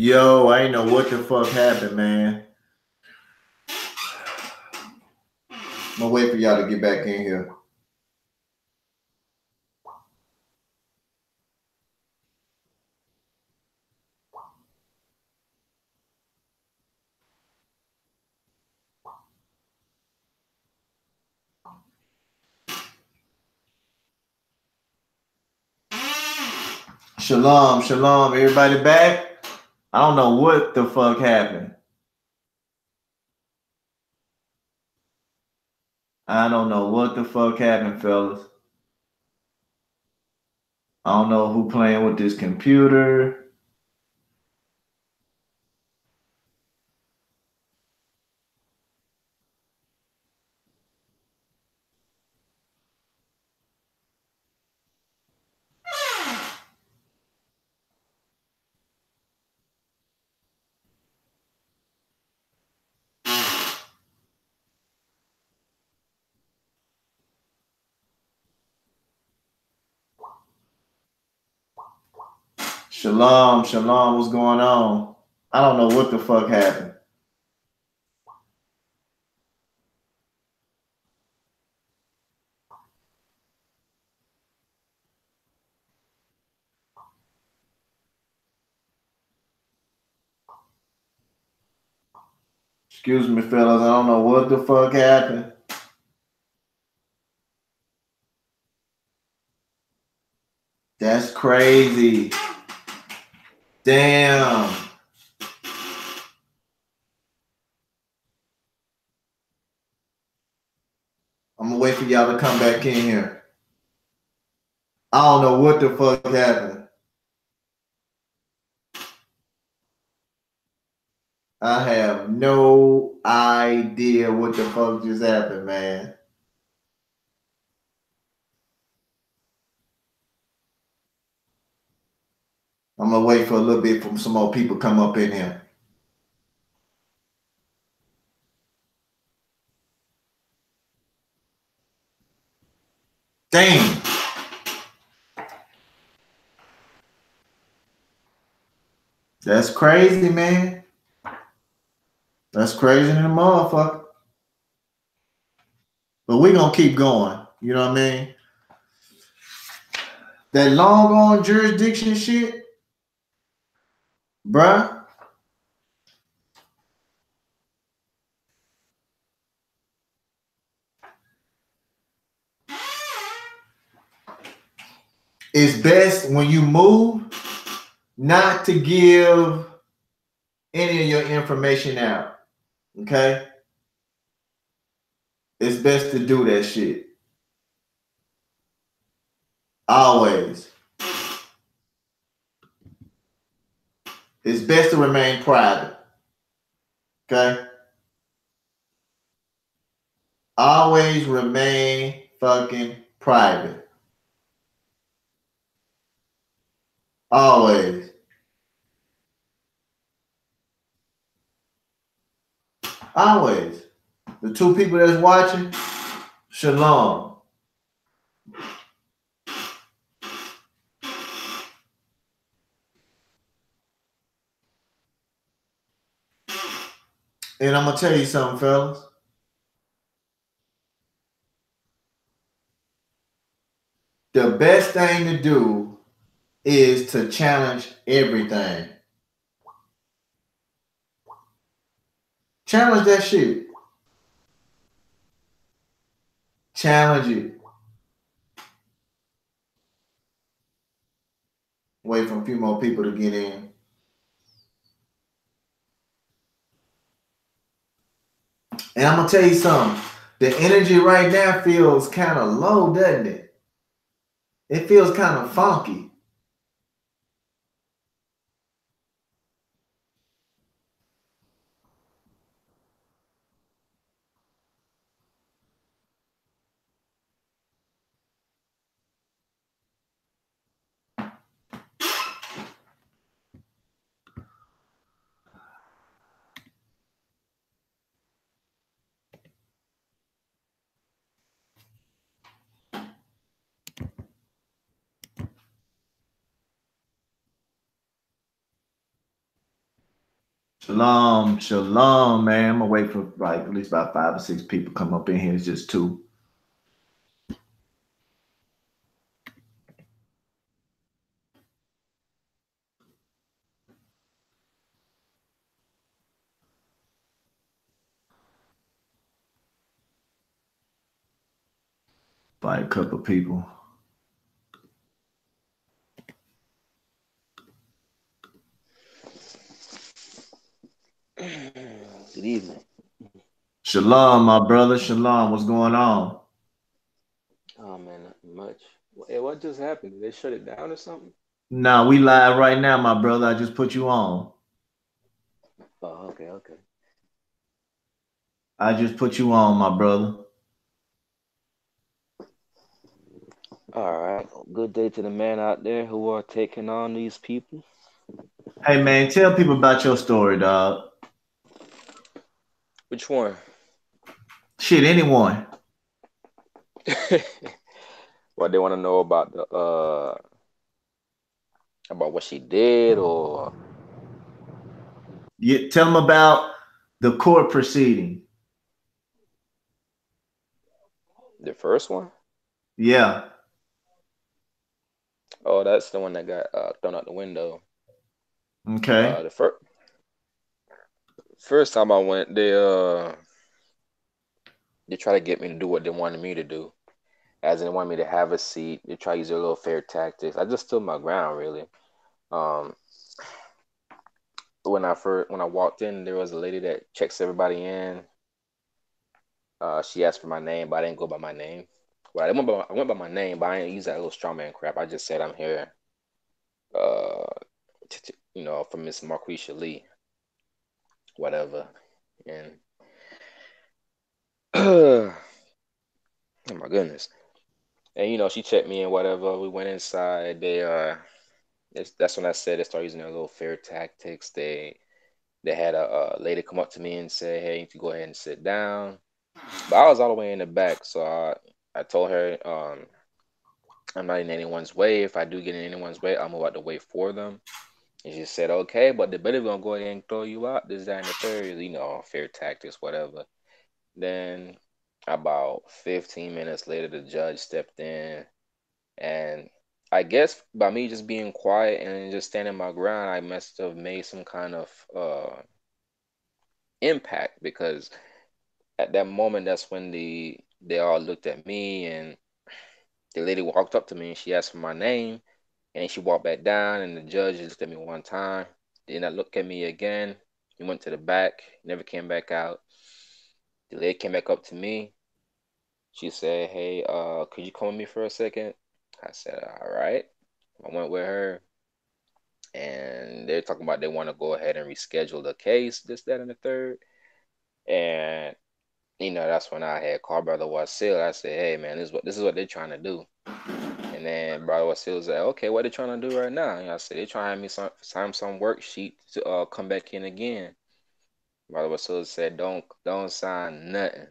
Yo, I ain't know what the fuck happened, man. I'm gonna wait for y'all to get back in here. Shalom, shalom, everybody back? I don't know what the fuck happened. I don't know what the fuck happened, fellas. I don't know who playing with this computer. Shalom, shalom, what's going on? I don't know what the fuck happened. Excuse me, fellas, I don't know what the fuck happened. That's crazy. Damn. I'm gonna wait for y'all to come back in here. I don't know what the fuck happened. I have no idea what the fuck just happened, man. I'm gonna wait for a little bit for some more people come up in here. Damn. That's crazy, man. That's crazy in the motherfucker. But we gonna keep going. You know what I mean? That long on jurisdiction shit, bruh. It's best when you move not to give any of your information out. Okay? It's best to do that shit. Always. It's best to remain private. Okay? Always remain fucking private. Always. Always. The two people that's watching, shalom. And I'm going to tell you something, fellas. The best thing to do is to challenge everything. Challenge that shit. Challenge it. Wait for a few more people to get in. And I'm going to tell you something. The energy right now feels kind of low, doesn't it? It feels kind of funky. Shalom, shalom, man. I'm gonna wait for like at least about 5 or 6 people come up in here. It's just two. By a couple of people. Good evening. Shalom, my brother. Shalom. What's going on? Oh man, nothing much. Hey, what just happened? Did they shut it down or something? Nah, we live right now, my brother. I just put you on. Oh, okay, okay. I just put you on, my brother. All right. Good day to the man out there who are taking on these people. Hey, man, tell people about your story, dog. Which one? Shit, anyone. What they want to know about the about what she did or Tell them about the court proceeding. the first one? Yeah. Oh, that's the one that got thrown out the window. Okay. The first time I went, they try to get me to do what they wanted me to do, as in they wanted me to have a seat. They try to use their little fair tactics. I just stood my ground, really. Um, when I walked in, there was a lady that checks everybody in. She asked for my name, but I didn't go by my name. Well, I went by my name, but I didn't use that little strawman crap. I just said I'm here, for Miss Marquisha Lee, whatever. And oh my goodness. And she checked me and whatever. We went inside. That's when I said they started using their little fair tactics. They had a lady come up to me and say, "Hey, you can go ahead and sit down." But I was all the way in the back, so I told her, I'm not in anyone's way. If I do get in anyone's way, I'm about to wait for them. And she said, okay, but the better gonna go ahead and throw you out. This, that, and the third, fair tactics, whatever. Then about 15 minutes later, the judge stepped in, and I guess by me just being quiet and just standing my ground, I must have made some kind of impact because at that moment, that's when they all looked at me and the lady walked up to me and she asked for my name, and then she walked back down, and the judge just looked at me one time. Then I looked at me again. He went to the back, never came back out. The lady came back up to me. She said, "Hey, could you come with me for a second?" I said, "All right." I went with her, and they're talking about they want to go ahead and reschedule the case, this, that, and the third. And that's when I had called Brother Wasil. I said, "Hey, man, this is what they're trying to do." And then Brother Wasil was like, "Okay, what they trying to do right now?" And I said, "They trying to have me sign some worksheet to come back in again." Brother Wasil said, "Don't sign nothing."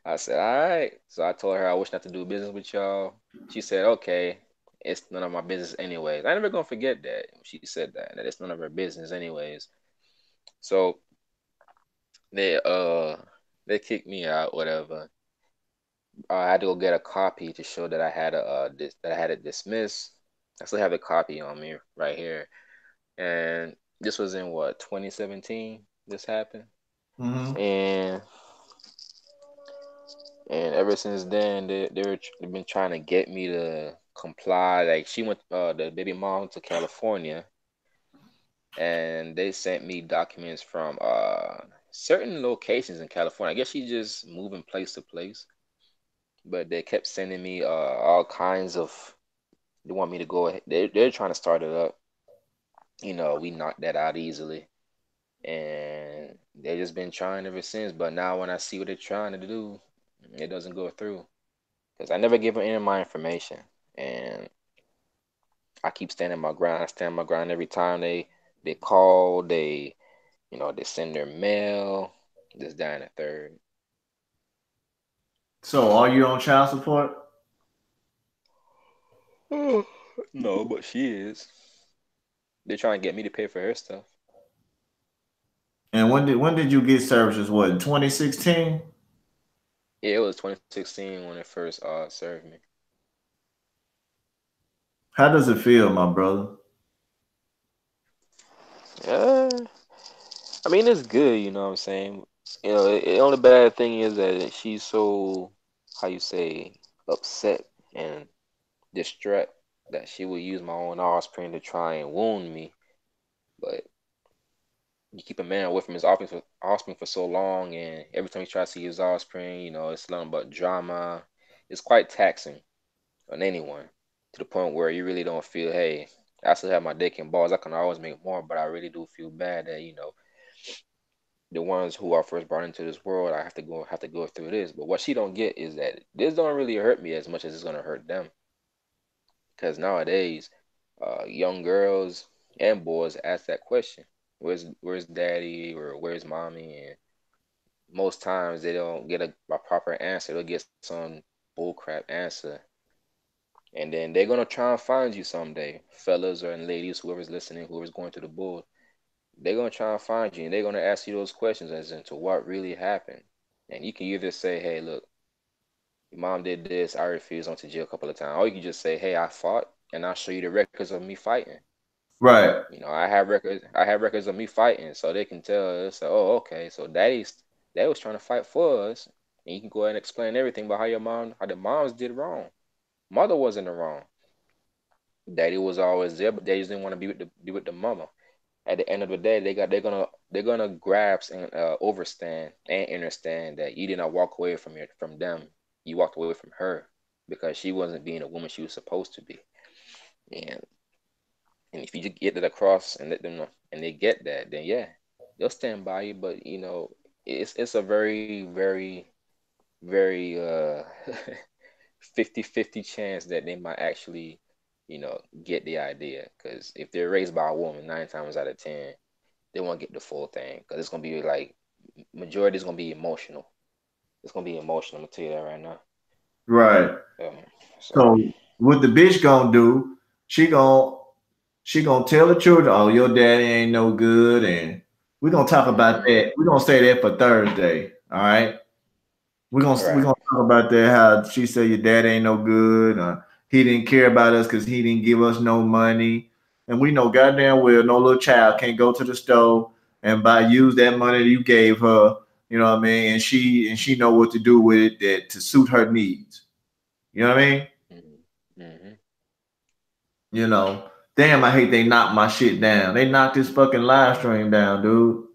I said, "All right." So I told her I wish not to do business with y'all. She said, "Okay, it's none of my business anyways." I never gonna forget that she said that it's none of her business anyways. So they uh they kicked me out, whatever. I had to go get a copy to show that I had it dismissed. I still have the copy on me right here. And this was in what, 2017 this happened. Mm-hmm. And ever since then they've been trying to get me to comply. Like she went the baby mom to California, and they sent me documents from certain locations in California. I guess she's just moving place to place. But they kept sending me all kinds of. They want me to go ahead. They're trying to start it up. We knocked that out easily, and they've just been trying ever since. But now when I see what they're trying to do, it doesn't go through because I never give them any of my information, and I keep standing my ground. I stand my ground every time they call. They send their mail. This, that, and the third. So, are you on child support? No, but she is. They're trying to get me to pay for her stuff. And when did you get services? What, 2016? Yeah, it was 2016 when it first served me. How does it feel, my brother? Yeah, I mean it's good, you know what I'm saying. You know, the only bad thing is that she's so, how you say, upset and distraught that she will use my own offspring to try and wound me. But you keep a man away from his offspring for so long, and every time he tries to see his offspring, it's nothing but drama. It's quite taxing on anyone to the point where you really don't feel, hey, I still have my dick and balls. I can always make more, but I really do feel bad that the ones who are first brought into this world, I have to go through this. But what she don't get is that this don't really hurt me as much as it's gonna hurt them, because nowadays, young girls and boys ask that question: Where's daddy or where's mommy? And most times they don't get a proper answer. They'll get some bullcrap answer, and then they're gonna try and find you someday, fellas or and ladies, whoever's listening, whoever's going to the bull. They're gonna try and find you, and they're gonna ask you those questions as into what really happened. And you can either say, "Hey, look, your mom did this. I refused. Went to jail a couple of times." Or you can just say, "Hey, I fought, and I'll show you the records of me fighting." Right. I have records. I have records of me fighting, so they can tell us, "Oh, okay, so Daddy was trying to fight for us." And you can go ahead and explain everything about how the moms did wrong. Mother wasn't the wrong. Daddy was always there, but Daddy just didn't want to be with the mama. At the end of the day, they're gonna grasp and overstand and understand that you did not walk away from them. You walked away from her because she wasn't being a woman she was supposed to be. And and if you just get that across and let them know, and they get that, then yeah, they'll stand by you. But it's a very, very, very 50-50 chance that they might actually get the idea. Because if they're raised by a woman, 9 times out of 10 they won't get the full thing, because it's gonna be like majority is gonna be emotional. It's gonna be emotional. I'm gonna tell you that right now. Right. Um, so So what the bitch gonna do? She gonna she gonna tell the children, "Oh, your daddy ain't no good," and we're gonna talk about mm-hmm. that. We're gonna say that for Thursday. All right. We're gonna Right. talk about that. How she said your dad ain't no good. He didn't care about us because he didn't give us no money, and we know goddamn well no little child can't go to the store and use that money that you gave her. You know what I mean? And she know what to do with it that to suit her needs. You know what I mean? Mm-hmm. Mm-hmm. You know, damn, I hate they knocked my shit down. They knocked this fucking live stream down, dude.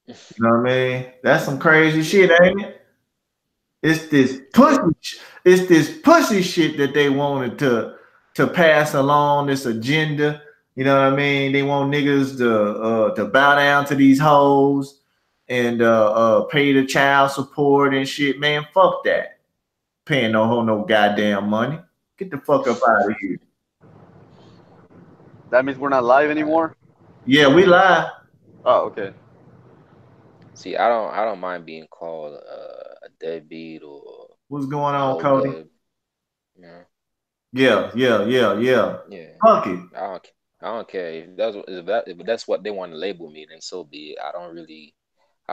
You know what I mean? That's some crazy shit, Yeah. ain't it? It's this Yeah. pussy. It's this pussy shit that they wanted to pass along this agenda. You know what I mean? They want niggas to bow down to these hoes and pay the child support and shit. Man, fuck that. Paying no hoe no goddamn money. Get the fuck up out of here. That means we're not live anymore. Yeah, we lie. Oh, okay. See, I don't mind being called a deadbeat or What's going a on, no Cody? good. You know. Yeah, yeah, yeah, yeah. Yeah. Fuck it. I don't care if that's what they want to label me, then so be it. I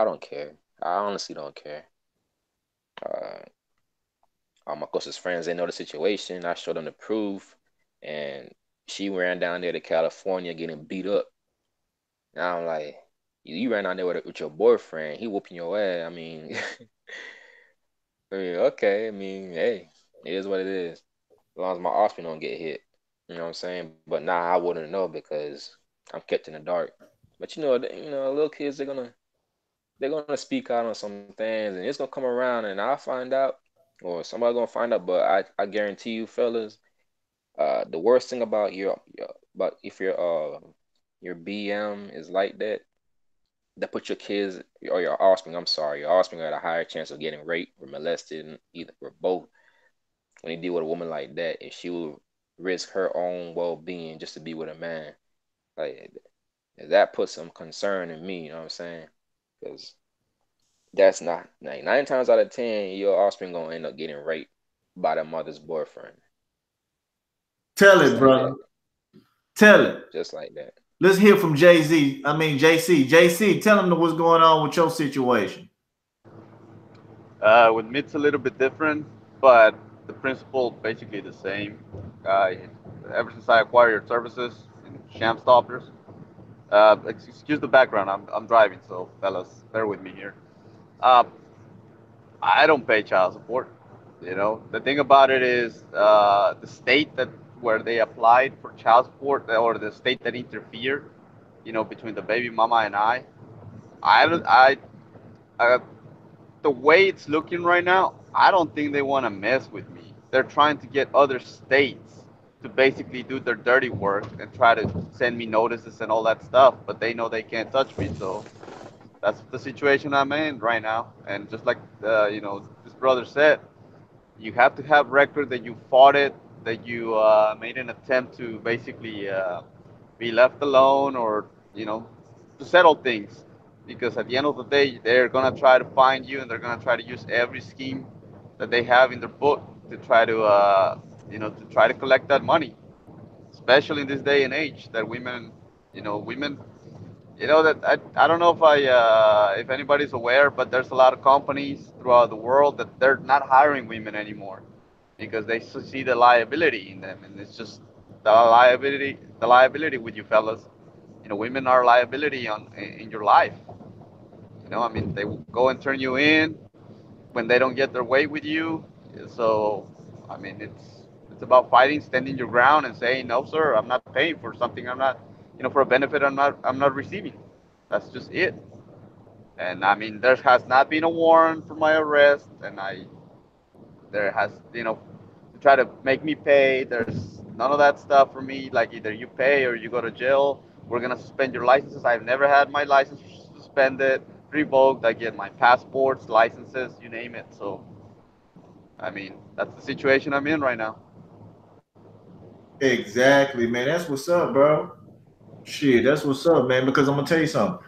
don't care. I honestly don't care. Uh, all my closest friends, they know the situation. I showed them the proof, and she ran down there to California getting beat up. Now I'm like, you ran down there with your boyfriend. He whooping your ass. I mean, okay. I mean, hey, it is what it is. As long as my offspring don't get hit, you know what I'm saying. But now I wouldn't know because I'm kept in the dark. But little kids they're gonna speak out on some things, and it's gonna come around, and I'll find out, or somebody gonna find out. But I guarantee you, fellas, the worst thing about but if your BM is like that put your kids or your offspring, I'm sorry, your offspring at a higher chance of getting raped or molested, either or both. When you deal with a woman like that, and she will risk her own well-being just to be with a man, like that puts some concern in me. You know what I'm saying? Because that's not like 9 times out of 10, your offspring gonna end up getting raped by the mother's boyfriend, Tell just it, like brother. that, Tell it. just like that. Let's hear from Jay Z. I mean JC. JC, tell them what's going on with your situation. With me, it's a little bit different, but the principle basically the same. Uh, Ever since I acquired your services in Sham Stoppers, excuse the background. I'm driving, so fellas, bear with me here. Uh, I don't pay child support. You know, the thing about it is the state that where they applied for child support, or the state that interfered, between the baby mama and I don't, uh, the way it's looking right now, I don't think they want to mess with me. They're trying to get other states to basically do their dirty work and try to send me notices and all that stuff, but they know they can't touch me, so that's the situation I'm in right now. And just like this brother said, you have to have record that you fought it, that you made an attempt to basically be left alone, or to settle things. Because at the end of the day, they're gonna try to find you, and they're gonna try to use every scheme that they have in their book to try to collect that money. Especially in this day and age, that women that I don't know if anybody's aware, but there's a lot of companies throughout the world that they're not hiring women anymore because they see the liability in them, and it's just the liability with you fellas. Women are liability in your life. I mean, they will go and turn you in when they don't get their way with you. So, I mean, it's about fighting, standing your ground, and saying, no, sir, I'm not paying for something I'm not, for a benefit I'm not receiving. That's just it. And I mean, there has not been a warrant for my arrest, and there has, to try to make me pay. There's none of that stuff for me. Like, either you pay or you go to jail. We're gonna suspend your licenses. I've never had my license suspended, revoked. I get my passports, licenses, you name it. So, I mean, that's the situation I'm in right now. Exactly, man. That's what's up, bro. Shit, that's what's up, man. Because I'm gonna tell you something.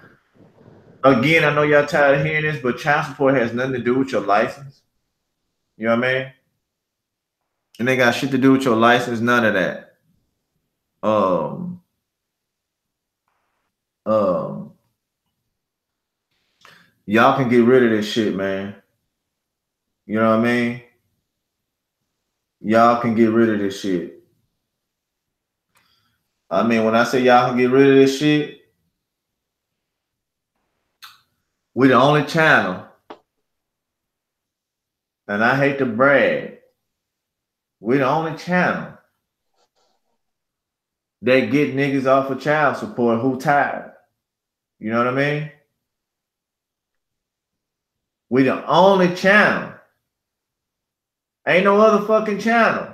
Again, I know y'all tired of hearing this, but child support has nothing to do with your license. You know what I mean? And they got shit to do with your license, none of that. Um, um, y'all can get rid of this shit, man. You know what I mean? Y'all can get rid of this shit. I mean, when I say y'all can get rid of this shit, we the only channel, and I hate to brag, we the only channel that get niggas off of child support who tired. You know what I mean? We the only channel. Ain't no other fucking channel.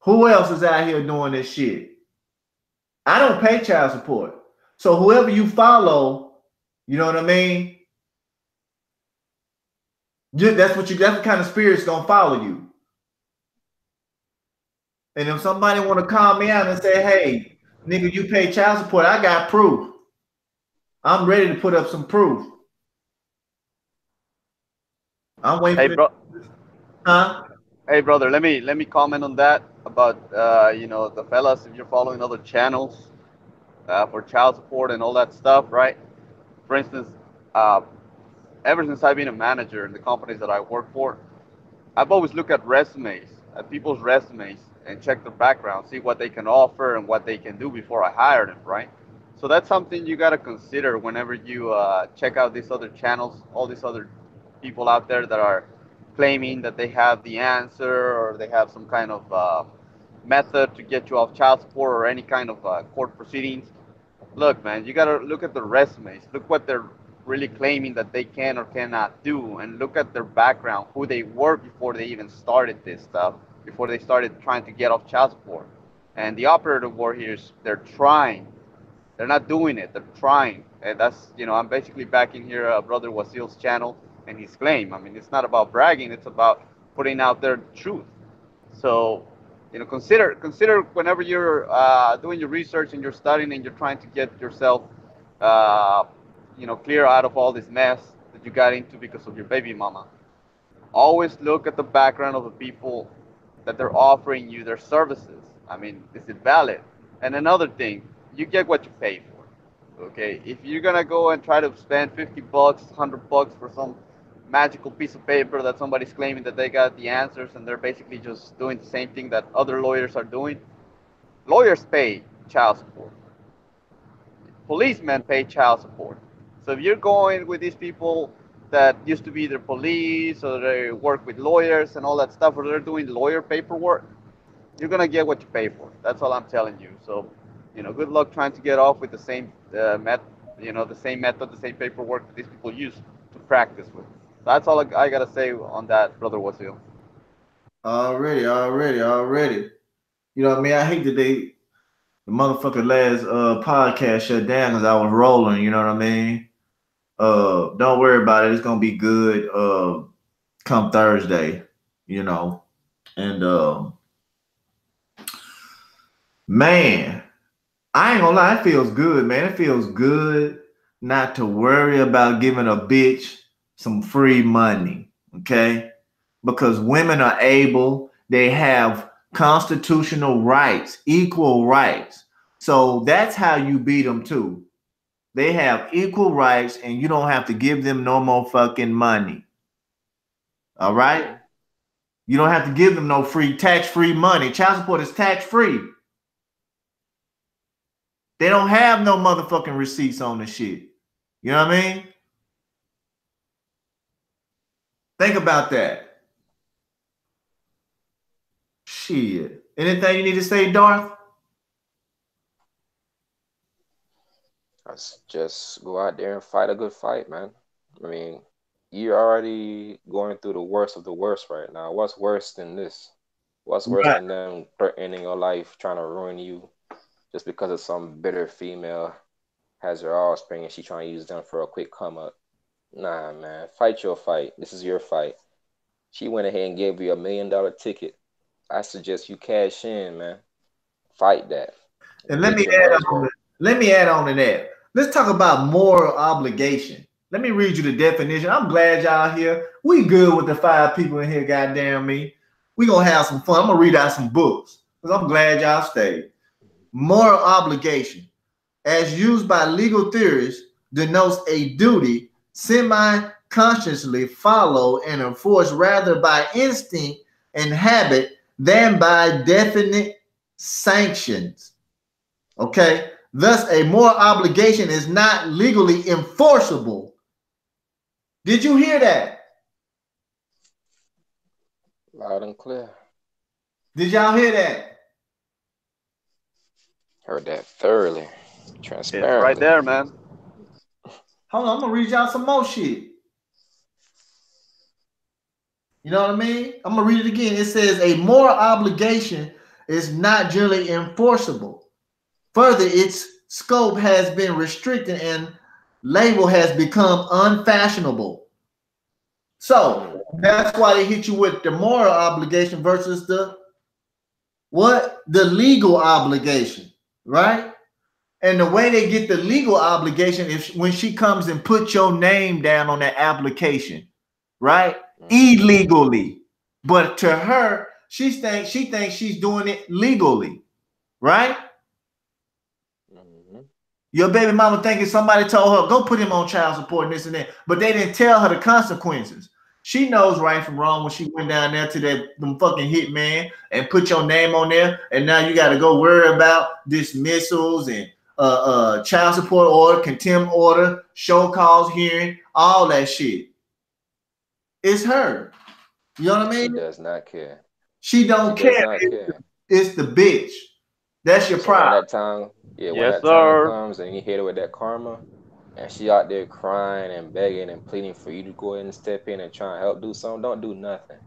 Who else is out here doing this shit? I don't pay child support. So whoever you follow, you know what I mean? That's the kind of spirit's gonna follow you. And if somebody want to call me out and say, hey, nigga, you pay child support, I got proof. I'm ready to put up some proof. I'm waiting Hey, for bro. huh? Hey, brother. Let me comment on that about the fellas. If you're following other channels for child support and all that stuff, right? For instance, uh, ever since I've been a manager in the companies that I work for, I've always looked at people's resumes, and check their background, see what they can offer and what they can do before I hire them, right? So that's something you got to consider whenever you check out these other channels, all these other people out there that are claiming that they have the answer, or they have some kind of method to get you off child support or any kind of court proceedings. Look, man, you gotta look at the resumes. Look what they're really claiming that they can or cannot do, and look at their background, who they were before they even started this stuff, before they started trying to get off child support. And the operative word here is they're trying. They're not doing it. They're trying, and I'm basically backing here, Brother Wasil's channel and his claim. I mean, it's not about bragging. It's about putting out their truth. So, consider whenever you're doing your research and you're studying and you're trying to get yourself, uh, clear out of all this mess that you got into because of your baby mama. Always look at the background of the people that they're offering you their services. I mean, is it valid? And another thing, you get what you pay for. Okay, if you're gonna go and try to spend $50, $100 for some magical piece of paper that somebody's claiming that they got the answers and they're basically just doing the same thing that other lawyers are doing, lawyers pay child support. Policemen pay child support. So if you're going with these people that used to be either police or they work with lawyers and all that stuff, or they're doing lawyer paperwork, you're gonna get what you pay for. That's all I'm telling you. So, good luck trying to get off with the same the same method, the same paperwork that these people use to practice with. That's all I gotta say on that, brother Wasil. Already. You know what I mean? I hate that the motherfucker last podcast shut down because I was rolling, you know what I mean? Don't worry about it. It's gonna be good come Thursday, you know. And man, I ain't gonna lie, it feels good, man. It feels good not to worry about giving a bitch some free money, okay? Because women are able, they have constitutional rights, equal rights. So that's how you beat them too. They have equal rights and you don't have to give them no more fucking money. All right? Mm-hmm. You don't have to give them no free tax-free money. Child support is tax-free. They don't have no motherfucking receipts on the shit. You know what I mean? Think about that. Shit. Anything you need to say, Darth? Let's just go out there and fight a good fight, man. I mean, you're already going through the worst of the worst right now. What's worse than this? What's worse Right. than them threatening your life, trying to ruin you just because of some bitter female has her offspring and she trying to use them for a quick come up? Nah, man. Fight your fight. This is your fight. She went ahead and gave you $1 million ticket. I suggest you cash in, man. Fight that. And Get your money's worth. let me add on to that. Let's talk about moral obligation. Let me read you the definition. I'm glad y'all here. We good with the 5 people in here, goddamn me. We gonna have some fun. I'm gonna read out some books because I'm glad y'all stayed. Moral obligation, as used by legal theorists, denotes a duty semi-consciously followed and enforced rather by instinct and habit than by definite sanctions. Okay? Thus, a moral obligation is not legally enforceable. Did you hear that? Loud and clear. Did y'all hear that? Heard that thoroughly, It's right transparently. there, man. Hold on, I'm gonna read y'all some more shit. You know what I mean? I'm gonna read it again. It says a moral obligation is not generally enforceable. Further, its scope has been restricted and label has become unfashionable. So that's why they hit you with the moral obligation versus the what? The legal obligation, right? And the way they get the legal obligation is when she comes and puts your name down on that application, right? Illegally. But to her, she thinks she's doing it legally, right? Mm-hmm. Your baby mama thinking somebody told her, go put him on child support and this and that, but they didn't tell her the consequences. She knows right from wrong when she went down there to them fucking hitman and put your name on there, and now you got to go worry about dismissals and child support order, contempt order, show cause hearing, all that shit. It's her. You know what I She mean? does not care. She She don't does care. not care. It's the bitch. That's your So when problem. that time, yeah, when Yes, that time sir. comes and you hit her with that karma, and she out there crying and begging and pleading for you to go ahead and step in and try and help do something, don't do nothing.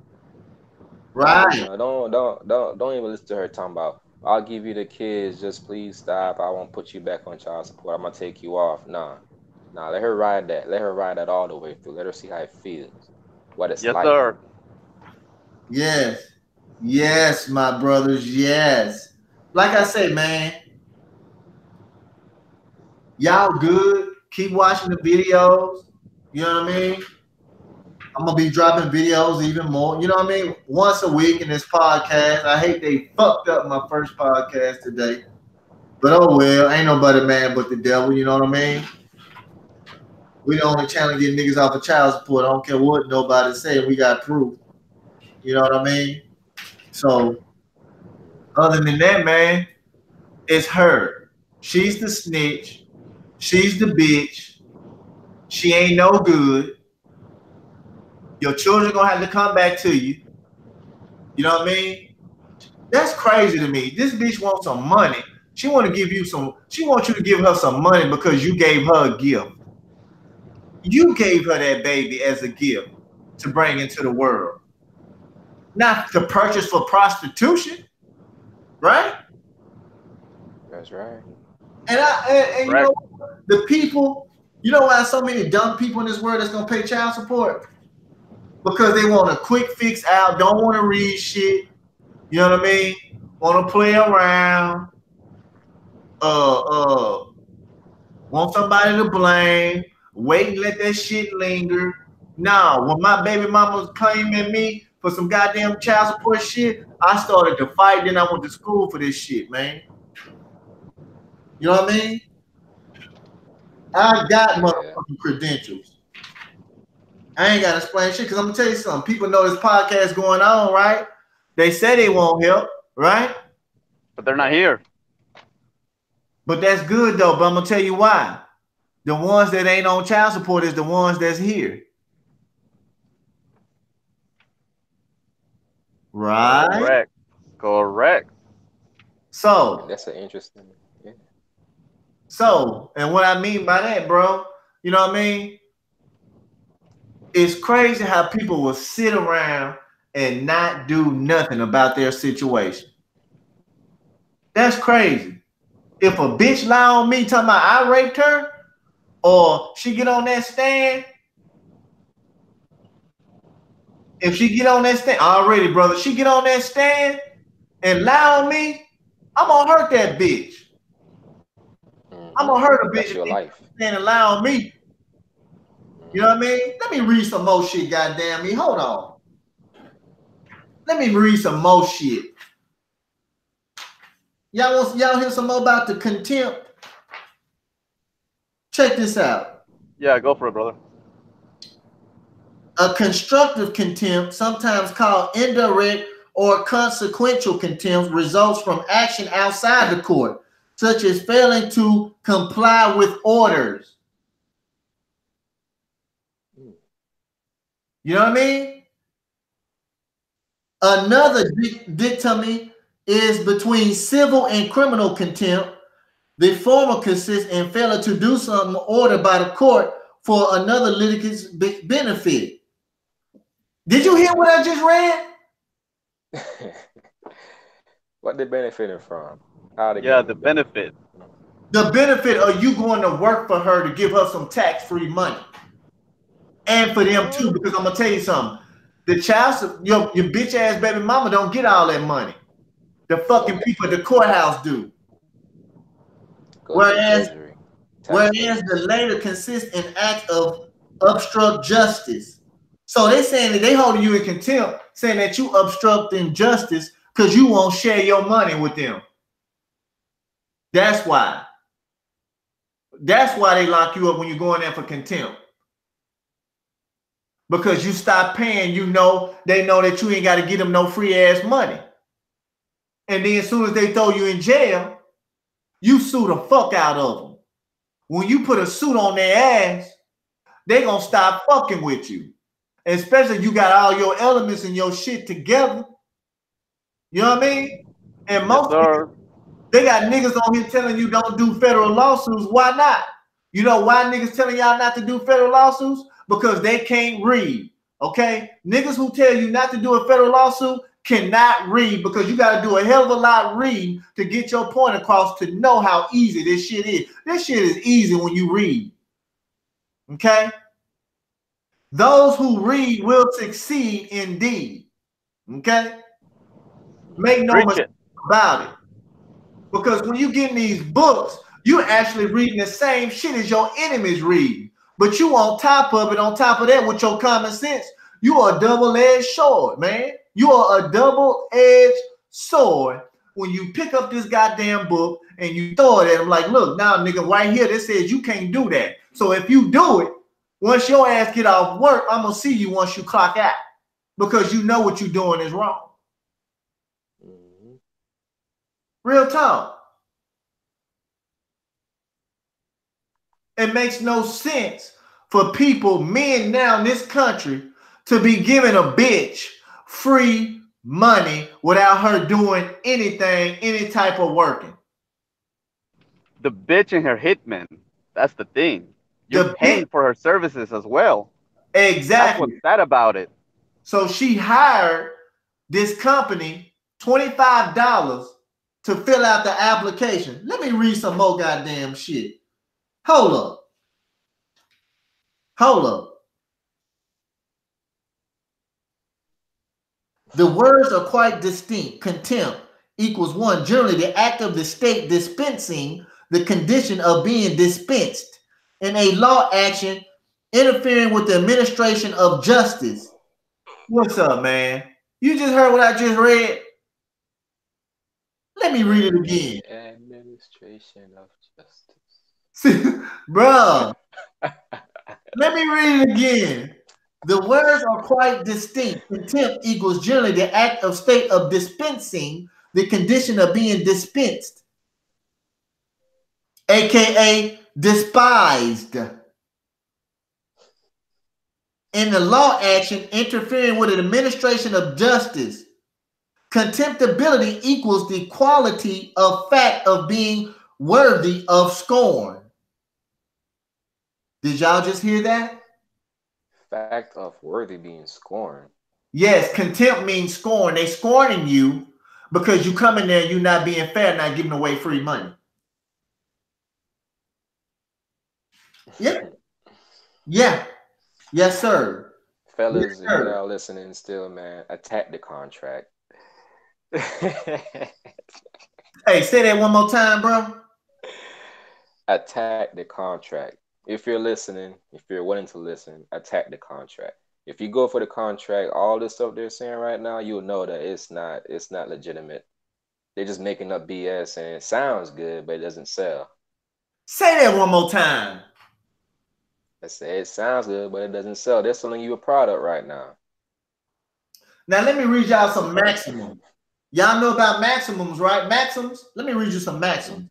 Don't do Right. nothing. Don't even listen to her talking about. I'll give you the kids. Just please stop. I won't put you back on child support. I'm gonna take you off. Nah, nah. Let her ride that. Let her ride that all the way through. Let her see how it feels, what it's Yes, like. sir. Yes. Yes, my brothers. Yes. Like I say, man, y'all good. Keep watching the videos. You know what I mean? I'm gonna be dropping videos even more. You know what I mean? Once a week in this podcast. I hate they fucked up my first podcast today. But oh well, ain't nobody mad but the devil, you know what I mean? We the only channel getting niggas off of child support. I don't care what nobody say, we got proof. You know what I mean? So other than that, man, it's her. She's the snitch. She's the bitch. She ain't no good. Your children gonna have to come back to you. You know what I mean? That's crazy to me. This bitch wants some money. She want to give you some. She wants you to give her some money because you gave her a gift. You gave her that baby as a gift to bring into the world, not to purchase for prostitution, right? That's right. And you know the people. You know why so many dumb people in this world that's gonna pay child support? Because they want a quick fix out, don't want to read shit. You know what I mean? Want to play around. Want somebody to blame. Wait and let that shit linger. Now, when my baby mama was claiming me for some goddamn child support shit, I started to fight. Then I went to school for this shit, man. You know what I mean? I got motherfucking credentials. I ain't gotta explain shit because I'm gonna tell you something. People know this podcast going on, right? They say they won't help, right? But they're not here. But that's good though. But I'm gonna tell you why. The ones that ain't on child support is the ones that's here. Right? Correct. So that's an interesting. Yeah. So, and what I mean by that, bro, you know what I mean? It's crazy how people will sit around and not do nothing about their situation. That's crazy. If a bitch lie on me talking about I raped her, or she get on that stand, if she get on that stand, already, brother, she get on that stand and lie on me, I'm gonna hurt that bitch. I'm gonna hurt a bitch your life. And lie on me. You know what I mean? Let me read some more shit, goddamn me. Hold on. Let me read some more shit. Y'all hear some more about the contempt? Check this out. Yeah, go for it, brother. A constructive contempt, sometimes called indirect or consequential contempt, results from action outside the court, such as failing to comply with orders. You know what I mean? Another dichotomy is between civil and criminal contempt. The former consists in failure to do something ordered by the court for another litigant's benefit. Did you hear what I just read? What they benefiting from? The benefit. The benefit of you going to work for her to give her some tax-free money. And for them too, because I'm gonna tell you something. The child, your bitch ass baby mama don't get all that money. The fucking people at the courthouse do. Whereas the later consists in act of obstruct justice. So they saying that they holding you in contempt, saying that you obstructing justice because you won't share your money with them. That's why. That's why they lock you up when you go in there for contempt. Because you stop paying, they know that you ain't got to get them no free ass money. And then as soon as they throw you in jail, you sue the fuck out of them. When you put a suit on their ass, they gonna stop fucking with you. Especially if you got all your elements and your shit together. You know what I mean? And most people, they got niggas on here telling you don't do federal lawsuits. Why not? You know why niggas telling y'all not to do federal lawsuits? Because they can't read. Okay? Niggas who tell you not to do a federal lawsuit cannot read, because you got to do a hell of a lot reading to get your point across to know how easy this shit is. This shit is easy when you read. Okay? Those who read will succeed indeed. Okay? Make no mistake about it. Because when you get in these books, you're actually reading the same shit as your enemies read. But you on top of that, with your common sense, you are a double-edged sword, man. You are a double-edged sword when you pick up this goddamn book and you throw it at them like, look, now nigga, right here, this says you can't do that. So if you do it, once your ass get off work, I'm gonna see you once you clock out because you know what you're doing is wrong. Mm-hmm. Real talk. It makes no sense for people, men now in this country, to be giving a bitch free money without her doing anything, any type of working. The bitch and her hitman. That's the thing. You're The paying bitch, for her services as well. That's exactly. what's sad about it. So she hired this company $25 to fill out the application. Let me read some more goddamn shit. Hold up. Hold up. The words are quite distinct. Contempt equals one. Generally, the act of the state dispensing the condition of being dispensed in a law action interfering with the administration of justice. What's up, man? You just heard what I just read? Let me read it again. Administration of justice. Bruh, let me read it again. The words are quite distinct. Contempt equals generally the act of state of dispensing the condition of being dispensed, aka despised. In the law action interfering with an administration of justice. Contemptibility equals the quality of fact of being worthy of scorn. Did y'all just hear that? Fact of worthy being scorned. Yes, contempt means scorn. They scorning you because you come in there, you not being fair, not giving away free money. Yeah. Yeah. Yes, sir. Fellas, Yes, if sir. y'all listening still, man, attack the contract. Hey, say that one more time, bro. Attack the contract. If you're listening, if you're willing to listen, attack the contract. If you go for the contract, all this stuff they're saying right now, you'll know that it's not legitimate. They're just making up BS and it sounds good, but it doesn't sell. Say that one more time. I say it sounds good, but it doesn't sell. They're selling you a product right now. Now let me read y'all some maximums. Y'all know about maximums, right? Maxims. Let me read you some maxims.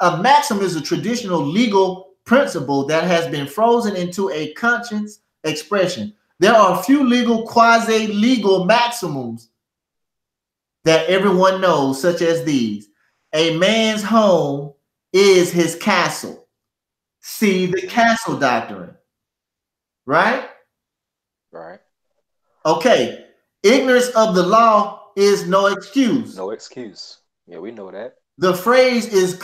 A maxim is a traditional legal principle that has been frozen into a conscious expression. There are a few legal, quasi-legal maximums that everyone knows, such as these. A man's home is his castle. See the castle doctrine. Right? Right. Okay. Ignorance of the law is no excuse. No excuse. Yeah, we know that. The phrase is a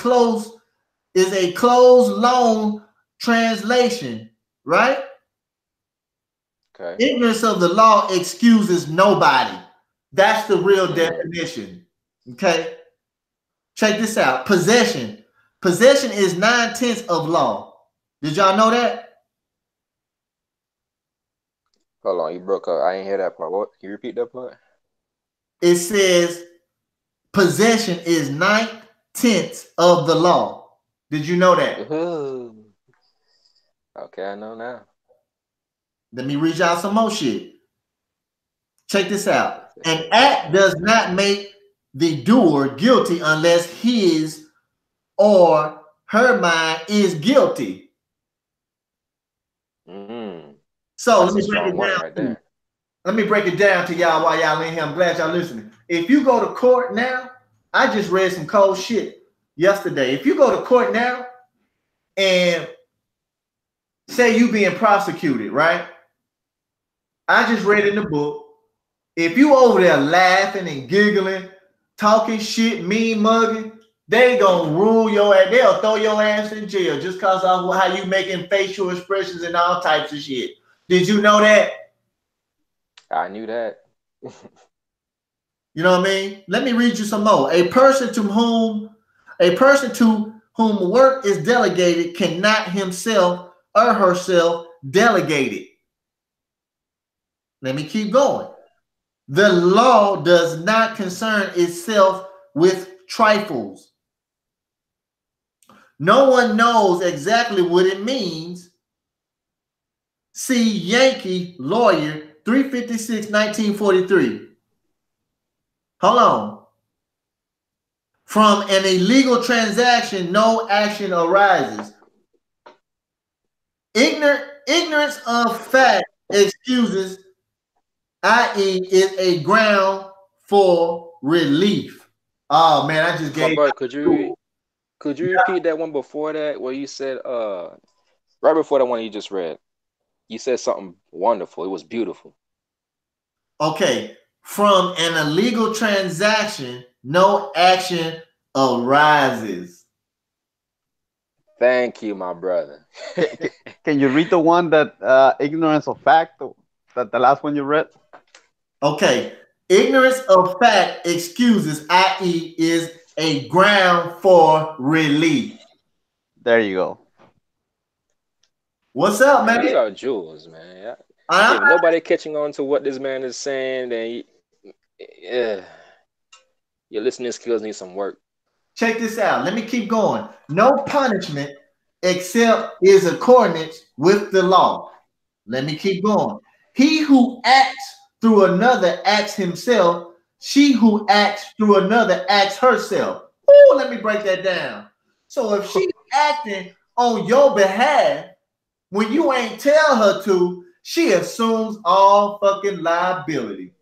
closed loan translation, right? Okay. Ignorance of the law excuses nobody. That's the real definition. Okay. Check this out. Possession. Possession is 9/10 of law. Did y'all know that? Hold on, you broke up. I didn't hear that part. What? Can you repeat that part? It says possession is 9/10 of the law. Did you know that? Ooh. Okay, I know now. Let me read y'all some more shit. Check this out. An act does not make the doer guilty unless his or her mind is guilty. So let me break it down. Right there. Let me break it down to y'all while y'all in here. I'm glad y'all listening. If you go to court now, I just read some cold shit yesterday. If you go to court now and say you being prosecuted, right? I just read in the book. If you over there laughing and giggling, talking shit, mean mugging, they gonna rule your ass. They'll throw your ass in jail just because of how you making facial expressions and all types of shit. Did you know that? I knew that. You know what I mean? Let me read you some more. A person to whom work is delegated cannot himself or herself delegate it. Let me keep going. The law does not concern itself with trifles. No one knows exactly what it means. See Yankee Lawyer 356 1943. Hold on. From an illegal transaction, no action arises. Ignorance of fact excuses, i.e., is a ground for relief. Oh man, I just My gave. brother, could you repeat that one before that where you said right before the one you just read? You said something wonderful. It was beautiful. Okay, from an illegal transaction, no action arises. Thank you, my brother. Can you read the one that ignorance of fact, that the last one you read? Okay, ignorance of fact excuses, i.e., is a ground for relief. There you go. What's up, Man, man? these are jewels, man. If nobody catching on to what this man is saying, then yeah, your listening skills need some work. Check this out. Let me keep going. No punishment except is accordance with the law. Let me keep going. He who acts through another acts himself. She who acts through another acts herself. Oh, let me break that down. So if she's acting on your behalf when you ain't tell her to, she assumes all fucking liability.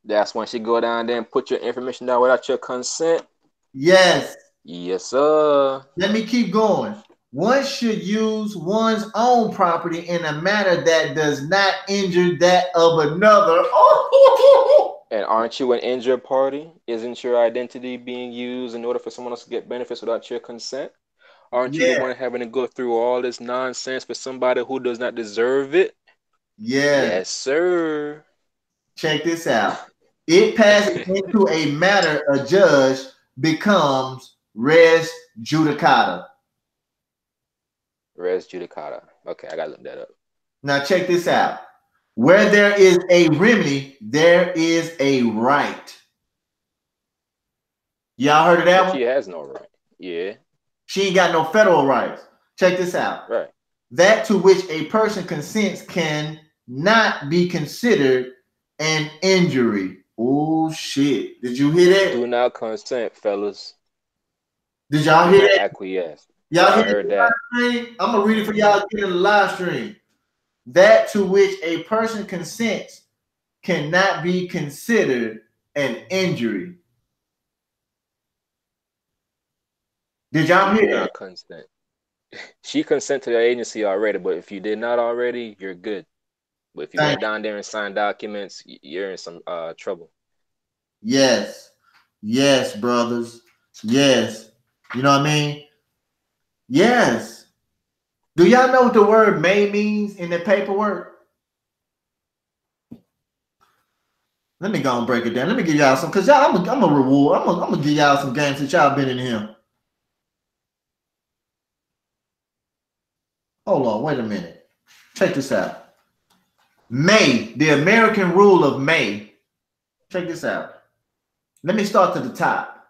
That's when she go down there and put your information down without your consent. Yes. Yes, sir. Let me keep going. One should use one's own property in a manner that does not injure that of another. Oh. And aren't you an injured party? Isn't your identity being used in order for someone else to get benefits without your consent? Aren't you the one having to go through all this nonsense for somebody who does not deserve it? Yeah. Yes, sir. Check this out. It passes into a matter a judge becomes res judicata. Res judicata. Okay, I gotta look that up. Now check this out. Where there is a remedy, there is a right. Y'all heard of that one? She has no right. Yeah. She ain't got no federal rights. Check this out. Right. That to which a person consents can not be considered an injury. Oh shit. Did you hear that? Do not consent, fellas. Did y'all hear that? Acquiesce. Y'all I heard that. I'm gonna read it for y'all in the live stream. That to which a person consents cannot be considered an injury. Did y'all hear that? Consent. She consent to the agency already, but if you did not already, you're good. But if you went down there and signed documents, you're in some trouble. Yes. Yes, brothers. Yes. You know what I mean? Yes. Do y'all know what the word may means in the paperwork? Let me go and break it down. Let me give y'all some, because y'all, I'm a reward. I'm gonna give y'all some games that y'all been in here. Hold on, wait a minute. Check this out. May, the American rule of may. Check this out. Let me start to the top.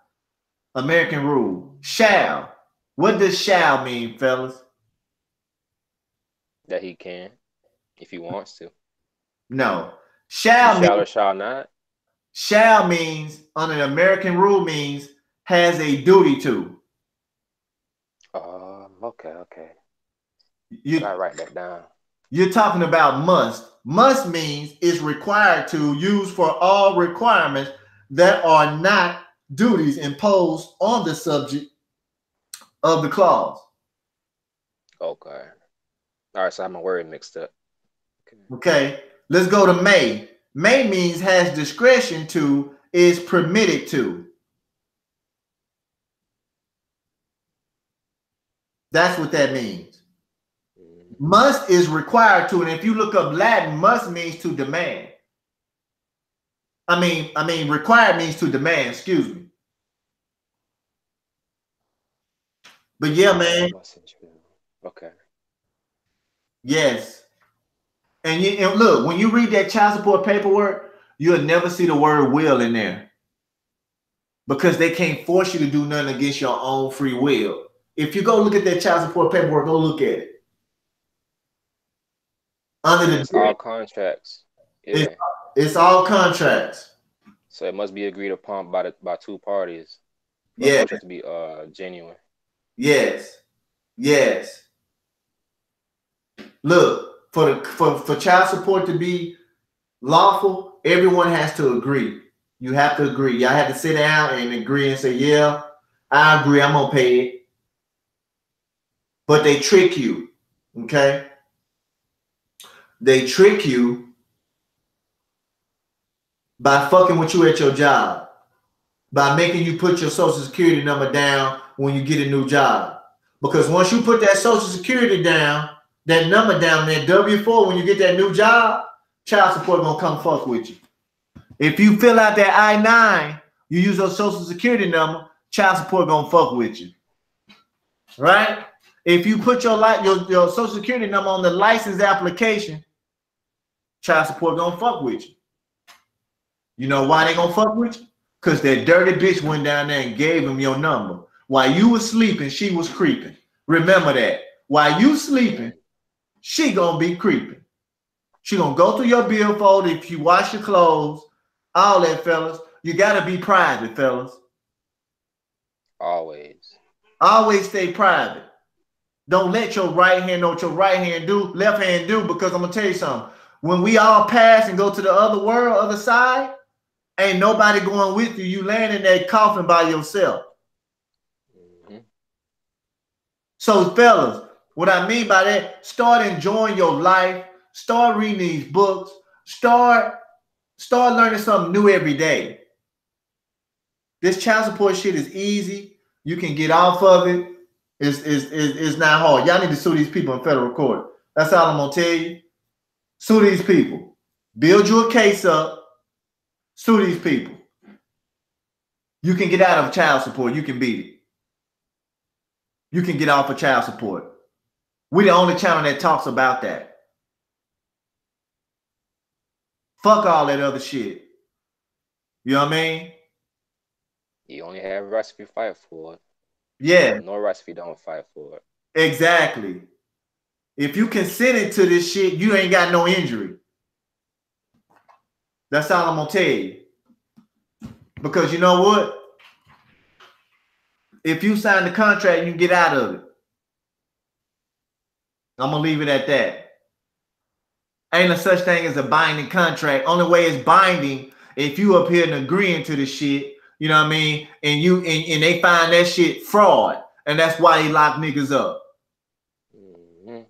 American rule. Shall. What does shall mean, fellas? That he can, if he wants to. No. Shall or shall not. Shall means, under the American rule, means has a duty to. Okay. You gotta write that down. You're talking about must. Must means is required to, use for all requirements that are not duties imposed on the subject of the clause. Okay. All right, so I have my word mixed up. Okay. Let's go to may. May means has discretion to, is permitted to. That's what that means. Must is required to, and if you look up Latin, must means to demand. I mean, required means to demand, excuse me. But yeah, man. Okay. Yes. And look, when you read that child support paperwork, you'll never see the word will in there. because they can't force you to do nothing against your own free will. If you go look at that child support paperwork, go look at it. Under It's all contracts. Yeah. It's all contracts. So it must be agreed upon by two parties. For Yeah. contract to be genuine. Yes. Yes. Look, for child support to be lawful, everyone has to agree. You have to agree. Y'all have to sit down and agree and say, yeah, I agree, I'm gonna pay it. But they trick you, okay? They trick you by fucking with you at your job, by making you put your social security number down when you get a new job. Because once you put that social security down, that number down, that W-4, when you get that new job, child support gonna come fuck with you. If you fill out that I-9, you use your social security number, child support gonna fuck with you. Right? If you put your social security number on the license application, child support gonna fuck with you. You know why they gonna fuck with you? Because that dirty bitch went down there and gave him your number. While you was sleeping, she was creeping. Remember that. While you sleeping, she gonna be creeping. She gonna go through your billfold if you wash your clothes, all that, fellas. You gotta be private, fellas. Always. Always stay private. Don't let your right hand know what your right hand do, left hand do, because I'm gonna tell you something. When we all pass and go to the other world, other side, ain't nobody going with you. You land in that coffin by yourself. Mm-hmm. So, fellas, what I mean by that, start enjoying your life. Start reading these books. Start learning something new every day. This child support shit is easy. You can get off of it. It's not hard. Y'all need to sue these people in federal court. That's all I'm gonna tell you. Sue these people. Build you a case up. Sue these people. You can get out of child support. You can beat it. You can get off of child support. We're the only channel that talks about that. Fuck all that other shit. You know what I mean? You only have rights if you fight for it. Yeah. No rights if you don't fight for it. Exactly. If you consented to this shit, you ain't got no injury. That's all I'm gonna tell you. Because you know what? If you sign the contract, you can get out of it. I'm gonna leave it at that. Ain't a such thing as a binding contract. Only way it's binding if you up here and agreeing to the shit, you know what I mean? And you and they find that shit fraud. And that's why they lock niggas up. Mm-hmm.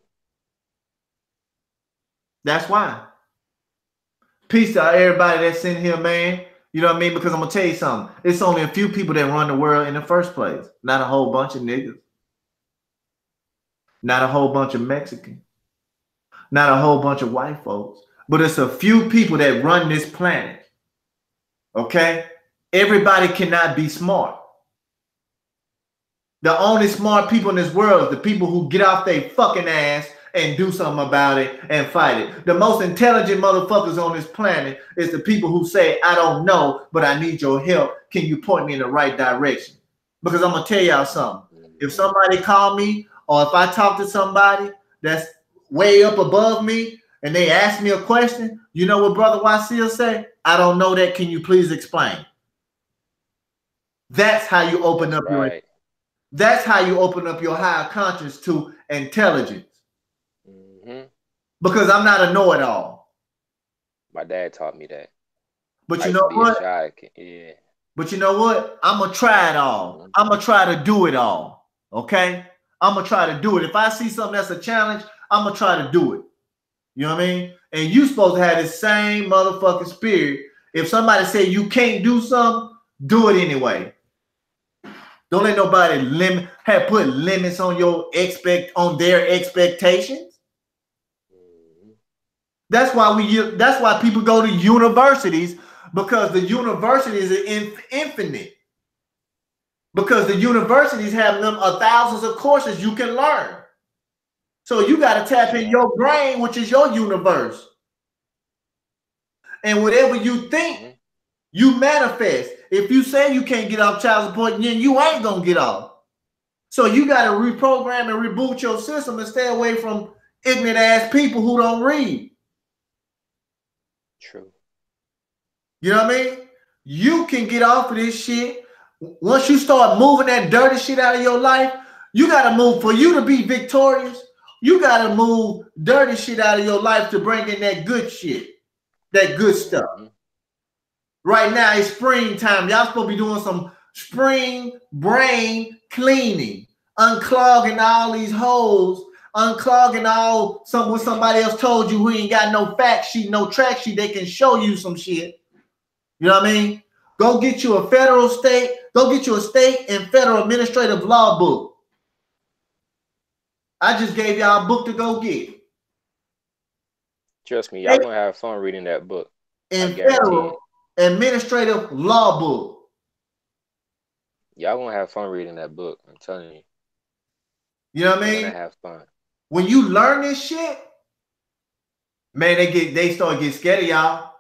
That's why. Peace to everybody that's in here, man. You know what I mean? Because I'm gonna tell you something. It's only a few people that run the world in the first place. Not a whole bunch of niggas. Not a whole bunch of Mexicans. Not a whole bunch of white folks. But it's a few people that run this planet. Okay? Everybody cannot be smart. The only smart people in this world is the people who get off their fucking ass and do something about it and fight it. The most intelligent motherfuckers on this planet is the people who say, I don't know, but I need your help. Can you point me in the right direction? Because I'm going to tell y'all something. If somebody call me or if I talk to somebody that's way up above me and they ask me a question, you know what Brother Wasil say? I don't know that. Can you please explain? That's how you open up your That's how you open up your higher conscience to intelligence. Mm-hmm. Because I'm not a know-it-all. My dad taught me that. But you know what? Yeah. But you know what? I'm going to try it all. Mm-hmm. I'm going to try to do it all. Okay? I'm going to try to do it. If I see something that's a challenge, I'm going to try to do it. You know what I mean? And you supposed to have the same motherfucking spirit. If somebody say you can't do something, do it anyway. Don't let nobody put limits on their expectations. That's why people go to universities, because the universities are infinite. Because the universities have them thousands of courses you can learn. So you got to tap in your brain, which is your universe. And whatever you think, you manifest. if you say you can't get off child support, then you ain't gonna get off. So you got to reprogram and reboot your system and stay away from ignorant ass people who don't read. True. You know what I mean? You can get off of this shit. Once you start moving that dirty shit out of your life, you got to move for you to be victorious. You got to move dirty shit out of your life to bring in that good shit, that good stuff. Mm-hmm. Right now, it's springtime. Y'all supposed to be doing some spring brain cleaning, unclogging all these holes, unclogging all what somebody else told you who ain't got no fact sheet, no track sheet. They can show you some shit. You know what I mean? Go get you a go get you a state and federal administrative law book. I just gave y'all a book to go get. Trust me, y'all gonna have fun reading that book. And federal administrative law book. Y'all gonna have fun reading that book. I'm telling you. You know what I mean? You're gonna have fun. When you learn this shit, man, they start getting scared of y'all.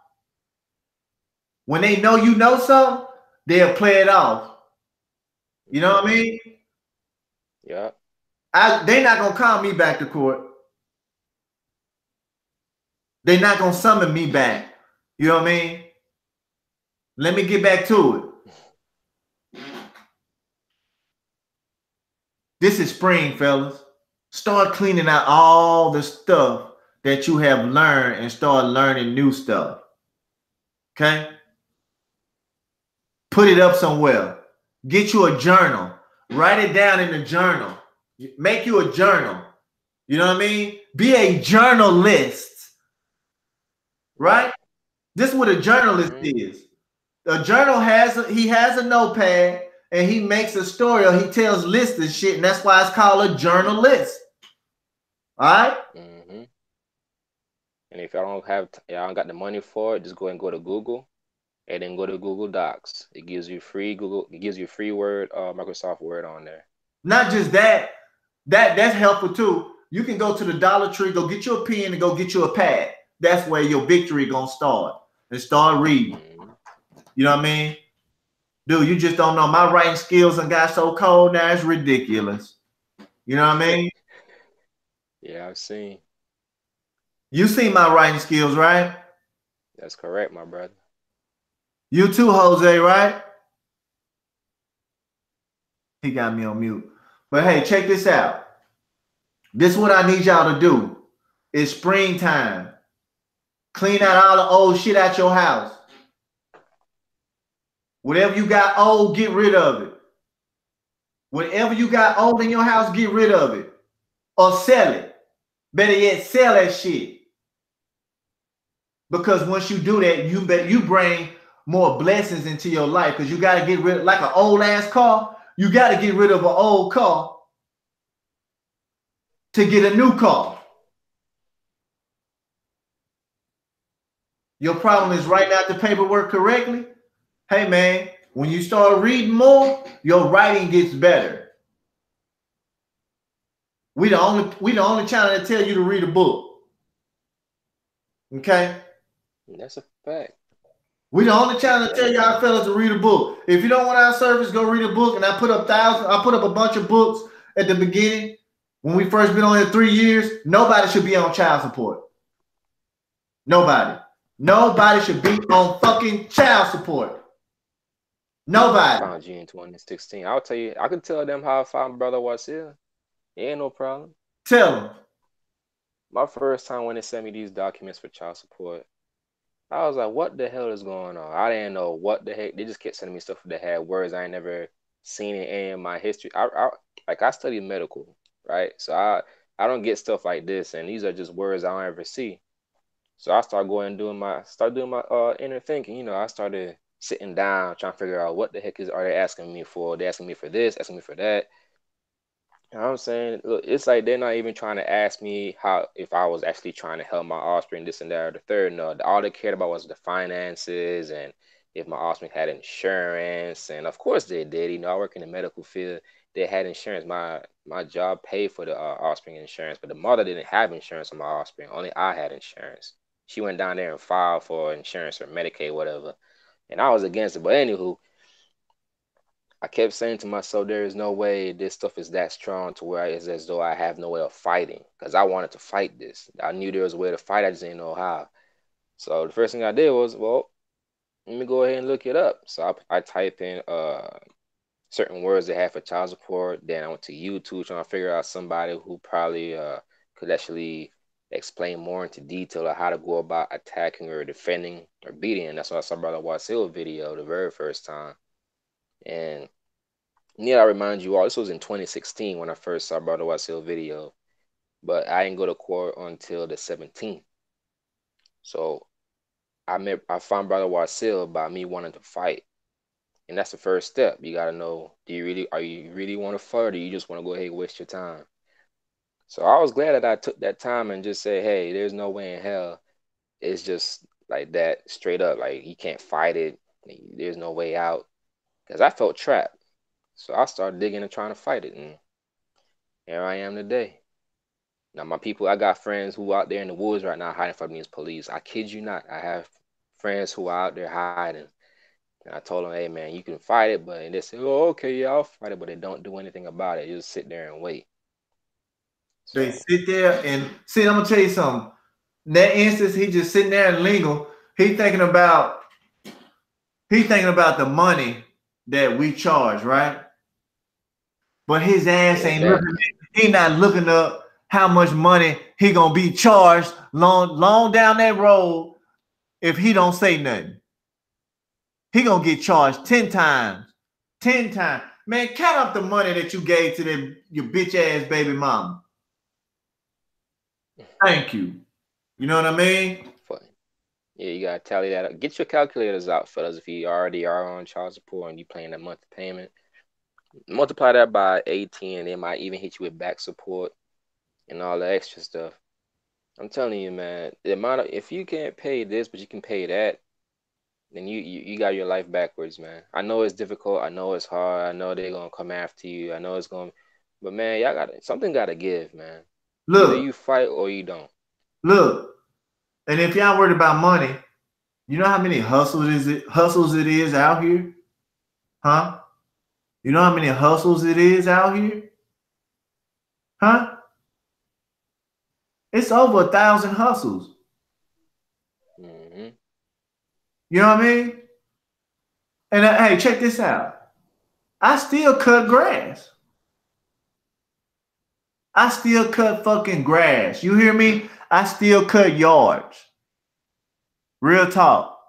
When they know you know something, they'll play it off. You know what I mean? Yeah. They're not gonna call me back to court. They're not gonna summon me back. You know what I mean? Let me get back to it. This is spring, fellas. Start cleaning out all the stuff that you have learned and start learning new stuff. Okay? Put it up somewhere. Get you a journal. Write it down in the journal. Make you a journal. You know what I mean? Be a journalist. Right? This is what a journalist is. A journal has a notepad and he makes a story or he tells lists and shit, and that's why it's called a journalist. All right? Mm-hmm. And if y'all don't got the money for it, just go and go to Google and then go to Google Docs. It gives you free Word, Microsoft Word on there. Not just that. That's helpful too. You can go to the Dollar Tree, go get you a pen and go get you a pad. That's where your victory gonna start. And start reading. Mm-hmm. You know what I mean? Dude, you just don't know. My writing skills and got so cold now, it's ridiculous. You know what I mean? Yeah, I've seen. You seen my writing skills, right? That's correct, my brother. You too, Jose, right? He got me on mute. But hey, check this out. This is what I need y'all to do. It's springtime. Clean out all the old shit out your house. Whatever you got old, get rid of it. Whatever you got old in your house, get rid of it. Or sell it. Better yet, sell that shit. Because once you do that, you bring more blessings into your life. Because you got to get rid of, like an old ass car, you got to get rid of an old car to get a new car. Your problem is writing out the paperwork correctly. Hey man, when you start reading more, your writing gets better. We the only channel that tell you to read a book. Okay? That's a fact. We the only channel that tell y'all fellas to read a book. If you don't want our service, go read a book. And I put up a bunch of books at the beginning. When we first been on here 3 years, nobody should be on child support. Nobody. Nobody should be on fucking child support. Nobody. I found you in 2016. I'll tell you, I can tell them how I found Brother Wasil. Ain't no problem. Tell them. My first time when they sent me these documents for child support, I was like, what the hell is going on? I didn't know what the heck. They just kept sending me stuff that had words I ain't never seen in any of my history. I studied medical, right? So I don't get stuff like this, and these are just words I don't ever see. So I started going and doing my inner thinking. You know, I started sitting down trying to figure out what the heck are they asking me for? They're asking me for this, asking me for that. You know what I'm saying? Look, it's like they're not even trying to ask me if I was actually trying to help my offspring, this and that or the third. No, all they cared about was the finances and if my offspring had insurance. And of course they did. You know, I work in the medical field. They had insurance. My job paid for the offspring insurance, but the mother didn't have insurance on my offspring. Only I had insurance. She went down there and filed for insurance or Medicaid, whatever. And I was against it. But anywho, I kept saying to myself, there is no way this stuff is that strong to where it's as though I have no way of fighting. Because I wanted to fight this. I knew there was a way to fight. I just didn't know how. So the first thing I did was, well, let me go ahead and look it up. So I type in certain words they have for child support. Then I went to YouTube trying to figure out somebody who probably could actually explain more into detail of how to go about attacking or defending or beating. And that's why I saw Brother Wasil video the very first time. And yeah, I remind you all, this was in 2016 when I first saw Brother Wasil video, but I didn't go to court until the 17th. So I found Brother Wasil by me wanting to fight. And that's the first step. You gotta know, are you really want to fight, or do you just want to go ahead and waste your time? So I was glad that I took that time and just say, hey, there's no way in hell it's just like that straight up. Like you can't fight it. There's no way out. Because I felt trapped. So I started digging and trying to fight it. And here I am today. Now my people, I got friends who out there in the woods right now hiding from these police. I kid you not. I have friends who are out there hiding. And I told them, hey man, you can fight it, but they say, oh, okay, yeah, I'll fight it, but they don't do anything about it. You just sit there and wait. They sit there and see. I'm gonna tell you something. In that instance, he just sitting there and legal. He thinking about the money that we charge, right? But his ass ain't looking. He not looking up how much money he gonna be charged long down that road if he don't say nothing. He gonna get charged 10 times. 10 times. Man, count up the money that you gave to your bitch ass baby mama. Thank you. You know what I mean? Yeah, you gotta tally that up. Get your calculators out, fellas. If you already are on child support and you paying that monthly payment, multiply that by 18, and they might even hit you with back support and all the extra stuff. I'm telling you, man, the amount of, if you can't pay this, but you can pay that, then you got your life backwards, man. I know it's difficult. I know it's hard. I know they're gonna come after you. I know it's gonna, but man, y'all something gotta give, man. Look, either you fight or you don't. Look, and if y'all worried about money, you know how many hustles it is out here? Huh? You know how many hustles it is out here? Huh? It's over 1,000 hustles. Mm-hmm. You know what I mean? And hey, check this out. I still cut grass. I still cut fucking grass. You hear me? I still cut yards. Real talk.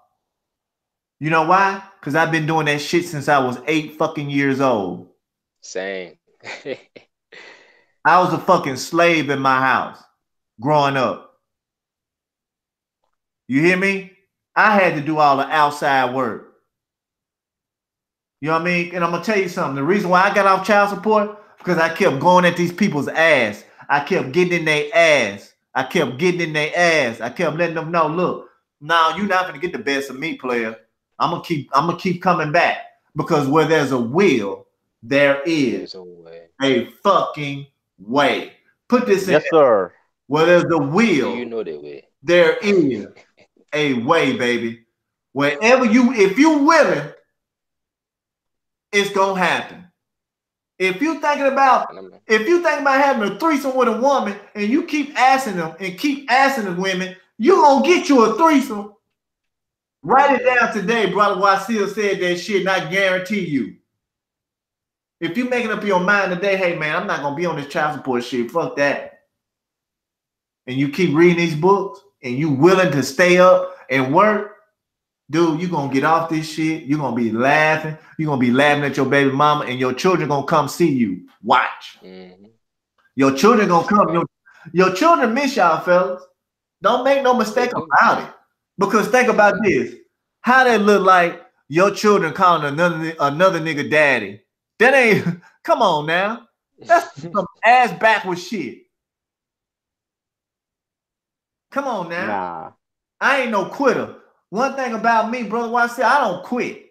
You know why? Because I've been doing that shit since I was 8 fucking years old. Same. I was a fucking slave in my house growing up. You hear me? I had to do all the outside work. You know what I mean? And I'm going to tell you something. The reason why I got off child support, because I kept going at these people's ass. I kept getting in their ass. I kept letting them know, look, now you're not going to get the best of me, player. I'm gonna keep coming back, because where there's a will, there is a fucking way. Put this in. Yes, sir. Where there's a will, you know that way. There is a way, baby. Wherever if you're willing, it's gonna happen. If you thinking about having a threesome with a woman and you keep asking them and keep asking the women, you gonna get you a threesome. Write it down today, brother. Wasil said that shit, not guarantee you. If you making up your mind today, hey man, I'm not gonna be on this child support shit. Fuck that. And you keep reading these books and you willing to stay up and work, dude, you're gonna get off this shit. You're gonna be laughing. You're gonna be laughing at your baby mama, and your children gonna come see you. Watch. Mm-hmm. Your children gonna come. Your children miss y'all, fellas. Don't make no mistake about it. Because think about this. How they look like your children calling another nigga daddy. That ain't, come on now. That's some ass backwards shit. Come on now. Nah. I ain't no quitter. One thing about me, brother, why I say I don't quit.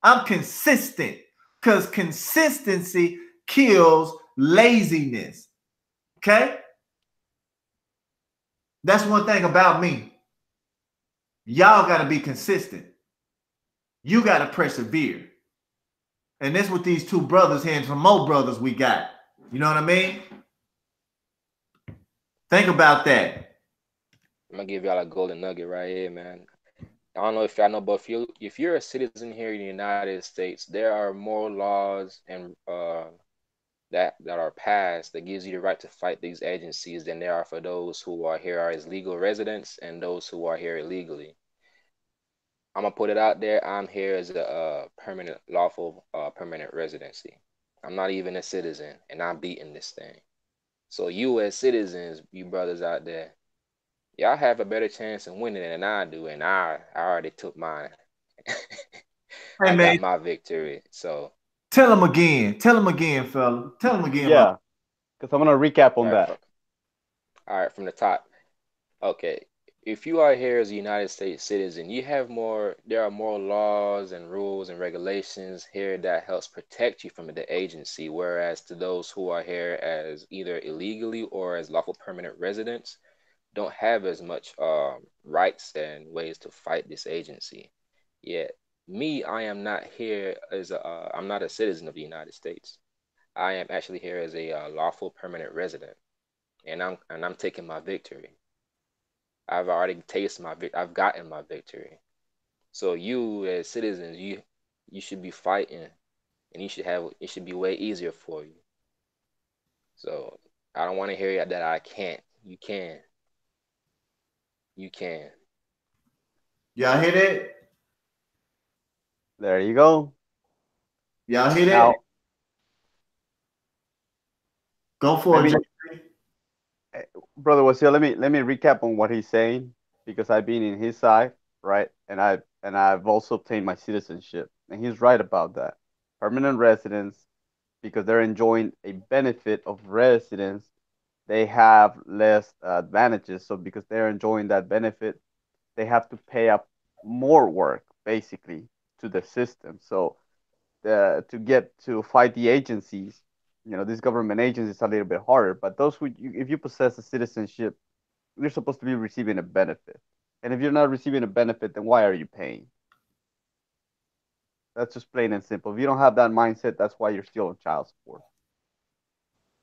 I'm consistent. Because consistency kills laziness. Okay? That's one thing about me. Y'all got to be consistent. You got to persevere. And that's what these two brothers here and some more brothers we got. You know what I mean? Think about that. I'm gonna give y'all a golden nugget right here, man. I don't know if y'all know, but if you're a citizen here in the United States, there are more laws and that are passed that gives you the right to fight these agencies than there are for those who are here as legal residents and those who are here illegally. I'm gonna put it out there. I'm here as a permanent, lawful, permanent residency. I'm not even a citizen, and I'm beating this thing. So you, as citizens, you brothers out there, y'all have a better chance of winning than I do, and I already took mine. Hey I man, got my victory. So tell them again. Tell them again, fella. Tell them again, my Yeah, because I'm gonna recap on right that. from all right from the top. Okay, if you are here as a United States citizen, you have more. There are more laws and rules and regulations here that helps protect you from the agency. Whereas to those who are here as either illegally or as lawful permanent residents, don't have as much rights and ways to fight this agency. Yet me, I am not here as I'm not a citizen of the United States. I am actually here as a lawful permanent resident, and I'm taking my victory. I've already tasted I've gotten my victory. So you as citizens, you should be fighting, and you should have it should be way easier for you. So I don't want to hear that I can't. You can. You can. y'all hear that? There you go. Y'all hear that? Now, Go for it, maybe, Jay. eh, brother Wasil, let me recap on what he's saying because I've been in his side, right? And I've also obtained my citizenship, and he's right about that. Permanent residents, because they're enjoying a benefit of residence, they have less advantages. So because they're enjoying that benefit, they have to pay up more work basically to the system. So to get to fight the agencies, these government agencies are a little bit harder. But those if you possess a citizenship, you're supposed to be receiving a benefit. And if you're not receiving a benefit, then why are you paying? That's just plain and simple. If you don't have that mindset, that's why you're still on child support.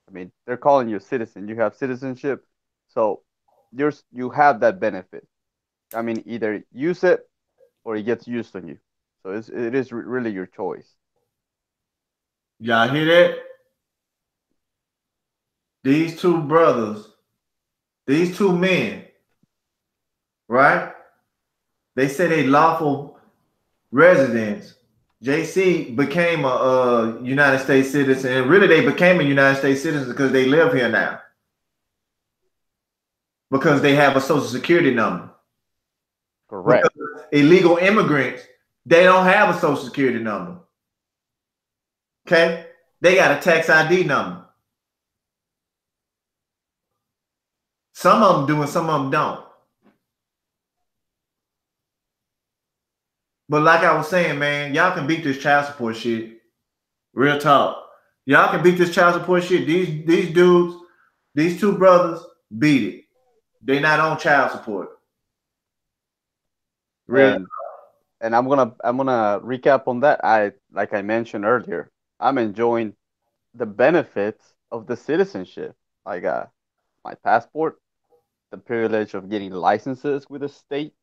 I mean, they're calling you a citizen. You have citizenship, so you have that benefit. I mean, either use it or it gets used on you. So it is really your choice. Y'all hear that? These two brothers, these two men, right? They say they lawful residents. JC became a United States citizen, and really they became a United States citizen because they live here now, because they have a social security number. Because Correct. illegal immigrants, they don't have a social security number. Okay? They got a tax ID number. Some of them do and some of them don't. But like I was saying, man, y'all can beat this child support shit. Real talk. Y'all can beat this child support shit. These dudes, these two brothers, beat it. They not on child support. Real. And and I'm gonna recap on that. Like I mentioned earlier, I'm enjoying the benefits of the citizenship. I got my passport, the privilege of getting licenses with the state.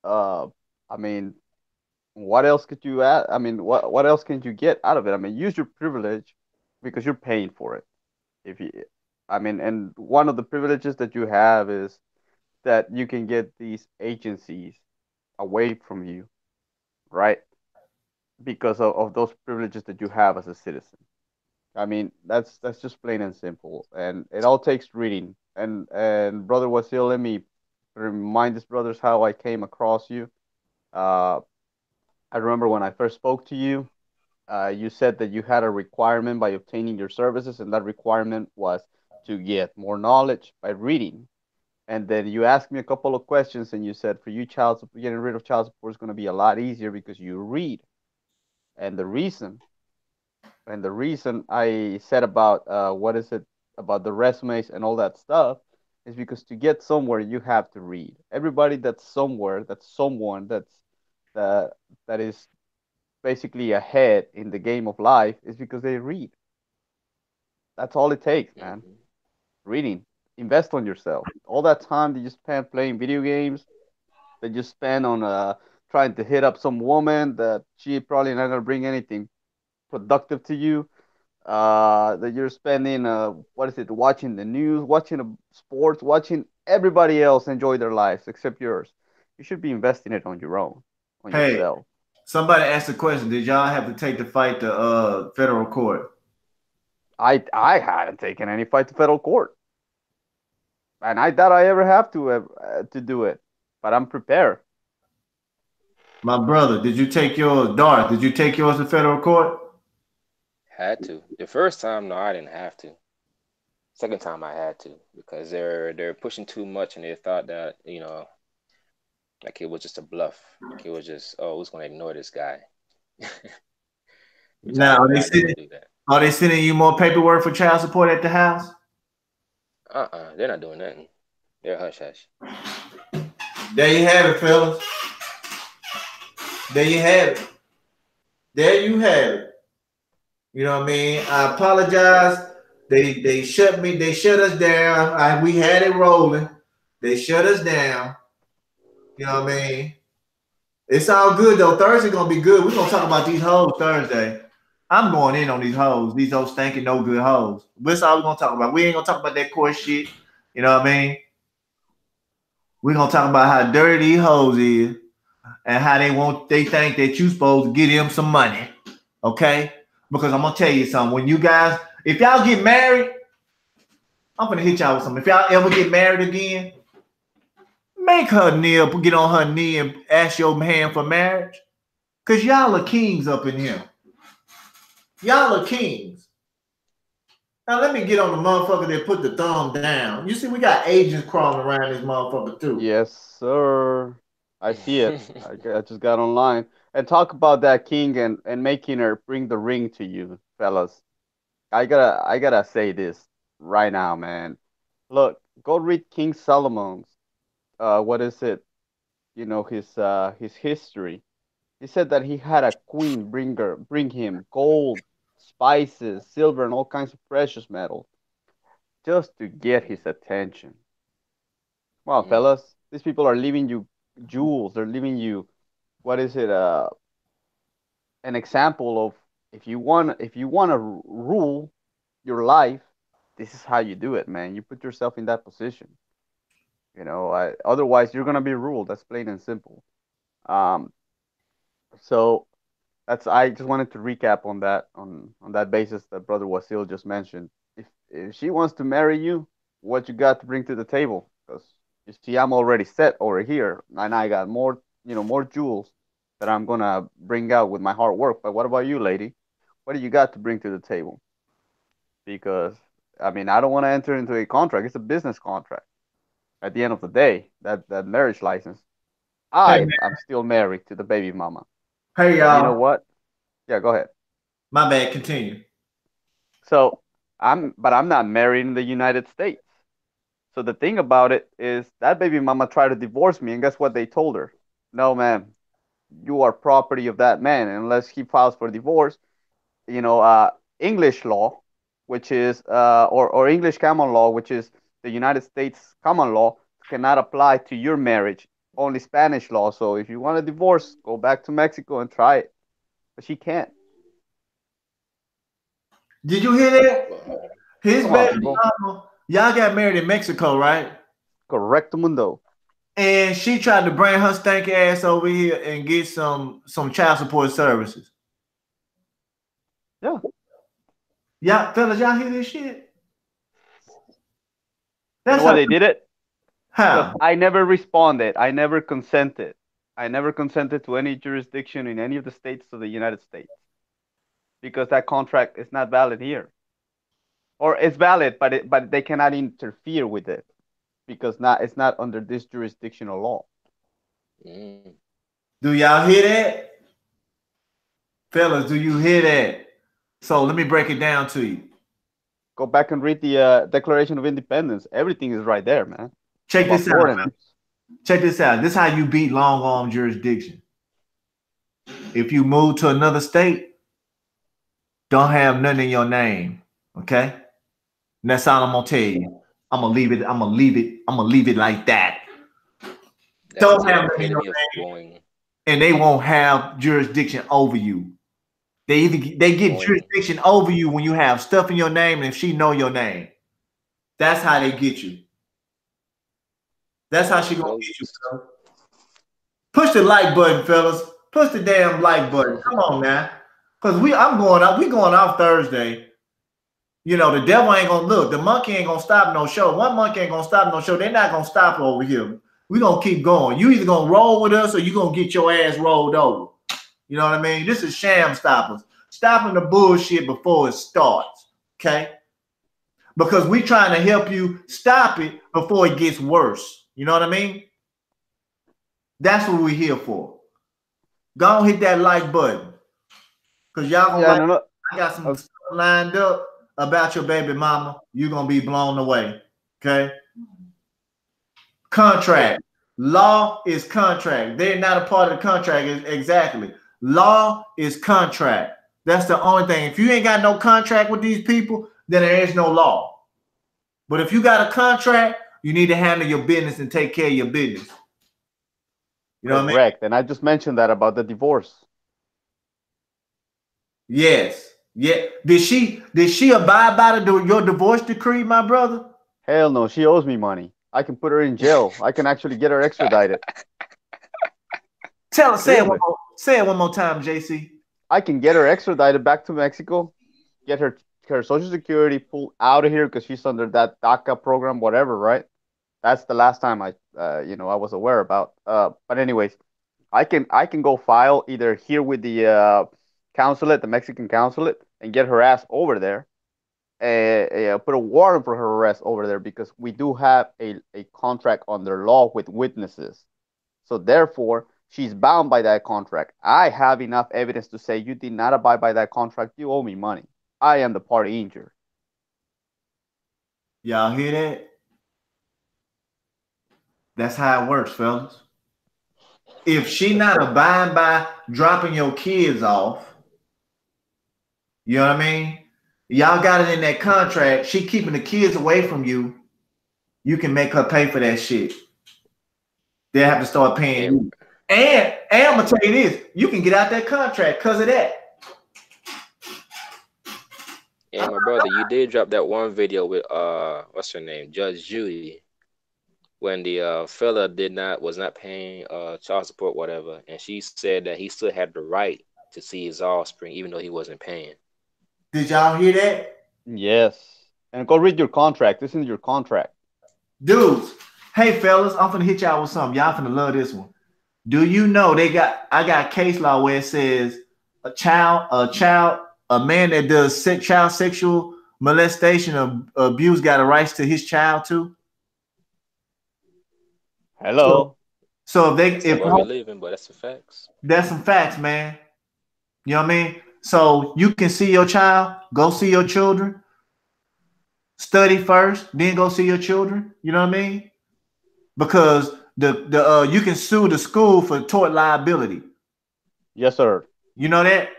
Uh, I mean, what else could you add? I mean, what else can you get out of it? I mean, use your privilege because you're paying for it. If you, I mean, and one of the privileges that you have is that you can get these agencies away from you, right? Because of those privileges that you have as a citizen. I mean, that's just plain and simple, and it all takes reading. And brother Wasil, let me remind these brothers how I came across you. Uh, I remember when I first spoke to you, you said that you had a requirement by obtaining your services, and that requirement was to get more knowledge by reading. And then you asked me a couple of questions, and you said for you, child support, getting rid of child support is going to be a lot easier because you read. And the reason And the reason I said about what is it about the resumes and all that stuff is because to get somewhere you have to read. Everybody that's somewhere, that's someone that that is basically ahead in the game of life is because they read. That's all it takes, man. Hmm. Reading. Invest on yourself. All that time that you spend playing video games, that you spend on trying to hit up some woman that she probably not gonna bring anything productive to you. That you're spending what is it? Watching the news, watching sports, watching everybody else enjoy their lives except yours. You should be investing it on your own, on Hey, yourself. somebody asked a question. Did y'all have to take the fight to federal court? I hadn't taken any fight to federal court, and I doubt I ever have to do it. But I'm prepared. My brother, did you take yours? Darth, did you take yours to federal court? Had to. The first time, no, I didn't have to. Second time, I had to because they're pushing too much, and they thought that like it was just a bluff. Like it was just, oh, who's gonna ignore this guy? Which Now, I never do that. are they sending you more paperwork for child support at the house? They're not doing nothing. They're hush hush. There you have it, fellas. There you have it. There you have it. You know what I mean? I apologize. They shut me. They shut us down. We had it rolling. They shut us down. You know what I mean? It's all good though. Thursday gonna be good. We're gonna talk about these hoes Thursday. I'm going in on these hoes. These old stinking no good hoes. That's all we're gonna talk about. We ain't gonna talk about that court shit. You know what I mean? We're gonna talk about how dirty these hoes is and how they think that you supposed to get them some money. Okay? Because I'm gonna tell you something. When you guys, if y'all get married, I'm gonna hit y'all with something. If y'all ever get married again, make her kneel, get on her knee and ask your man for marriage. Cause y'all are kings up in here. Y'all are kings. Now let me get on the motherfucker that put the thumb down. You see, we got agents crawling around this motherfucker too. Yes, sir. I see it. I just got online and talk about that king and making her bring the ring to you, fellas. I gotta say this right now, man. Look, go read King Solomon's what is it? His history. He said that he had a queen bring him gold, spices, silver, and all kinds of precious metals just to get his attention. Well, Mm. fellas, these people are leaving you jewels. They're leaving you what is it? An example of if you want to rule your life, this is how you do it, man. You put yourself in that position. Otherwise you're gonna be ruled. That's plain and simple. Um, so I just wanted to recap on that basis that Brother Wasil just mentioned. If she wants to marry you, what you got to bring to the table? Because you see, I'm already set over here, and I got more jewels that I'm gonna bring out with my hard work. But what about you, lady? What do you got to bring to the table? Because I mean, I don't want to enter into a contract. It's a business contract. At the end of the day, that marriage license, Hey, I'm still married to the baby mama. hey But you know y'all. what? Yeah, go ahead. My bad. Continue. So I'm not married in the United States. So the thing about it is that baby mama tried to divorce me, and guess what they told her? No, ma'am, you are property of that man unless he files for divorce. You know, English law, which is or English common law, which is the United States common law, cannot apply to your marriage. Only Spanish law. So if you want a divorce, go back to Mexico and try it. But she can't. Did you hear that? Well, His Come on, baby people. mama, y'all got married in Mexico, right? Correcto mundo. And she tried to bring her stanky ass over here and get some child support services. Yeah. Y'all, fellas, y'all hear this shit? You know That's why they did it? Because how. I never responded. I never consented. I never consented to any jurisdiction in any of the states of the United States because that contract is not valid here, or it's valid, but they cannot interfere with it because it's not under this jurisdictional law. mm. Do y'all hear that? Fellas, do you hear that? So let me break it down to you. Go back and read the Declaration of Independence. Everything is right there, man. Check About this out. foreigners. Check this out. This is how you beat long arm jurisdiction. If you move to another state, don't have nothing in your name. Okay? And that's all I'm gonna tell you. I'm gonna leave it. I'm gonna leave it. I'm gonna leave it like that. That's Don't the have nothing in your epitome of name, going, and they won't have jurisdiction over you. They get going. jurisdiction over you when you have stuff in your name, and if she know your name, that's how they get you. That's how she gonna Well, get you, bro. Push the like button, fellas. Push the damn like button. Come on now. Cause I'm going up, we going off Thursday. You know, the devil ain't gonna look. The monkey ain't gonna stop no show. One monkey ain't gonna stop no show. They're not gonna stop over here. We gonna keep going. You either gonna roll with us or you gonna get your ass rolled over. You know what I mean? This is sham stoppers. Stopping the bullshit before it starts. Okay? Because we trying to help you stop it before it gets worse. You know what I mean? That's what we're here for. Go hit that like button. Cause y'all gonna Yeah, like. no, no. I got some Okay. stuff lined up about your baby mama. You're gonna be blown away. Okay. Contract. Law is contract. They're not a part of the contract. Exactly. Law is contract. That's the only thing. If you ain't got no contract with these people, then there is no law. But if you got a contract, you need to handle your business and take care of your business. You know what I mean? Correct. And I just mentioned that about the divorce. Yes. Yeah. Did she abide by your divorce decree, my brother? Hell no, she owes me money. I can put her in jail. I can actually get her extradited. Seriously, Say it one more time, JC. I can get her extradited back to Mexico, get her social security pulled out of here because she's under that DACA program, whatever, right? That's the last time I was aware about. But anyways, I can go file either here with the consulate, the Mexican consulate, and get her ass over there. Put a warrant for her arrest over there because we do have a contract under law with witnesses. So therefore, she's bound by that contract. I have enough evidence to say you did not abide by that contract. You owe me money. I am the party injured. Y'all hear that? That's how it works, fellas. If she not abiding by dropping your kids off, you know what I mean? Y'all got it in that contract. She keeping the kids away from you. You can make her pay for that shit. They'll have to start paying And you. And I'm gonna tell you this: you can get out that contract because of that. and my brother, you did drop that one video with what's her name, Judge Judy, when the fella was not paying child support, whatever, and she said that he still had the right to see his offspring even though he wasn't paying. Did y'all hear that? Yes. And go read your contract. This is your contract. Dudes, hey fellas, I'm finna hit y'all with something. Y'all finna love this one. Do you know I got case law where it says a man that does child sexual molestation or abuse got a rights to his child too? So, Hello. so That's the if world we live in, but that's the facts. that's some facts, man. You know what I mean? So you can see your child, go see your children, study first, then go see your children. You know what I mean? Because the you can sue the school for tort liability. Yes, sir. You know that?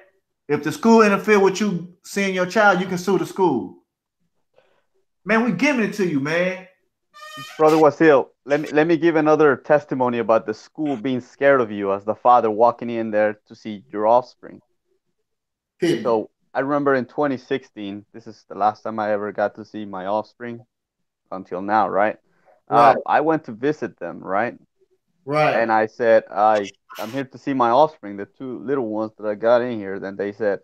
If the school interfere with you seeing your child, you can sue the school. Man, we giving it to you, man. Brother Wasil, let me give another testimony about the school being scared of you as the father walking in there to see your offspring. Hit me. So I remember in 2016, this is the last time I ever got to see my offspring until now, right? Right, I went to visit them, right? And right. I said, I'm here to see my offspring, the two little ones that I got in here. Then they said,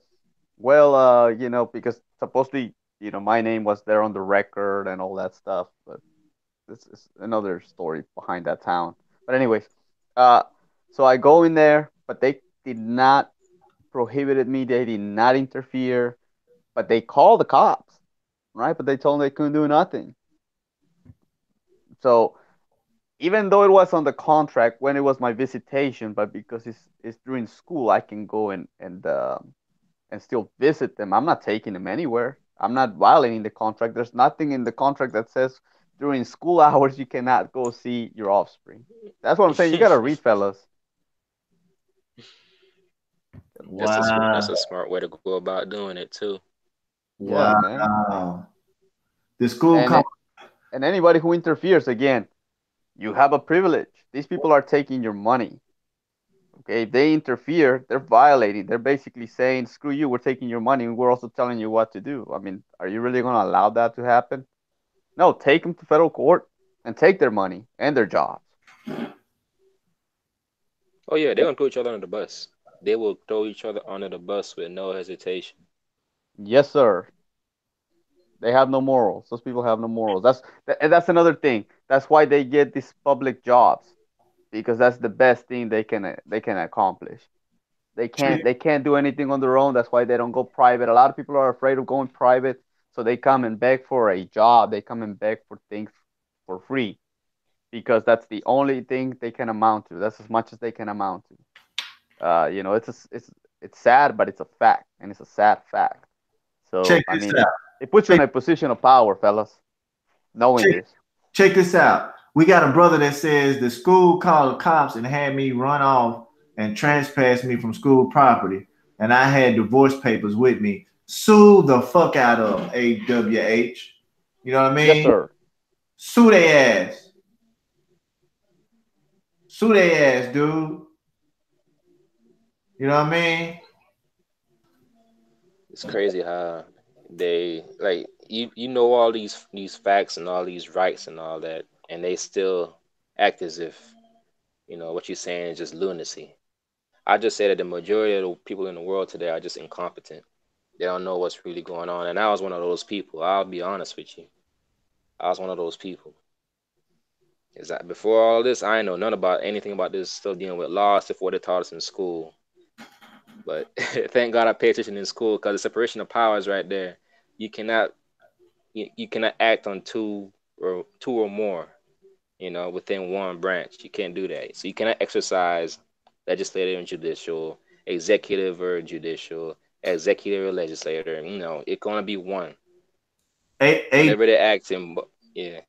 well, because supposedly, my name was there on the record and all that stuff. But this is another story behind that town. But anyways, uh, so I go in there, but they did not prohibited me. They did not interfere, but they called the cops, right? But they told them they couldn't do nothing. So even though it was on the contract when it was my visitation, but because it's during school, I can go and still visit them. I'm not taking them anywhere. I'm not violating the contract. There's nothing in the contract that says during school hours you cannot go see your offspring. That's what I'm saying. You gotta read, fellas. Wow. That's a smart way to go about doing it too. Yeah, man. Wow. The school And and anybody who interferes, again, you have a privilege. These people are taking your money. Okay, if they interfere, they're violating. They're basically saying, "Screw you, we're taking your money, and we're also telling you what to do." I mean, are you really going to allow that to happen? No, take them to federal court and take their money and their jobs. Oh yeah, they're gonna throw each other under the bus. They will throw each other under the bus with no hesitation. Yes, sir. They have no morals. Those people have no morals. That's another thing. That's why they get these public jobs, because that's the best thing they can accomplish. They can't do anything on their own. That's why they don't go private. A lot of people are afraid of going private, so they come and beg for a job. They come and beg for things for free, because that's the only thing they can amount to. That's as much as they can amount to. It's sad, but it's a fact, and it's a sad fact. check So I this mean, out. it puts you Check, in a position of power, fellas, knowing check, this. check this out. We got a brother that says the school called the cops and had me run off and trespass me from school property, and I had divorce papers with me. Sue the fuck out of them, AWH. You know what I Yes, mean? sir. Sue their ass. Sue their ass, dude. You know what I mean? It's crazy how they like you know all these facts and all these rights and all that, and they still act as if what you're saying is just lunacy. I just say that the majority of the people in the world today are just incompetent. They don't know what's really going on, and I was one of those people. I'll be honest with you. I was one of those people. Is that before all this, I didn't know none about anything about this stuff dealing with law, except for what they taught us in school. But thank God I paid attention in school because the separation of powers right there. You cannot you cannot act on two or more, within one branch. You can't do that. So you cannot exercise legislative and judicial, executive or judicial, executive or legislator. It's gonna be one. A Whenever they act in, yeah.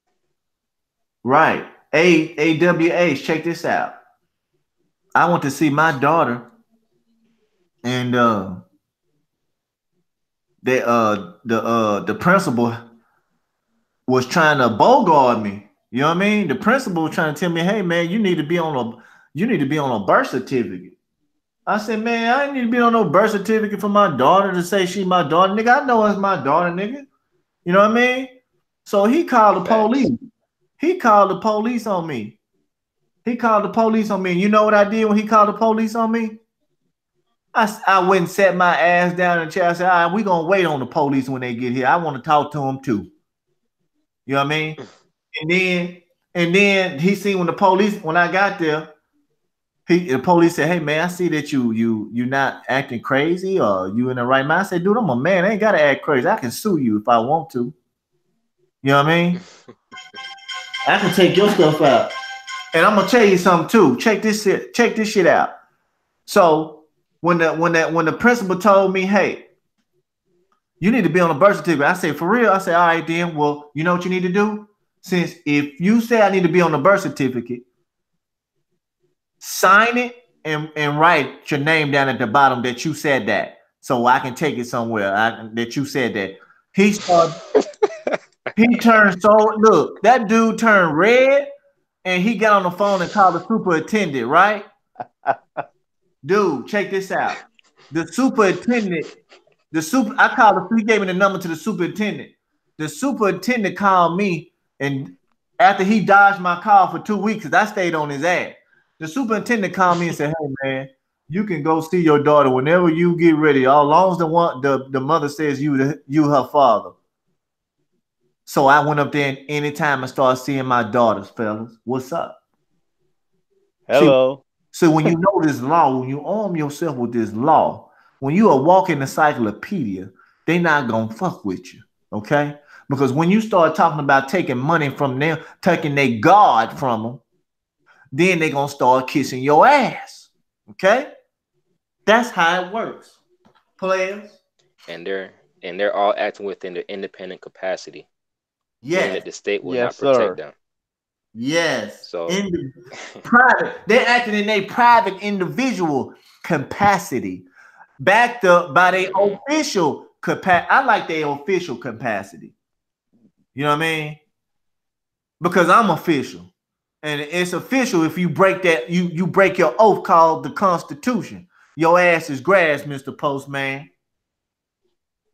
right. AWH, check this out. I went to see my daughter and the principal was trying to bogart me. You know what I mean? The principal was trying to tell me, hey man, you need to be on a birth certificate. I said, man, I ain't need to be on no birth certificate for my daughter to say she my daughter, nigga. I know it's my daughter, nigga. You know what I mean? So he called the police. Facts. He called the police on me. He called the police on me. And you know what I did when he called the police on me? I went and sat my ass down in the chair. I said, all right, we're going to wait on the police when they get here. I want to talk to them too. You know what I mean? And then he seen when I got there, the police said, hey man, I see that you not acting crazy or you in the right mind. I said, dude, I'm a man. I ain't gotta act crazy. I can sue you if I want to. You know what I mean? I can take your stuff out. And I'm gonna tell you something too. Check this shit out. So when the principal told me, hey, you need to be on a birth certificate, I said, for real? I said, all right, then. Well, you know what you need to do? Since if you say I need to be on the birth certificate, sign it and write your name down at the bottom that you said that, so I can take it somewhere. That you said that. He turned look, that dude turned red and he got on the phone and called the superintendent, right? Dude, check this out. The superintendent, he gave me the number to the superintendent. The superintendent called me, and after he dodged my call for 2 weeks, because I stayed on his ass, the superintendent called me and said, hey man, you can go see your daughter whenever you get ready, as long as the mother says you her father. So I went up there and anytime I started seeing my daughters, fellas, what's up? Hello. So when you know this law, when you arm yourself with this law, when you are walking encyclopedia, they not gonna fuck with you, okay? Because when you start talking about taking money from them, taking their God from them, then they gonna start kissing your ass, okay? That's how it works, players. And they're all acting within their independent capacity, meaning Yes, that the state will Yes, not protect sir. them. yes. So In the private, they're acting in a private individual capacity. backed up by their Mm-hmm. official capacity. I like their official capacity. You know what I mean? Because I'm official. And it's official if you break that, you break your oath called the Constitution. Your ass is grass, Mr. Postman.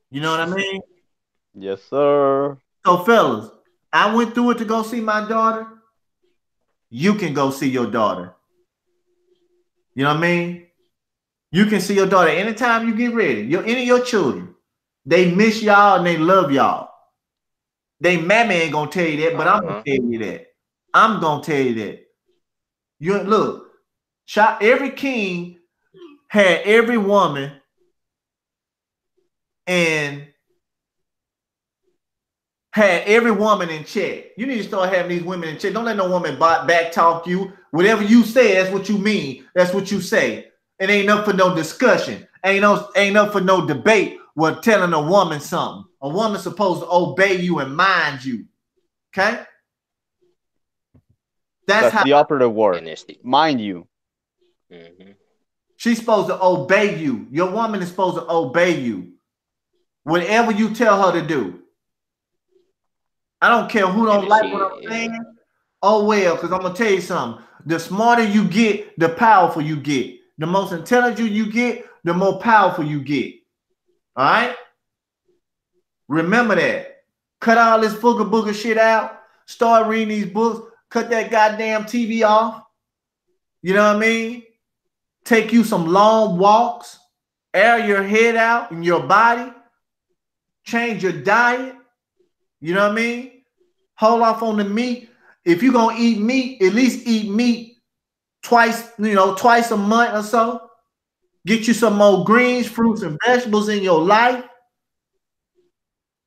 You know what I mean? Yes, sir. So, fellas, I went through it to go see my daughter. You can go see your daughter. You know what I mean? You can see your daughter anytime you get ready. Any of your children, they miss y'all and they love y'all. They mammy ain't gonna tell you that, but I'm gonna Uh-huh. tell you that. I'm gonna tell you that. You look, every king had every woman and had every woman in check. You need to start having these women in check. Don't let no woman back talk you. Whatever you say, that's what you mean. That's what you say. It ain't up for no discussion. Ain't up for no debate with telling a woman something. A woman's supposed to obey you and mind you. Okay? That's That's how the operative word. And it's the Mind you. mm-hmm. she's supposed to obey you. Your woman is supposed to obey you. Whatever you tell her to do. I don't care who And don't if like what she I'm yeah. saying. Oh well, because I'm gonna tell you something. The smarter you get, the powerful you get. The most intelligent you get, the more powerful you get. All right? Remember that. Cut all this booger booger shit out. Start reading these books. Cut that goddamn TV off. You know what I mean? Take you some long walks. Air your head out in your body. Change your diet. You know what I mean? Hold off on the meat. If you're gonna eat meat, at least eat meat twice a month or so. Get you some more greens, fruits, and vegetables in your life.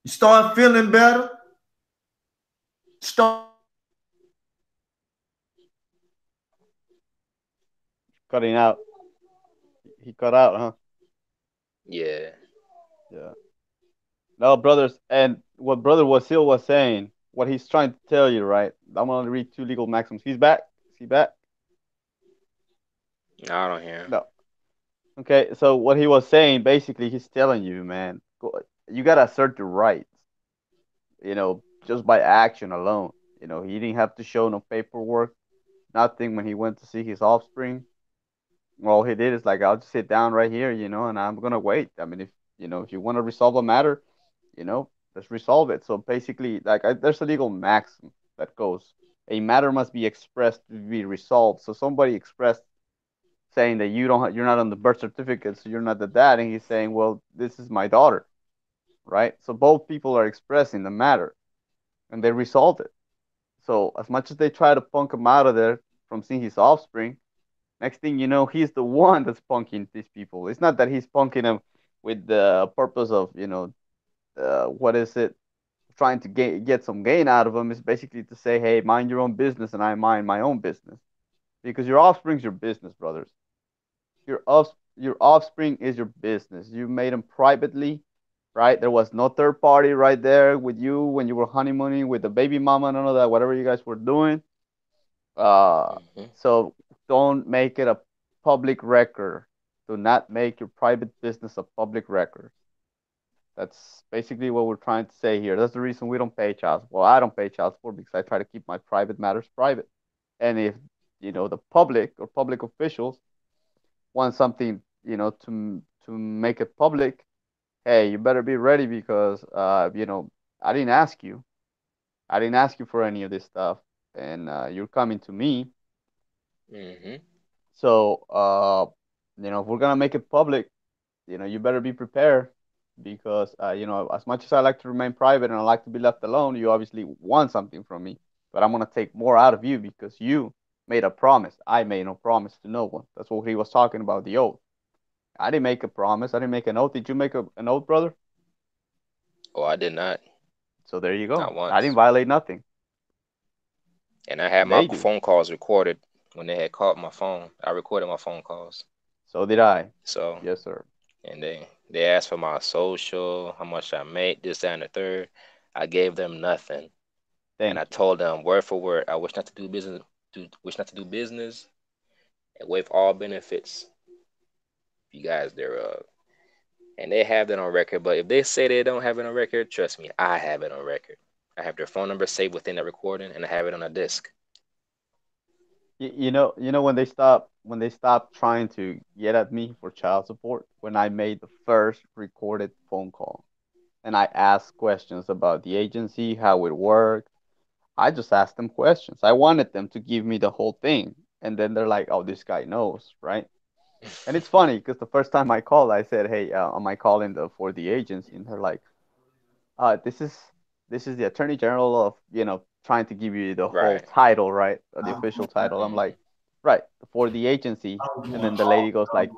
You start feeling better. Start Cutting out. He cut out, huh? Yeah. Yeah. No, brothers, and what Brother Wasil was saying, what he's trying to tell you, right? I'm gonna read two legal maxims. He's back. Is he back? No, I don't hear. No. Okay, so what he was saying, basically, he's telling you, man, you gotta assert your rights, just by action alone. He didn't have to show no paperwork, nothing when he went to see his offspring. All he did is like, I'll just sit down right here, and I'm gonna wait. I mean, if you want to resolve a matter, let's resolve it. So basically, like, there's a legal maxim that goes, a matter must be expressed to be resolved. So somebody expressed saying that you're not on the birth certificate, so you're not the dad, and he's saying, well, this is my daughter, right? So both people are expressing the matter, and they resolved it. So as much as they try to punk him out of there from seeing his offspring, next thing you know, he's the one that's punking these people. It's not that he's punking them with the purpose of, what is it, trying to get some gain out of them. It's basically to say, hey, mind your own business and I mind my own business. Because your offspring's your business, brothers. Your offspring is your business. You made them privately, right? There was no third party right there with you when you were honeymooning with the baby mama and all of that, whatever you guys were doing. Uh, Mm-hmm. so don't make it a public record. Do not make your private business a public record. That's basically what we're trying to say here. That's the reason we don't pay child support. Well, I don't pay child support because I try to keep my private matters private. And if the public or public officials want something, to make it public, hey, you better be ready because I didn't ask you. I didn't ask you for any of this stuff, and you're coming to me. Mm-hmm. So, if we're gonna make it public, you better be prepared because, as much as I like to remain private and I like to be left alone, you obviously want something from me. But I'm gonna take more out of you because you made a promise. I made no promise to no one. That's what he was talking about, the oath. I didn't make a promise. I didn't make an oath. Did you make an oath, brother? Oh, I did not. So there you go. Not I didn't once. violate nothing. And I had my They do. phone calls recorded when they had called my phone. I recorded my phone calls. So did I. So, Yes, sir. and they asked for my social, how much I made, this, that, and the third. I gave them nothing, and I Thank you. told them word for word, I wish not to do business, and waive all benefits. You guys thereof. and they have that on record. But if they say they don't have it on record, trust me, I have it on record. I have their phone number saved within that recording, and I have it on a disc. You know when they stopped trying to get at me for child support when I made the first recorded phone call and I asked questions about the agency, how it worked. I just asked them questions. I wanted them to give me the whole thing, and then they're like, "Oh, this guy knows, right?" And it's funny because the first time I called, I said, "Hey, am I calling for the agency?" And they're like, this is the attorney general of trying to give you the whole Right. title, right? Or the official title. I'm like, right, for the agency. And then the lady goes like,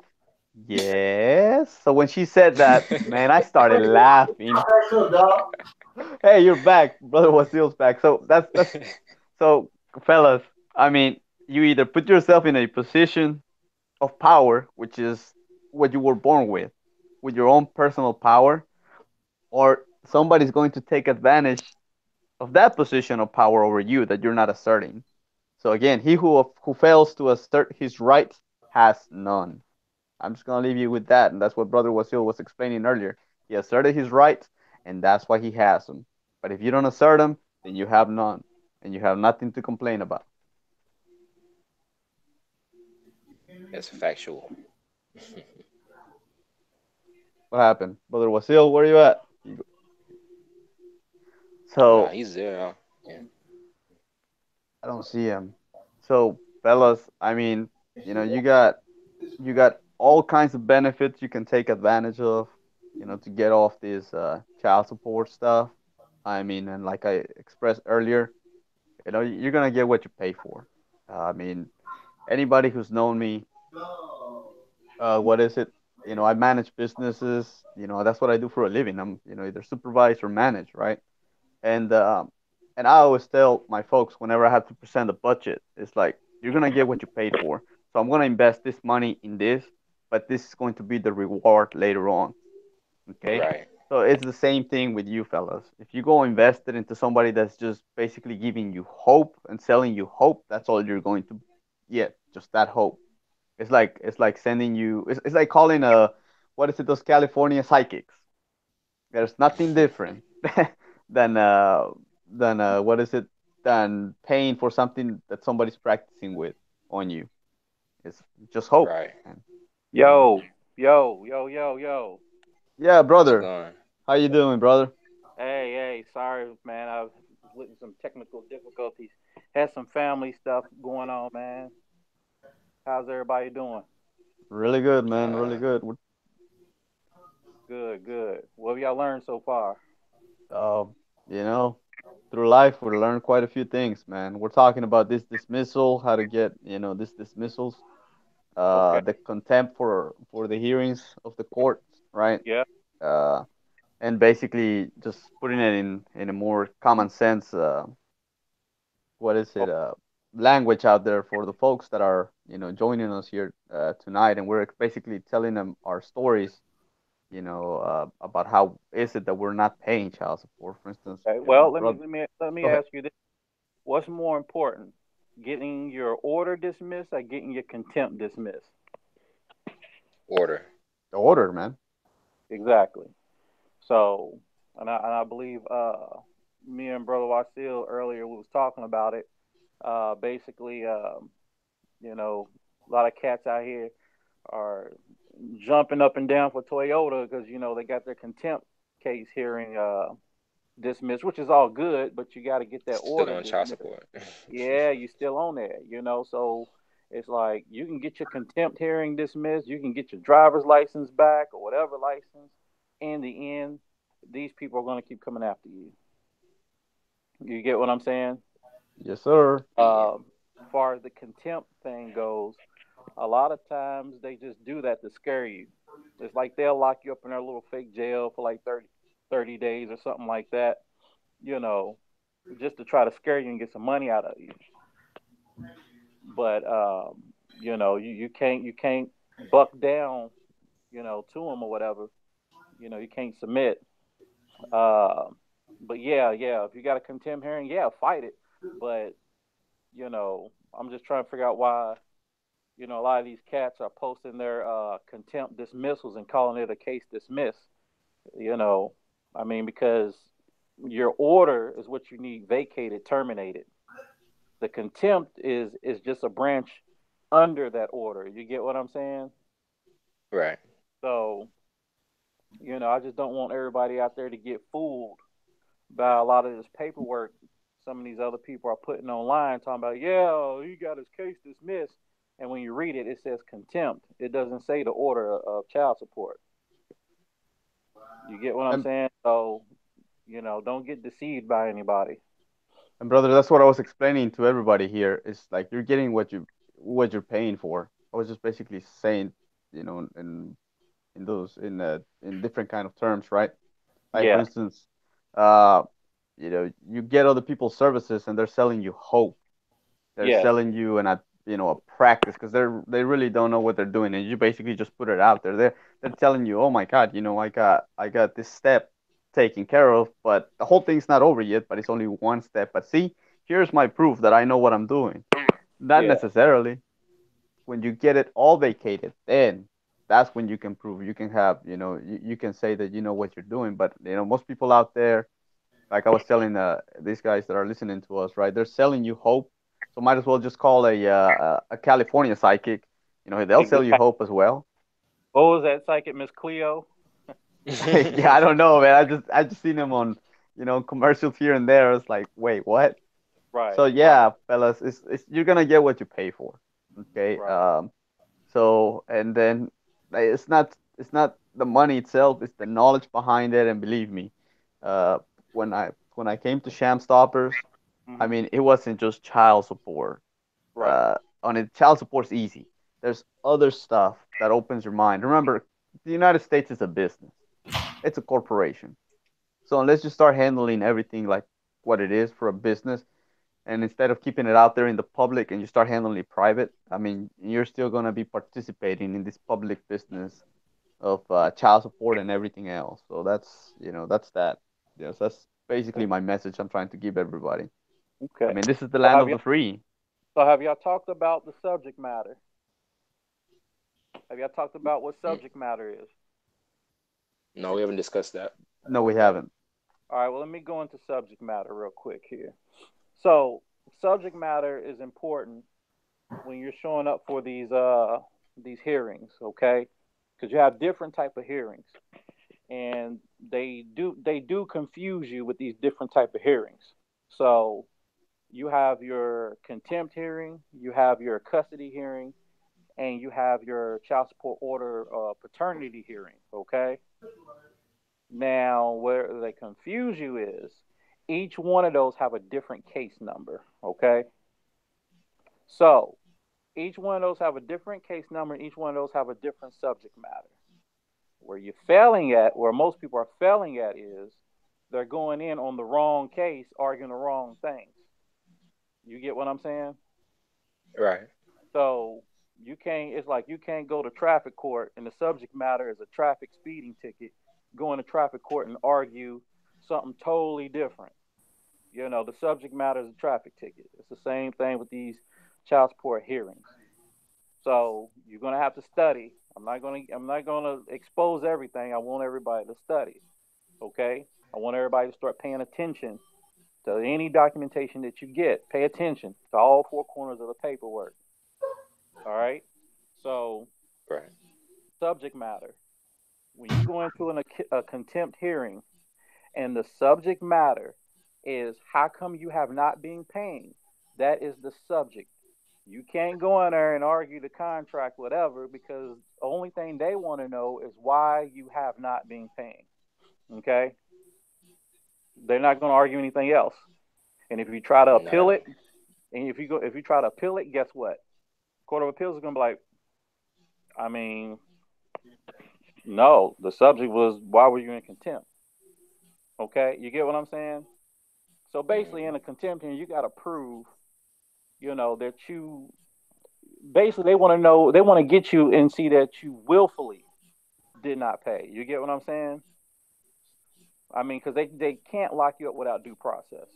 yes. So when she said that, man, I started laughing. Hey, you're back, brother Wasil's back. So that's so fellas, I mean, you either put yourself in a position of power, which is what you were born with your own personal power, or somebody's going to take advantage of that position of power over you that you're not asserting. So again, he who fails to assert his rights has none. I'm just gonna leave you with that, and that's what Brother Wasil was explaining earlier. He asserted his rights, and that's why he has them. But if you don't assert them, then you have none, and you have nothing to complain about. That's factual. What happened, Brother Wasil? Where are you at? Nah, So he's there. Yeah. I don't see him. So fellas, I mean, you got all kinds of benefits you can take advantage of, to get off this child support stuff. I mean, and like I expressed earlier, you're gonna get what you pay for. I mean, anybody who's known me, what is it? I manage businesses. That's what I do for a living. I'm, either supervise or manage, right? And I always tell my folks whenever I have to present a budget, it's like you're gonna get what you paid for. So I'm gonna invest this money in this, but this is going to be the reward later on. Okay. Right. So it's the same thing with you fellas. If you go invest it into somebody that's just basically giving you hope and selling you hope, that's all you're going to get, just that hope. It's like sending you. It's like calling what is it? Those California psychics. There's nothing different than what is it? Than paying for something that somebody's practicing with on you. It's just hope. Right. And, you know. Yo, yo, yo, yo, yo. Yeah, What's brother. going? How you doing, brother? Hey, hey, sorry, man. I was with some technical difficulties. Had some family stuff going on, man. How's everybody doing? Really good, man. Really Uh, good. Good, good. What have y'all learned so far? Uh, you know, through life we learn quite a few things, man. We're talking about this dismissal, how to get, this dismissals, Okay. the contempt for the hearings of the courts, right? Yeah. Uh, and basically just putting it in a more common sense, what is Oh, it, language out there for the folks that are, joining us here tonight, and we're basically telling them our stories, about how is it that we're not paying child support, for instance, okay. my Well, let me brother. let me let me Go ahead. ask you this: what's more important, getting your order dismissed or getting your contempt dismissed? order. The order, man. Exactly. So, and I believe me and Brother Wasil earlier we was talking about it. Basically, you know, a lot of cats out here are jumping up and down for Toyota because they got their contempt case hearing dismissed, which is all good, but you got to get that Still order on child dismissed. support. Yeah, you still on there. So it's like you can get your contempt hearing dismissed, you can get your driver's license back or whatever license. In the end, these people are going to keep coming after you. You get what I'm saying? Yes, sir. Yeah. As far as the contempt thing goes, a lot of times they just do that to scare you. It's like they'll lock you up in their little fake jail for like 30 days or something like that, you know, just to try to scare you and get some money out of you. But you can't buck down, to them or whatever. You can't submit. Uh, but yeah, yeah, if you got a contempt hearing, yeah, fight it. But I'm just trying to figure out why A lot of these cats are posting their contempt dismissals and calling it a case dismissed. You know, I mean, because your order is what you need vacated, terminated. The contempt is just a branch under that order. You get what I'm saying? Right. So, I just don't want everybody out there to get fooled by a lot of this paperwork some of these other people are putting online talking about, yeah, oh, he got his case dismissed. And when you read it, it says contempt. It doesn't say the order of child support. You get what I'm And saying? So, don't get deceived by anybody. and brother, that's what I was explaining to everybody here. It's like you're getting what you're paying for. I was just basically saying, in those in different kind of terms, right? Like for Yeah. instance, you get other people's services and they're selling you hope. They're Yes. selling you a practice because they really don't know what they're doing, and you basically just put it out there. They're telling you, oh my God, I got this step taken care of, but the whole thing's not over yet. But it's only one step. But see, here's my proof that I know what I'm doing. Not Yeah. necessarily. When you get it all vacated, then that's when you can prove. You can have, you can say that you know what you're doing. But most people out there, like I was telling these guys that are listening to us, right? They're selling you hope, so might as well just call a California psychic. They'll sell you Exactly. hope as well. What was that psychic, Miss Cleo? Yeah, I don't know, man. I just seen them on commercials here and there. It's like, wait, what? So Right. yeah, fellas, it's you're gonna get what you pay for. Okay. Right. So and then like, it's not the money itself, it's the knowledge behind it. And believe me, uh, when I came to Sham Stoppers, I Hmm. mean it wasn't just child support. Right. On it, child support's easy. There's other stuff that opens your mind. Remember, the United States is a business. It's a corporation. So unless you start handling everything like what it is for a business, and instead of keeping it out there in the public and you start handling it private, I mean, you're still going to be participating in this public business of child support and everything else. So that's that. Yes, that's basically my message I'm trying to give everybody. I Okay. mean, this is the So land have of you the free. so have y'all talked about the subject matter? Have y'all talked about what Mm. subject matter is? No, we haven't discussed that. No, we Okay. haven't. All right. Well, let me go into subject matter real quick here. So, subject matter is important when you're showing up for these hearings, okay? Because you have different type of hearings, and they do confuse you with these different type of hearings. So you have your contempt hearing, you have your custody hearing, and you have your child support order paternity hearing, okay? Now, where they confuse you is each one of those have a different case number, okay? So each one of those have a different case number, and each one of those have a different subject matter. Where most people are failing at is they're going in on the wrong case, arguing the wrong things. You get what I'm saying? Right. So it's like you can't go to traffic court and the subject matter is a traffic speeding ticket, go into traffic court and argue something totally different. The subject matter is a traffic ticket. It's the same thing with these child support hearings. So you're gonna have to study. I'm not gonna expose everything. I want everybody to study. Okay? I want everybody to start paying attention to any documentation that you get. Pay attention to all four corners of the paperwork. All right? So Right. subject matter. When you go into a contempt hearing and the subject matter is how come you have not been paying, that is the subject. You can't go in there and argue the contract, whatever, because the only thing they want to know is why you have not been paying. Okay? They're not going to argue anything else. And if you try to Not appeal at it, all. and if you try to appeal it, guess what? Court of Appeals is going to be like, I mean, no, the subject was why were you in contempt? Okay, you get what I'm saying? So basically, in Hmm. a contempt hearing, you got to prove, that you basically they want to know, they want to get you and see that you willfully did not pay. You get what I'm saying? I mean, because they can't lock you up without due process.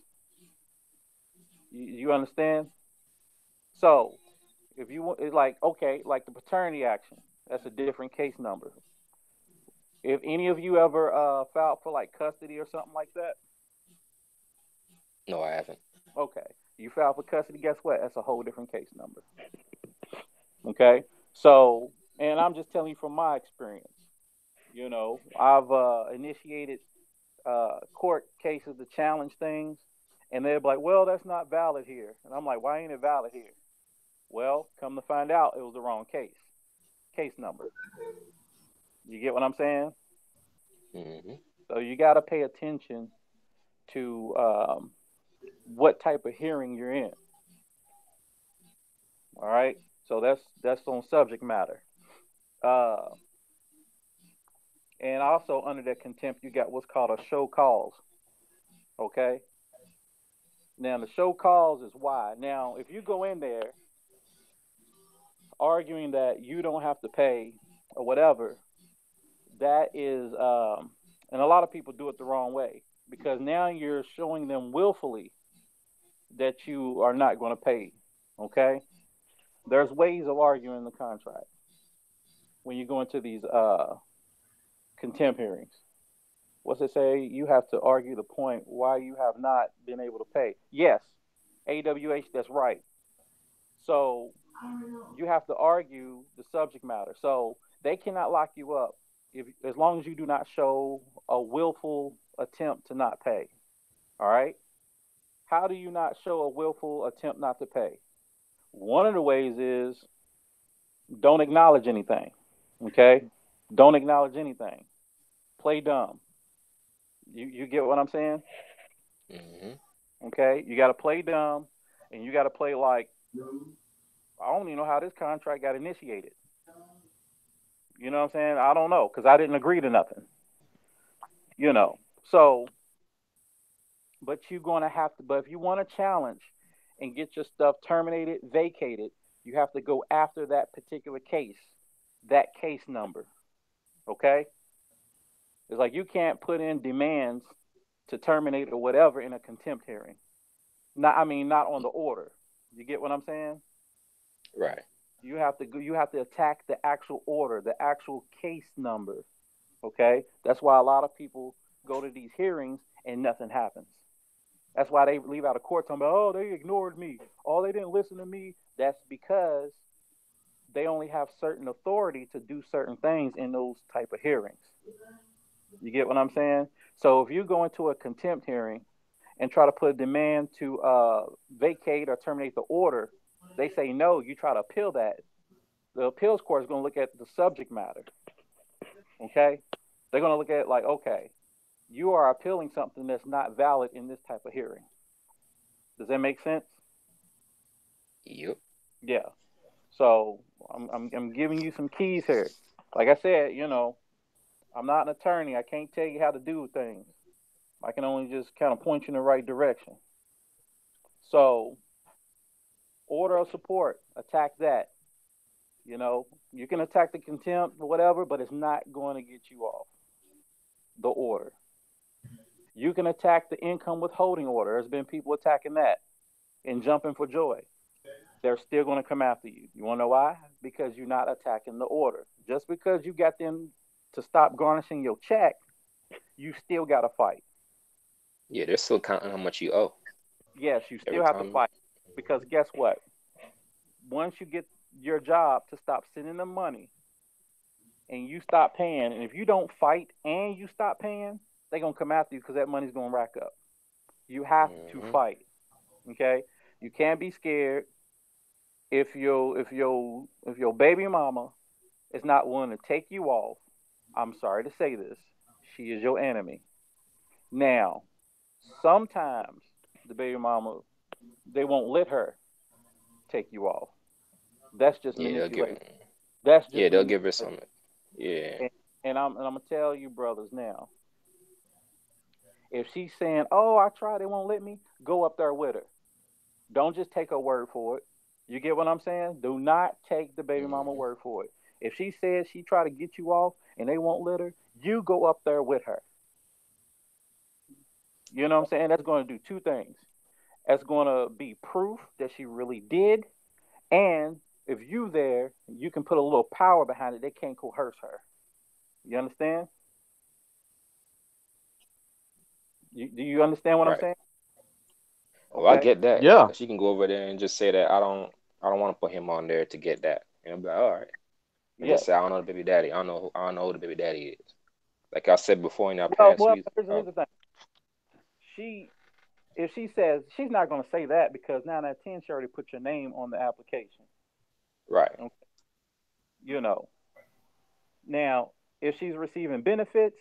You understand? So If you want, it's like okay, like the paternity action, that's a different case number. If any of you ever filed for like custody or something like that, No, I haven't. okay, you filed for custody. Guess what? That's a whole different case number. Okay, so and I'm just telling you from my experience. You know, I've initiated court cases to challenge things, and they're like, "Well, that's not valid here," and I'm like, "Why ain't it valid here?" Well, come to find out, it was the wrong case number. You get what I'm saying? Hmm. So you got to pay attention to what type of hearing you're in. All right. So that's on subject matter. Uh, and also under that contempt, you got what's called a show cause. Okay. Now the show cause is why. Now, if you go in there arguing that you don't have to pay or whatever, that is, and a lot of people do it the wrong way because now you're showing them willfully that you are not going to pay. Okay. There's ways of arguing the contract when you go into these contempt hearings. What's it say? You have to argue the point why you have not been able to pay. Yes, AWH, that's right. So you have to argue the subject matter. So they cannot lock you up if as long as you do not show a willful attempt to not pay. All right? How do you not show a willful attempt not to pay? One of the ways is don't acknowledge anything. Okay? Don't acknowledge anything. Play dumb. You get what I'm saying? Hmm. Okay? You got to play dumb and you got to play like I don't even know how this contract got initiated. You know what I'm saying? I don't know because I didn't agree to nothing. You know. So, but you're going to have to, but if you want to challenge and get your stuff terminated, vacated, you have to go after that particular case, that case number. Okay? It's like you can't put in demands to terminate or whatever in a contempt hearing. Not, I mean, not on the order. You get what I'm saying? Right. You have to attack the actual order, the actual case number. Okay, that's why a lot of people go to these hearings and nothing happens. That's why they leave out of court talking about, oh, they ignored me, oh, they didn't listen to me. That's because they only have certain authority to do certain things in those type of hearings. You get what I'm saying? So if you go into a contempt hearing and try to put a demand to vacate or terminate the order, they say no. You try to appeal that. The appeals court is going to look at the subject matter. Okay, they're going to look at it like, okay, you are appealing something that's not valid in this type of hearing. Does that make sense? Yep. Yeah. So I'm giving you some keys here. Like I said, you know, I'm not an attorney. I can't tell you how to do things. I can only just kind of point you in the right direction. So, order of support, attack that. You know, you can attack the contempt or whatever, but it's not going to get you off the order. You can attack the income withholding order. There's been people attacking that and jumping for joy. They're still going to come after you. You want to know why? Because you're not attacking the order. Just because you got them to stop garnishing your check, you still got to fight. Yeah, they're still counting how much you owe Yes, you every still have to time. fight because guess what? Once you get your job to stop sending them money and you stop paying, and if you don't fight and you stop paying, they're going to come after you because that money's going to rack up. You have to Hmm. fight. Okay? You can't be scared if your baby mama is not willing to take you off. I'm sorry to say this. She is your enemy. Now, sometimes the baby mama they won't let her take you off. That's just Yeah, they'll give. manipulation. That's Yeah, just they'll give her manipulation. some. Yeah. And, and I'm gonna tell you, brothers, now. If she's saying, "Oh, I tried, they won't let me," go up there with her. Don't just take her word for it. You get what I'm saying? Do not take the baby mama Hmm. word for it. If she says she tried to get you off and they won't let her, you go up there with her. You know what I'm saying? That's going to do two things. That's going to be proof that she really did, and If you there, you can put a little power behind it. They can't coerce her. You understand? Do you understand what I'm Right. saying? Well, I Okay. get that Yeah. because she can go over there and just say that I don't want to put him on there to get that, and I'll be like, all right, and just Yes. say I don't know the baby daddy. I don't know who the baby daddy is. Like I said before in our Well, past, well, here's the thing. She, if she says she's not going to say that because 9 out of 10 she already put your name on the application. right. Okay. You know. Now, if she's receiving benefits,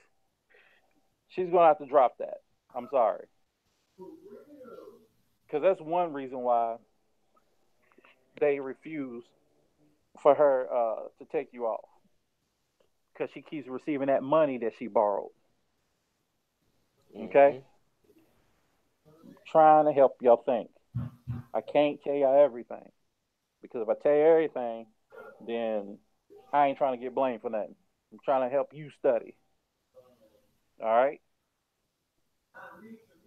she's going to have to drop that. I'm sorry, because that's one reason why they refuse for her to take you off because she keeps receiving that money that she borrowed. Okay, Hmm. trying to help y'all think. I can't tell y'all everything because if I tell you everything, then I ain't trying to get blamed for nothing. I'm trying to help you study. All right,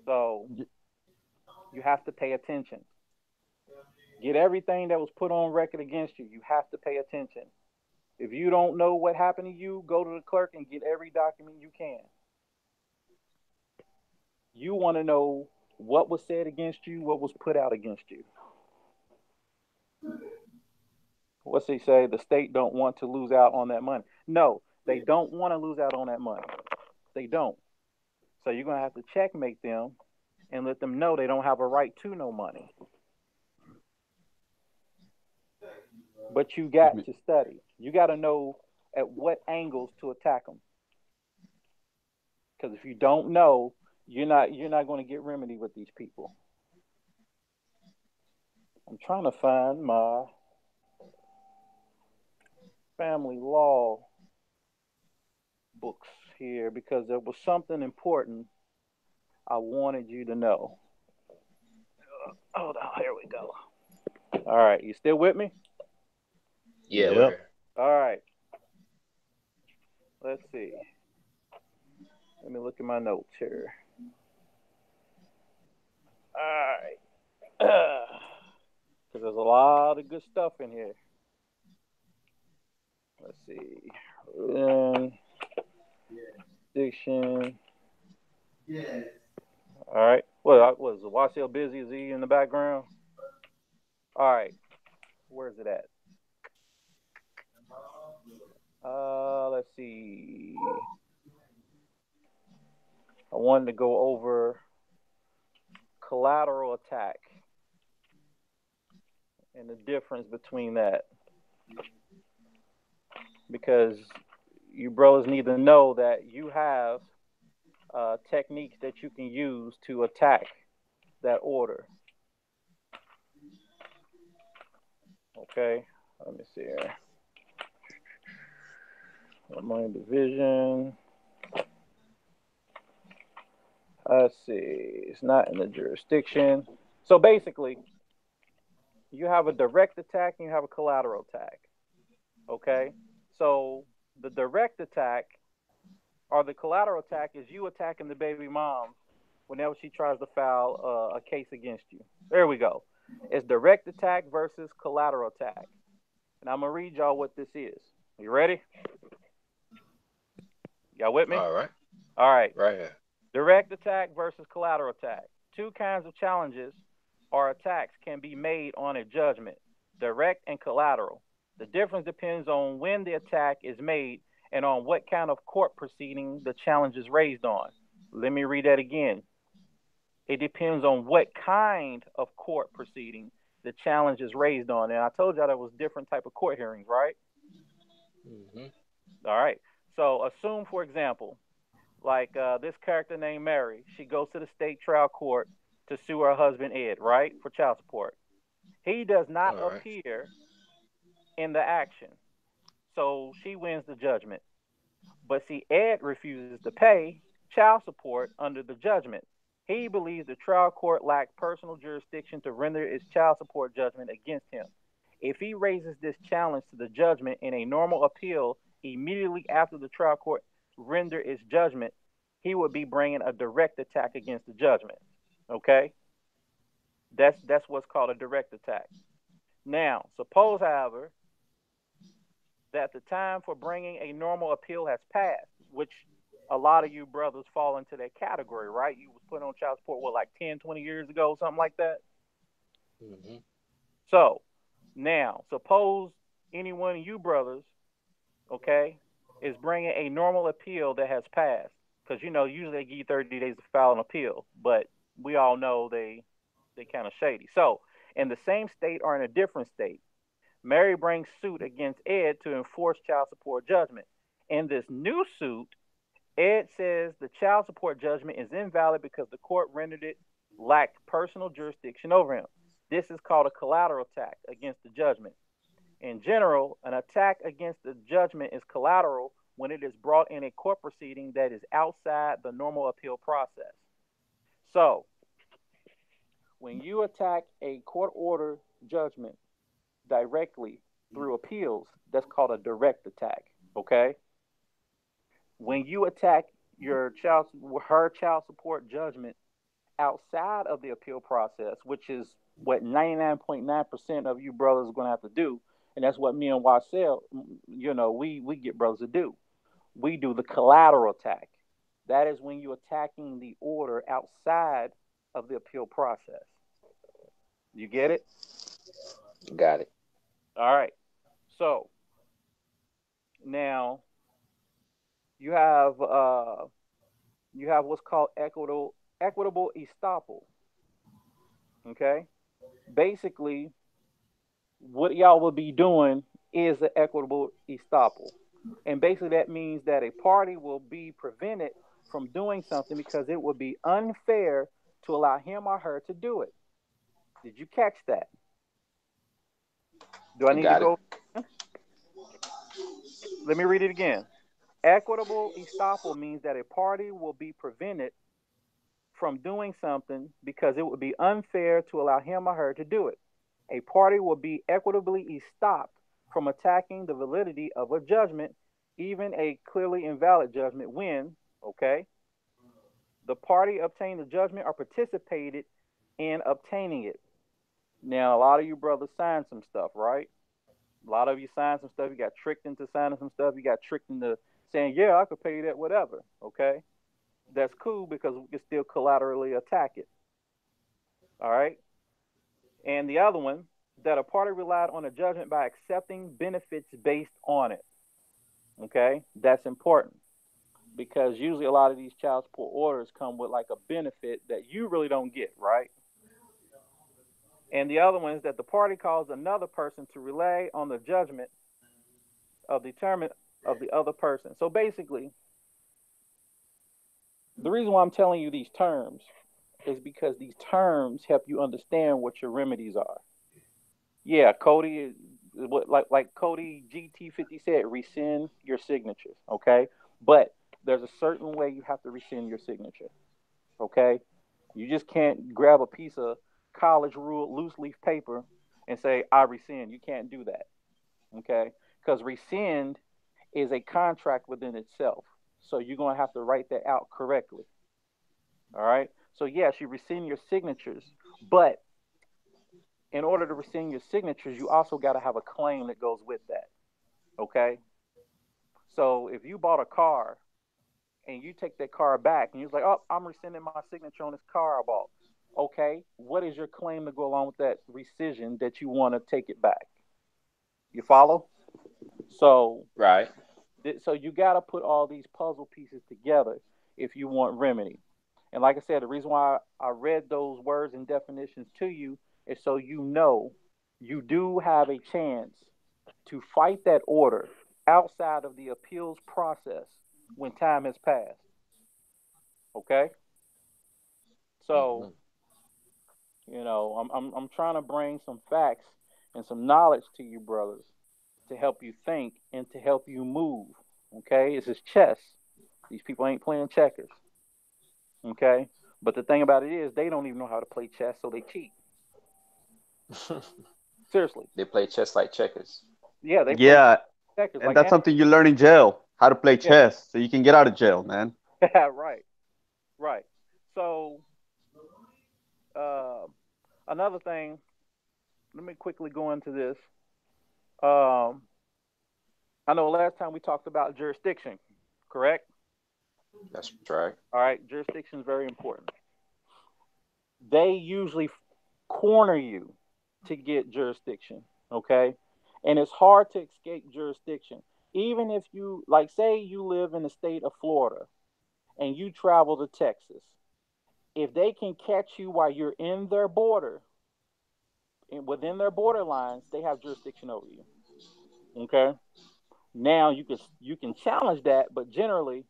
so you have to pay attention. Get everything that was put on record against you. You have to pay attention. If you don't know what happened to you, go to the clerk and get every document you can. You want to know what was said against you, what was put out against you. What's he say? The state don't want to lose out on that money. No, they don't want to lose out on that money. They don't. So you're gonna have to checkmate them and let them know they don't have a right to no money. But you Excuse got me. to study. You got to know at what angles to attack them. Because if you don't know, you're not going to get remedy with these people. I'm trying to find my family law books here because there was something important I wanted you to know. Hold on, here we go. All right, you still with me? Yeah, we're Yep. here. All right, let's see. Let me look at my notes here. All right, because there's a lot of good stuff in here. Let's see. Diction. All right. Well, was Wasio busy? Is he in the background? All right. Where's it at? Let's see. I wanted to go over collateral attack and the difference between that because you brothers need to know that you have techniques that you can use to attack that order. Okay. Let me see here. My division. Let's see. It's not in the jurisdiction. So basically, you have a direct attack and you have a collateral attack. Okay? So the direct attack or the collateral attack is you attacking the baby mom whenever she tries to file a case against you. There we go. It's direct attack versus collateral attack. And I'm going to read y'all what this is. You ready? Y'all with me? All right. All right. Right here. Direct attack versus collateral attack. Two kinds of challenges or attacks can be made on a judgment, direct and collateral. The difference depends on when the attack is made and on what kind of court proceeding the challenge is raised on. Let me read that again. It depends on what kind of court proceeding the challenge is raised on. And I told y'all there was different type of court hearings, right? Hmm. All right. So assume, for example, like this character named Mary, she goes to the state trial court to sue her husband Ed, right, for child support. He does not All right. appear in the action, so she wins the judgment. But see, Ed refuses to pay child support under the judgment. He believes the trial court lacked personal jurisdiction to render its child support judgment against him. If he raises this challenge to the judgment in a normal appeal immediately after the trial court render its judgment, he would be bringing a direct attack against the judgment. Okay, that's what's called a direct attack. Now, suppose, however, that the time for bringing a normal appeal has passed, which a lot of you brothers fall into that category, right? You was put on child support, what, like 10, 20 years ago, something like that? Mm-hmm. So, now, suppose any one of you brothers, okay, is bringing a normal appeal that has passed. Because, usually they give you 30 days to file an appeal, but we all know they kind of shady. So, in the same state or in a different state, Mary brings suit against Ed to enforce child support judgment. In this new suit, Ed says the child support judgment is invalid because the court rendered it lacked personal jurisdiction over him. This is called a collateral attack against the judgment. In general, an attack against the judgment is collateral when it is brought in a court proceeding that is outside the normal appeal process. So, when you attack a court order judgment directly through appeals, that's called a direct attack. Okay. When you attack her child support judgment outside of the appeal process, which is what 99.9% of you brothers are going to have to do, and that's what me and Wasel, we get brothers to do. We do the collateral attack. That is when you're attacking the order outside of the appeal process. You get it? Got it. All right. So now you have what's called equitable estoppel. Okay. Basically, what y'all will be doing is the equitable estoppel, and basically that means that a party will be prevented from doing something because it would be unfair to allow him or her to do it. Did you catch that? Do I need to Got it. go? Let me read it again. Equitable estoppel means that a party will be prevented from doing something because it would be unfair to allow him or her to do it. A party will be equitably estopped from attacking the validity of a judgment, even a clearly invalid judgment, when, okay, the party obtained the judgment or participated in obtaining it. Now, a lot of you brothers signed some stuff, right? A lot of you signed some stuff. You got tricked into signing some stuff. You got tricked into saying, yeah, I could pay you that, whatever. Okay. That's cool because we can still collaterally attack it. All right. And the other one, that a party relied on a judgment by accepting benefits based on it. Okay. That's important because usually a lot of these child support orders come with like a benefit that you really don't get, right? And the other one is that the party calls another person to rely on the judgment of determinant of the other person. So basically, the reason why I'm telling you these terms is because these terms help you understand what your remedies are. Yeah, Cody, like Cody GT50 said, rescind your signatures, okay? But there's a certain way you have to rescind your signature, okay? You just can't grab a piece of college rule loose leaf paper and say, I rescind. You can't do that, okay? Because rescind is a contract within itself. So you're going to have to write that out correctly. All right. So, yes, you rescind your signatures, but in order to rescind your signatures, you also got to have a claim that goes with that. Okay. So if you bought a car and you take that car back and you're like, oh, I'm rescinding my signature on this car I bought. Okay. What is your claim to go along with that rescission that you want to take it back? You follow? So, Right. So you got to put all these puzzle pieces together if you want remedy. And like I said, the reason why I read those words and definitions to you is so you know you do have a chance to fight that order outside of the appeals process when time has passed. Okay? So, I'm trying to bring some facts and some knowledge to you brothers to help you think and to help you move. Okay? This is chess. These people ain't playing checkers. Okay? But the thing about it is they don't even know how to play chess, so they cheat. Seriously. They play chess like checkers. Yeah, they play Yeah, checkers and like that's something you learn in jail, how to play chess, so you can get out of jail, man. right. Right. So another thing let me quickly go into this. Um, I know last time we talked about jurisdiction, correct? That's right. All right, jurisdiction is very important. They usually corner you to get jurisdiction, okay? And it's hard to escape jurisdiction. Even if you, like, say you live in the state of Florida and you travel to Texas, if they can catch you while you're in their border, within their borderlines, they have jurisdiction over you, okay? Now you can challenge that, but generally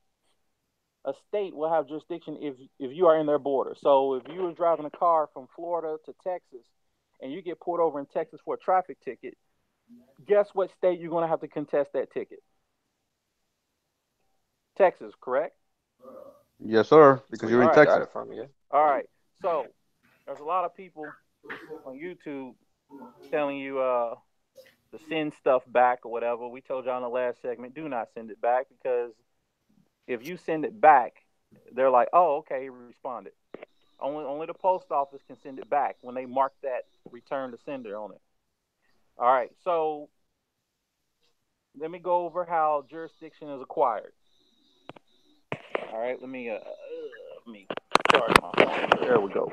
a state will have jurisdiction if you are in their border. So if you were driving a car from Florida to Texas and you get pulled over in Texas for a traffic ticket, guess what state you're going to have to contest that ticket? Texas, correct? Yes, sir. So Because yeah, you're All in you right. got Texas. it from me. Yeah. All right. So there's a lot of people on YouTube telling you to send stuff back or whatever. We told y'all in the last segment, do not send it back because if you send it back, they're like, oh, okay, he responded. Only the post office can send it back when they mark that return to sender on it. All right, so let me go over how jurisdiction is acquired. All right, let me charge my phone. There we go.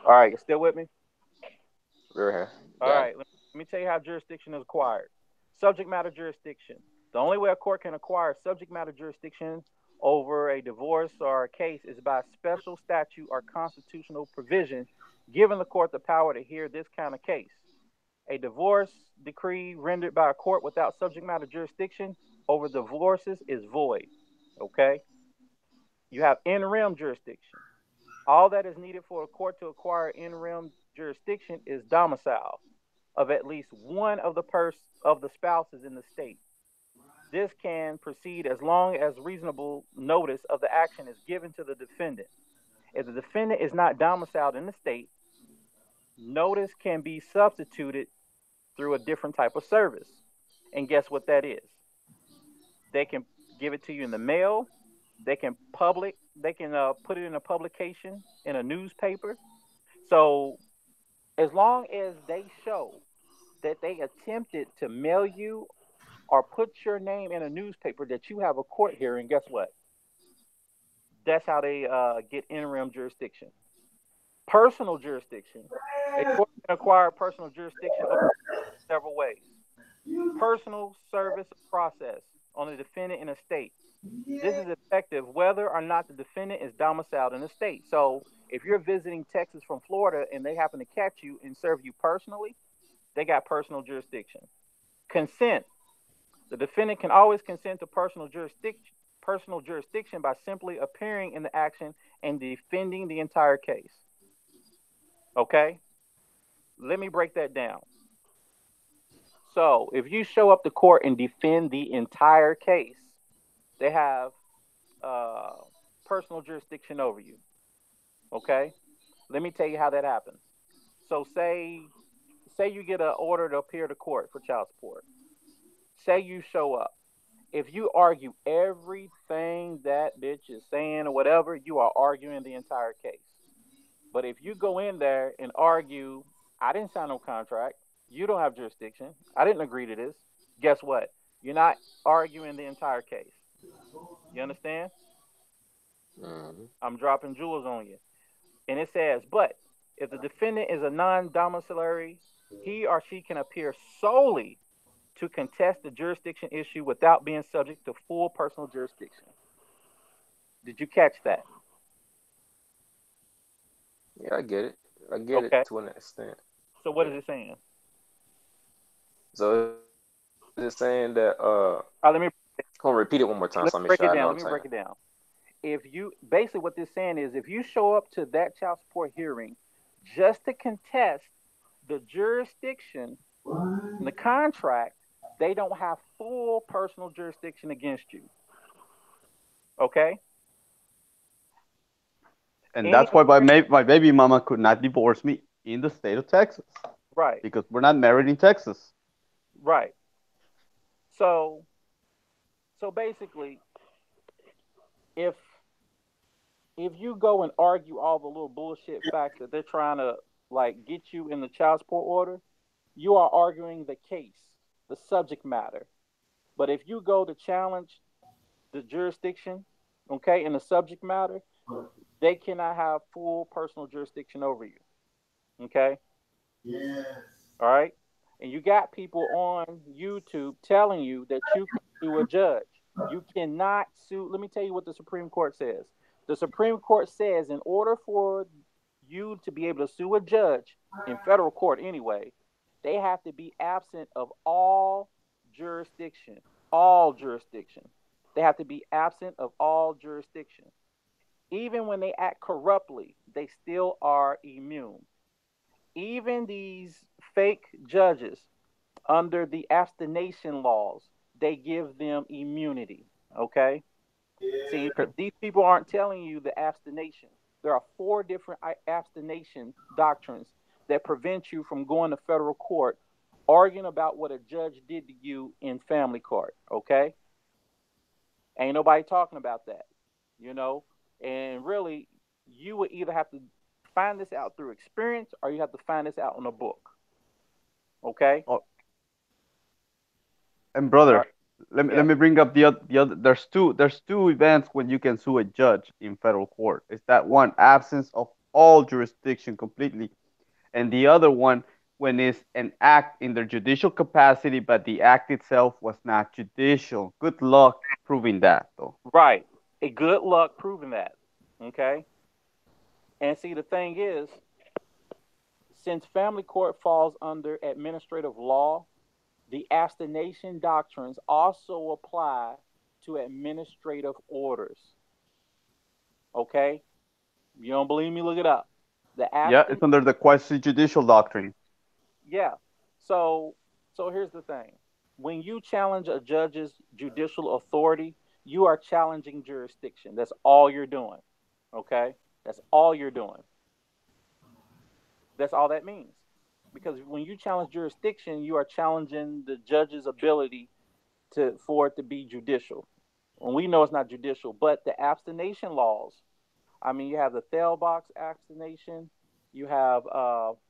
All right, you still with me? Real hair. All Got it. right, let me tell you how jurisdiction is acquired. Subject matter jurisdiction. The only way a court can acquire subject matter jurisdiction over a divorce or a case is by special statute or constitutional provision giving the court the power to hear this kind of case. A divorce decree rendered by a court without subject matter jurisdiction over divorces is void. Okay? You have in rem jurisdiction. All that is needed for a court to acquire in rem jurisdiction is domicile of at least one of the spouses in the state. This can proceed as long as reasonable notice of the action is given to the defendant. If the defendant is not domiciled in the state, notice can be substituted through a different type of service. And guess what that is? They can give it to you in the mail. They can put it in a publication in a newspaper. So as long as they show that they attempted to mail you or put your name in a newspaper that you have a court hearing, guess what? That's how they get interim jurisdiction. Personal jurisdiction. A court can acquire personal jurisdiction over several ways. Personal service process on the defendant in a state. This is effective whether or not the defendant is domiciled in a state. So if you're visiting Texas from Florida and they happen to catch you and serve you personally, they got personal jurisdiction. Consent. The defendant can always consent to personal jurisdiction by simply appearing in the action and defending the entire case. Okay? Let me break that down. So, if you show up to court and defend the entire case, they have uh, personal jurisdiction over you. Okay? Let me tell you how that happens. So, say you get an order to appear to court for child support. Say you show up. If you argue everything that bitch is saying or whatever, you are arguing the entire case. But if you go in there and argue, I didn't sign no contract, you don't have jurisdiction, I didn't agree to this, guess what? You're not arguing the entire case. You understand? Mm-hmm. I'm dropping jewels on you. And it says, but if the defendant is a non domiciliary, he or she can appear solely to contest the jurisdiction issue without being subject to full personal jurisdiction. Did you catch that? Yeah, I get it. I get it Okay. to an extent. So what Yeah. is it saying? So it's saying that Let me I'm gonna repeat it one more time let so I me make break sure it I know down. what Let I'm me saying. break it down. If you basically what this saying is, if you show up to that child support hearing just to contest the jurisdiction in the contract, they don't have full personal jurisdiction against you. Okay? And Any that's why my baby mama could not divorce me in the state of Texas right, because we're not married in Texas. right. So basically, if you go and argue all the little bullshit facts that they're trying to like get you in the child support order, you are arguing the case, the subject matter. But if you go to challenge the jurisdiction, okay, and the subject matter, they cannot have full personal jurisdiction over you. Okay? Yes. All right? And you got people on YouTube telling you that you can sue a judge. You cannot sue. Let me tell you what the Supreme Court says. The Supreme Court says in order for you to be able to sue a judge in federal court anyway, they have to be absent of all jurisdiction. All jurisdiction. They have to be absent of all jurisdiction. Even when they act corruptly, they still are immune. Even these fake judges, under the abstination laws, they give them immunity. Okay? See, Okay. these people aren't telling you the abstination. There are four different abstination doctrines that prevent you from going to federal court arguing about what a judge did to you in family court. Okay? Ain't nobody talking about that, you know? And really, you would either have to find this out through experience or you have to find this out in a book. Okay? Oh, and All brother, right. let Yeah. me bring up the other. There's two events when you can sue a judge in federal court. Is that one, absence of all jurisdiction completely, and the other one when it's an act in their judicial capacity, but the act itself was not judicial. Good luck proving that, though. Right. A good luck proving that. Okay? And see, the thing is, since family court falls under administrative law, the abstination doctrines also apply to administrative orders. Okay? You don't believe me? Look it up. The Yeah, abstin it's under the quasi judicial doctrine. Yeah. So so here's the thing. When you challenge a judge's judicial authority, you are challenging jurisdiction. That's all you're doing. Okay? That's all you're doing. That's all that means. Because when you challenge jurisdiction, you are challenging the judge's ability to for it to be judicial. And we know it's not judicial, but the abstination laws. I mean, you have the Thel box abstination. You have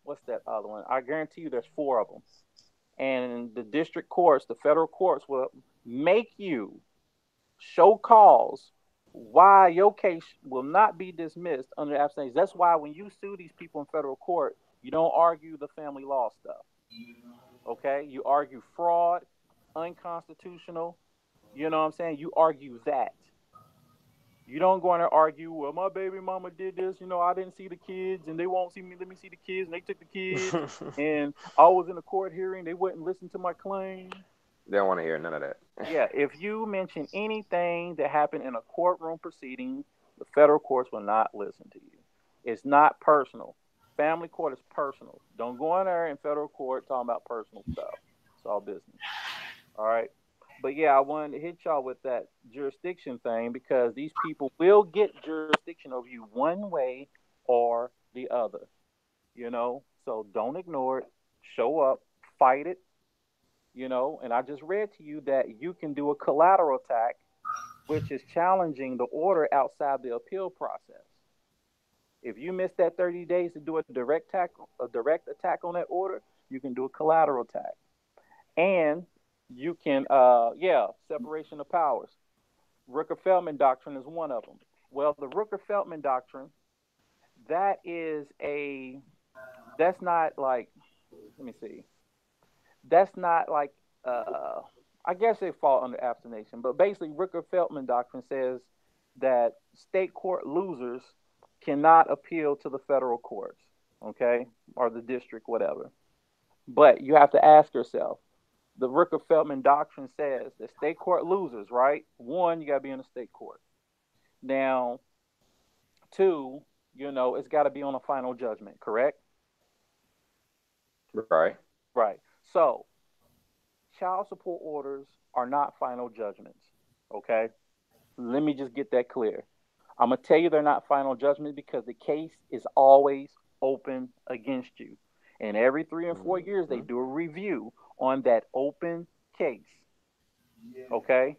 what's that other one? I guarantee you, there's four of them. And the district courts, the federal courts, will make you show cause why your case will not be dismissed under abstinence. That's why when you sue these people in federal court, you don't argue the family law stuff. Okay? You argue fraud, unconstitutional. You know what I'm saying? You argue that. You don't go in there argue, well, my baby mama did this, I didn't see the kids and they won't see me, let me see the kids, and they took the kids, and I was in a court hearing, they wouldn't listen to my claim. They don't want to hear none of that. Yeah, if you mention anything that happened in a courtroom proceeding, the federal courts will not listen to you. It's not personal. Family court is personal. Don't go in there in federal court talking about personal stuff. It's all business. All right. But yeah, I wanted to hit y'all with that jurisdiction thing because these people will get jurisdiction over you one way or the other. So don't ignore it. Show up, fight it. And I just read to you that you can do a collateral attack, which is challenging the order outside the appeal process. If you miss that 30 days to do a direct attack on that order, you can do a collateral attack. And you can, separation of powers. Rooker-Feldman doctrine is one of them. Well, the Rooker-Feldman doctrine, that's not like, let me see. That's not like, I guess they fall under abstination, but basically Rooker-Feldman doctrine says that state court losers cannot appeal to the federal courts, okay, or the district, whatever. But you have to ask yourself, the Rooker-Feldman doctrine says that state court losers, right? One, you got to be in a state court. Now, two, it's got to be on a final judgment, correct? Right. Right. So, child support orders are not final judgments, okay? Let me just get that clear. I'm going to tell you they're not final judgments because the case is always open against you. And every 3 and 4 years, they do a review on that open case. Okay?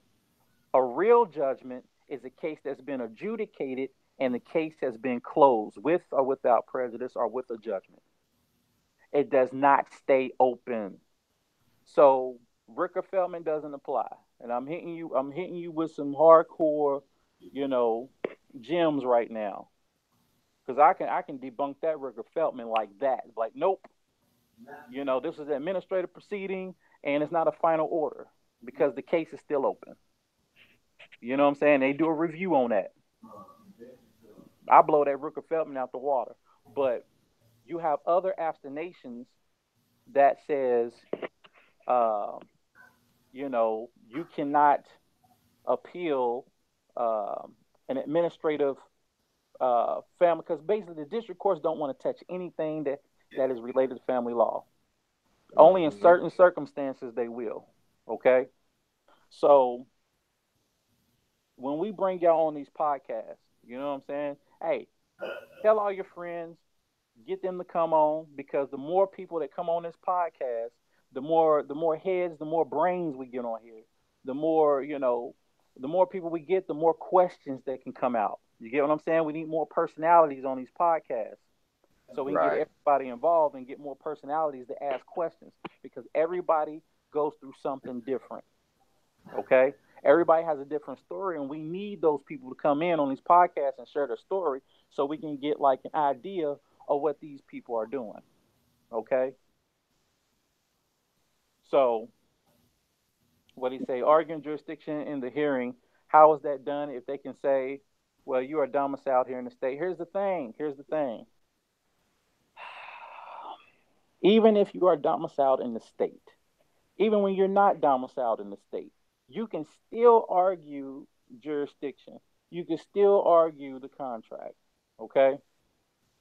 A real judgment is a case that's been adjudicated and the case has been closed with or without prejudice or with a judgment. It does not stay open. So Ricker Feldman doesn't apply. And I'm hitting you with some hardcore, you know, gems right now. Because I can debunk that Ricker Feldman like that. Like, nope, this is an administrative proceeding and it's not a final order because the case is still open. You know what I'm saying? They do a review on that. I blow that Rooker Feldman out the water. But you have other abstinations that says, uh, you cannot appeal an administrative family because basically the district courts don't want to touch anything that is related to family law. Only in certain circumstances they will. Okay, so when we bring y'all on these podcasts, you know what I'm saying? Hey, tell all your friends, get them to come on because the more people that come on this podcast, the more heads, the more brains we get on here, the more the more people we get, the more questions that can come out. You get what I'm saying? We need more personalities on these podcasts so we can get Right. everybody involved and get more personalities to ask questions because everybody goes through something different. Okay? Everybody has a different story, and we need those people to come in on these podcasts and share their story so we can get like an idea of what these people are doing. Okay? So, what he say? Arguing jurisdiction in the hearing. How is that done? If they can say, well, you are domiciled here in the state. Here's the thing. Here's the thing. Even if you are domiciled in the state, even when you're not domiciled in the state, you can still argue jurisdiction. You can still argue the contract. Okay?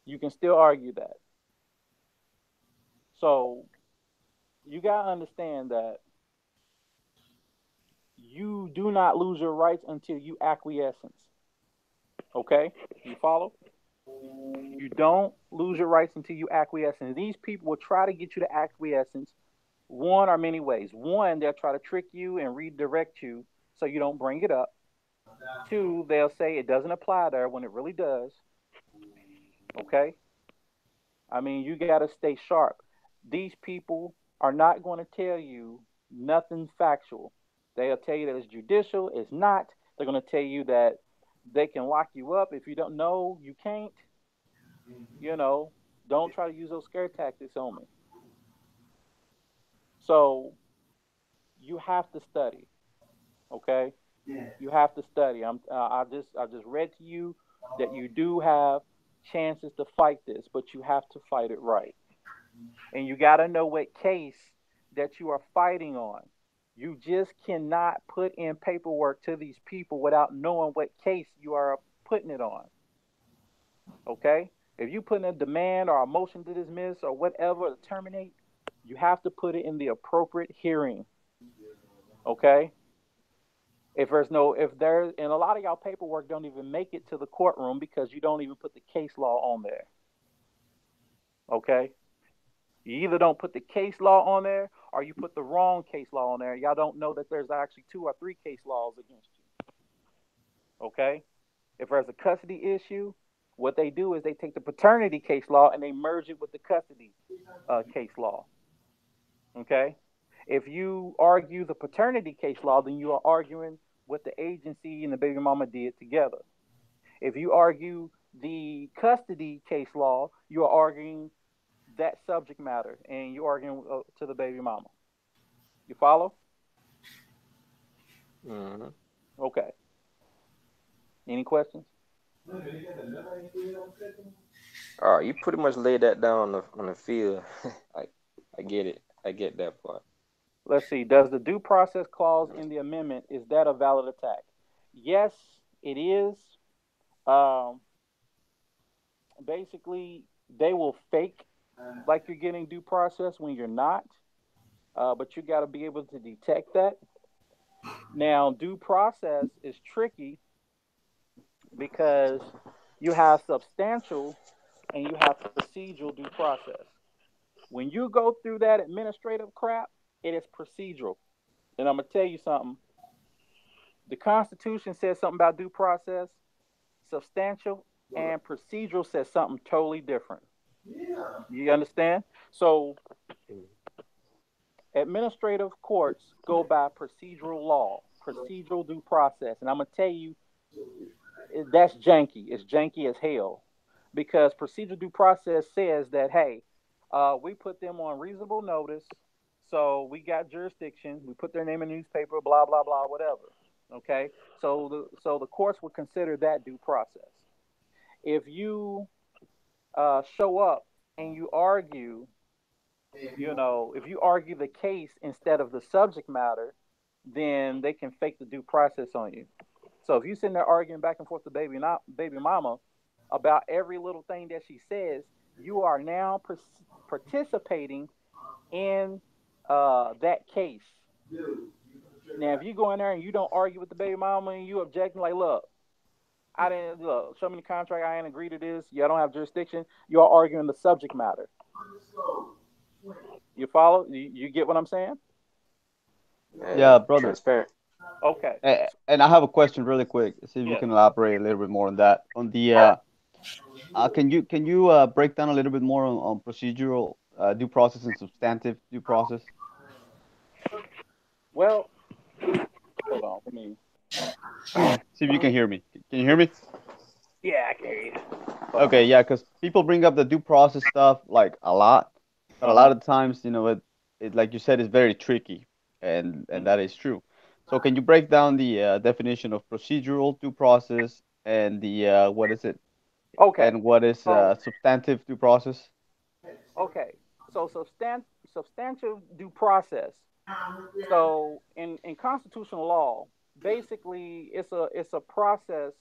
You can still argue that. So you got to understand that you do not lose your rights until you acquiescence. Okay? You follow? You don't lose your rights until you acquiescence. These people will try to get you to acquiescence one or many ways. One, they'll try to trick you and redirect you so you don't bring it up. Two, they'll say it doesn't apply there when it really does. Okay? I mean, you got to stay sharp. These people are not going to tell you nothing factual. They'll tell you that it's judicial, it's not. They're going to tell you that they can lock you up if you don't know, you can't. You know, don't try to use those scare tactics on me. So you have to study, okay? You have to study. I just read to you that you do have chances to fight this, but you have to fight it right. And you got to know what case that you are fighting on. You just cannot put in paperwork to these people without knowing what case you are putting it on. Okay? If you put in a demand or a motion to dismiss or whatever to terminate, you have to put it in the appropriate hearing. Okay? And a lot of y'all paperwork don't even make it to the courtroom because you don't even put the case law on there. Okay? You either don't put the case law on there or you put the wrong case law on there. Y'all don't know that there's actually 2 or 3 case laws against you. Okay? If there's a custody issue, what they do is they take the paternity case law and they merge it with the custody case law. Okay? If you argue the paternity case law, then you are arguing what the agency and the baby mama did together. If you argue the custody case law, you are arguing that subject matter and you're arguing to the baby mama. You follow? Mm-hmm. Okay. Any questions? All right, you pretty much laid that down on the field. I I get it. I get that part. Let's see. Does the due process clause in the amendment, is that a valid attack? Yes, it is. Um, Basically, they will fake like you're getting due process when you're not, but you got to be able to detect that. Now, due process is tricky because you have substantial and you have procedural due process. When you go through that administrative crap, it is procedural. And I'm going to tell you something. The Constitution says something about due process, substantial, and procedural says something totally different. You understand? So administrative courts go by procedural law, procedural due process, and I'm gonna tell you that's janky. It's janky as hell because procedural due process says that hey, we put them on reasonable notice, so we got jurisdiction. We put their name in the newspaper, blah blah blah, whatever. Okay, so the courts would consider that due process. If you show up and you argue, if you argue the case instead of the subject matter, then they can fake the due process on you. So if you sitting there arguing back and forth to baby not baby mama about every little thing that she says, you are now participating in that case. Now, if you go in there and you don't argue with the baby mama and you objecting like, look, I didn't look, show me the contract, I ain't agree to this, you don't have jurisdiction, you are arguing the subject matter. You follow? You get what I'm saying? Yeah, brother. Transparent. Okay. And I have a question really quick. See if you Yeah. can elaborate a little bit more on that. On the can you break down a little bit more on procedural due process and substantive due process? Well, hold on. Let me. See if you can hear me. Can you hear me? Yeah, I can hear you. Okay, yeah, because people bring up the due process stuff like a lot, but a lot of times, it like you said, is very tricky, and that is true. So can you break down the definition of procedural due process and the what is it, Okay. and what is So substantive due process? okay. So substantive due process. So in constitutional law, basically it's a process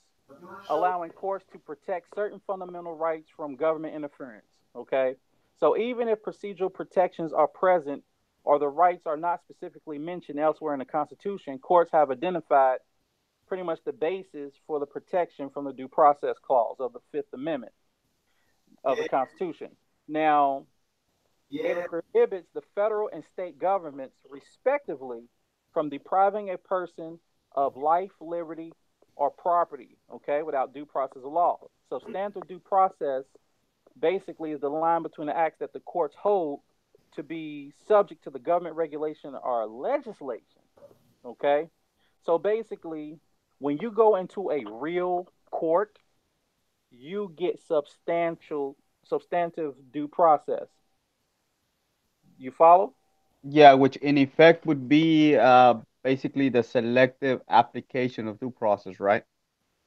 allowing courts to protect certain fundamental rights from government interference. Okay. So even if procedural protections are present or the rights are not specifically mentioned elsewhere in the Constitution, courts have identified pretty much the basis for the protection from the due process clause of the Fifth Amendment of the Constitution. Now, it prohibits the federal and state governments, respectively, from depriving a person of life, liberty, or property, okay, without due process of law. Substantive due process basically is the line between the acts that the courts hold to be subject to the government regulation or legislation, okay? So basically, when you go into a real court, you get substantive due process. You follow? Yeah, which in effect would be basically the selective application of due process, right?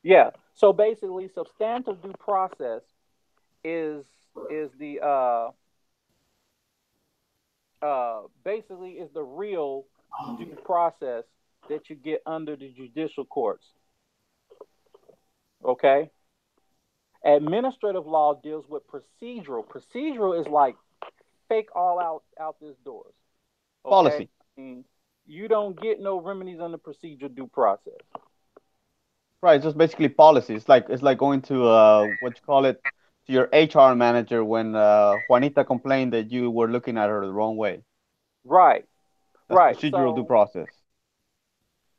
Yeah. So basically, substantive due process is is the basically is the real due process that you get under the judicial courts. Okay. Administrative law deals with procedural. Procedural is like fake all out this doors. Okay. Policy. I mean, you don't get no remedies under procedural due process. Right, it's just basically policy. It's like going to what you call it, to your HR manager when Juanita complained that you were looking at her the wrong way. Right. That's Right. procedural due process.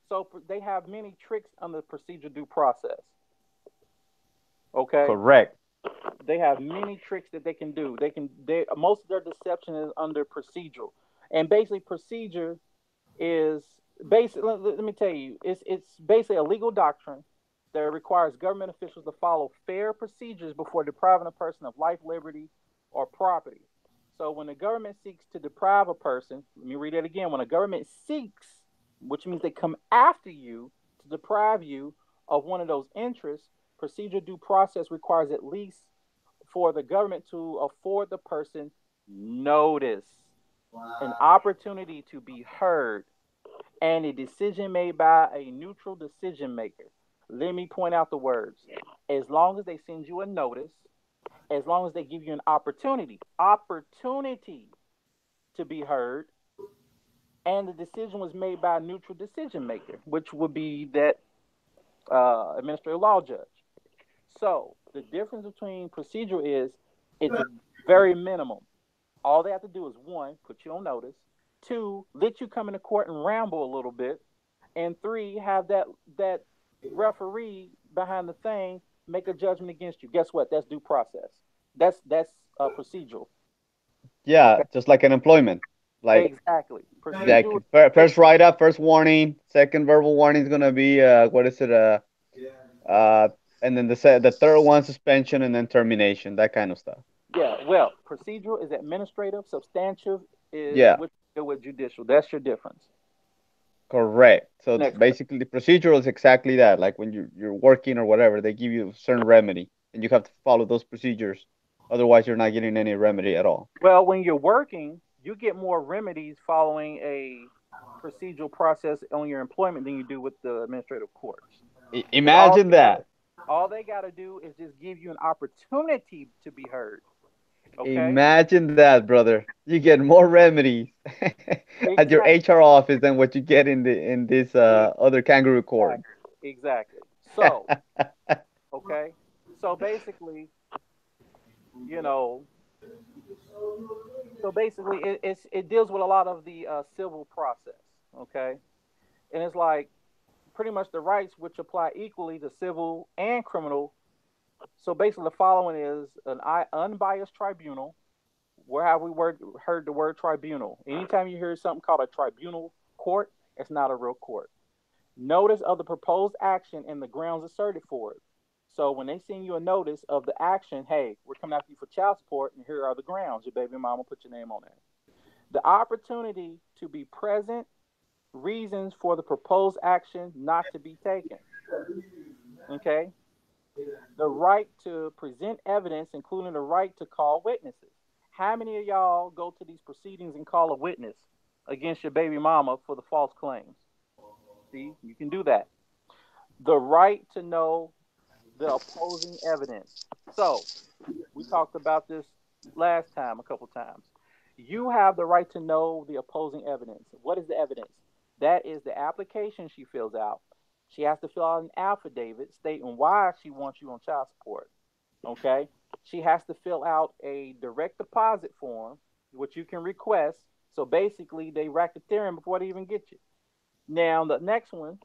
So they have many tricks under procedural due process. Okay. Correct. They have many tricks that they can do. They most of their deception is under procedural, and basically procedure is basically. Let me tell you, it's basically a legal doctrine that requires government officials to follow fair procedures before depriving a person of life, liberty, or property. So when the government seeks to deprive a person, let me read it again. When a government seeks, which means they come after you to deprive you of one of those interests, procedure due process requires at least for the government to afford the person notice, an opportunity to be heard, and a decision made by a neutral decision maker. Let me point out the words. As long as they send you a notice, as long as they give you an opportunity to be heard, and the decision was made by a neutral decision maker, which would be that administrative law judge. So the difference between procedure is it's very minimum. All they have to do is one, put you on notice, two, let you come into court and ramble a little bit, and three, have that referee behind the thing make a judgment against you. Guess what? That's due process. That's procedural. Yeah, Okay, just like an employment. Like exactly. Procedural. exactly. First write up, first warning, second verbal warning is gonna be what is it? Uh, and then the third one suspension and then termination, that kind of stuff. Yeah. Well, procedural is administrative. Substantive is Yeah, what you deal with judicial. That's your difference. correct. So Next question. basically, the procedural is exactly that. Like when you're working or whatever, they give you a certain remedy, and you have to follow those procedures. Otherwise, you're not getting any remedy at all. Well, when you're working, you get more remedies following a procedural process on your employment than you do with the administrative courts. Because Imagine that. all they got to do is just give you an opportunity to be heard. Okay. Imagine that, brother. You get more remedies at your Exactly. HR office than what you get in this other kangaroo court. Exactly. So, okay. So basically, you know, it deals with a lot of the civil process. Okay, and it's like pretty much the rights which apply equally to civil and criminal. So basically, the following is an unbiased tribunal. Where have we heard the word tribunal? Anytime you hear something called a tribunal court, it's not a real court. Notice of the proposed action and the grounds asserted for it. So when they send you a notice of the action, hey, we're coming after you for child support, and here are the grounds. Your baby mama put your name on there. The opportunity to be present, reasons for the proposed action not to be taken. Okay. The right to present evidence, including the right to call witnesses. How many of y'all go to these proceedings and call a witness against your baby mama for the false claims? See, you can do that. The right to know the opposing evidence. So, we talked about this last time a couple times. You have the right to know the opposing evidence. What is the evidence? That is the application she fills out. She has to fill out an affidavit stating why she wants you on child support. Okay? She has to fill out a direct deposit form, which you can request. So basically, they racketeering before they even get you. Now, the next one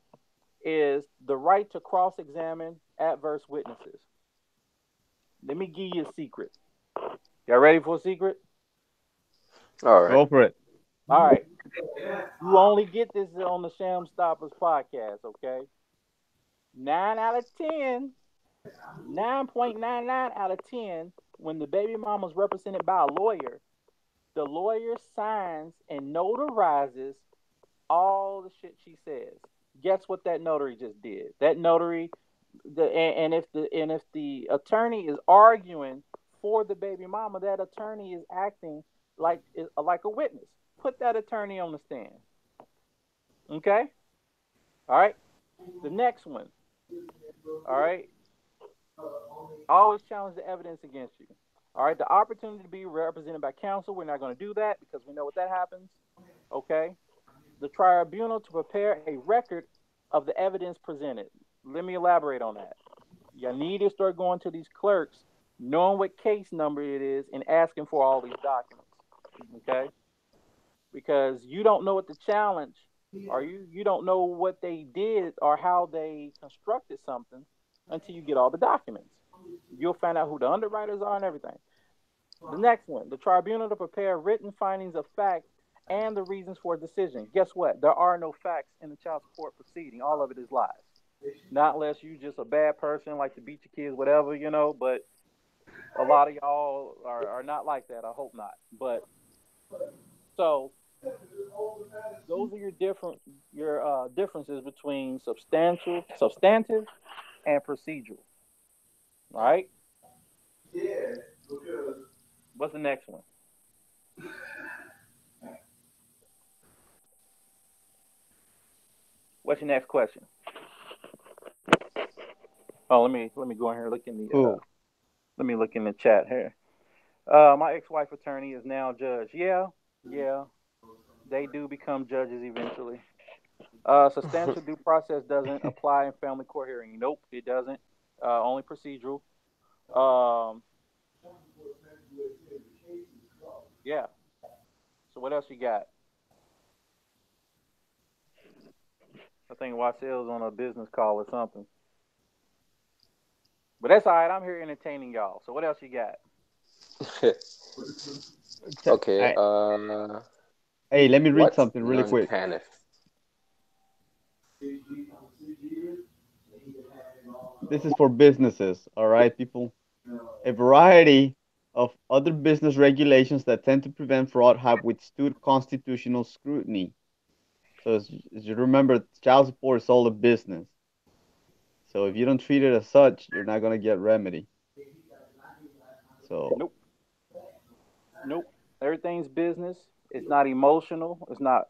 is the right to cross examine adverse witnesses. Let me give you a secret. Y'all ready for a secret? All right. Go for it. All right. You only get this on the Sham Stoppers podcast, okay? 9 out of 10, 9.99 out of 10, when the baby mama's represented by a lawyer, the lawyer signs and notarizes all the shit she says. Guess what that notary just did? That notary, if the attorney is arguing for the baby mama, that attorney is acting like a witness. Put that attorney on the stand. Okay? All right. The next one. All right. Always challenge the evidence against you. All right. The opportunity to be represented by counsel. We're not going to do that because we know what that happens. Okay. The tribunal to prepare a record of the evidence presented. Let me elaborate on that. You need to start going to these clerks, knowing what case number it is, and asking for all these documents. Okay? Because you don't know what the challenge, or you don't know what they did or how they constructed something until you get all the documents. You'll find out who the underwriters are and everything. The next one, the tribunal to prepare written findings of fact and the reasons for a decision. Guess what? There are no facts in the child support proceeding. All of it is lies. Not unless you just a bad person, like to beat your kids, whatever, but a lot of y'all are not like that. I hope not. But so those are your differences between substantive and procedural. All right? What's the next one? What's your next question? Oh, let me go in here and look in the Cool. let me look in the chat here. My ex-wife attorney is now judge. Yeah, yeah, they do become judges eventually. Substantial due process doesn't apply in family court hearing. Nope, it doesn't. Only procedural. Um, yeah. So what else you got? I think Wasil's on a business call or something. But that's all right. I'm here entertaining y'all. So what else you got? Okay. I, hey, let me read What's something really quick. non-TANF? This is for businesses, all right, people. A variety of other business regulations that tend to prevent fraud have withstood constitutional scrutiny. So, as you remember, child support is all a business. So, if you don't treat it as such, you're not going to get remedy. So, Nope. Nope. Everything's business. It's not emotional. It's not,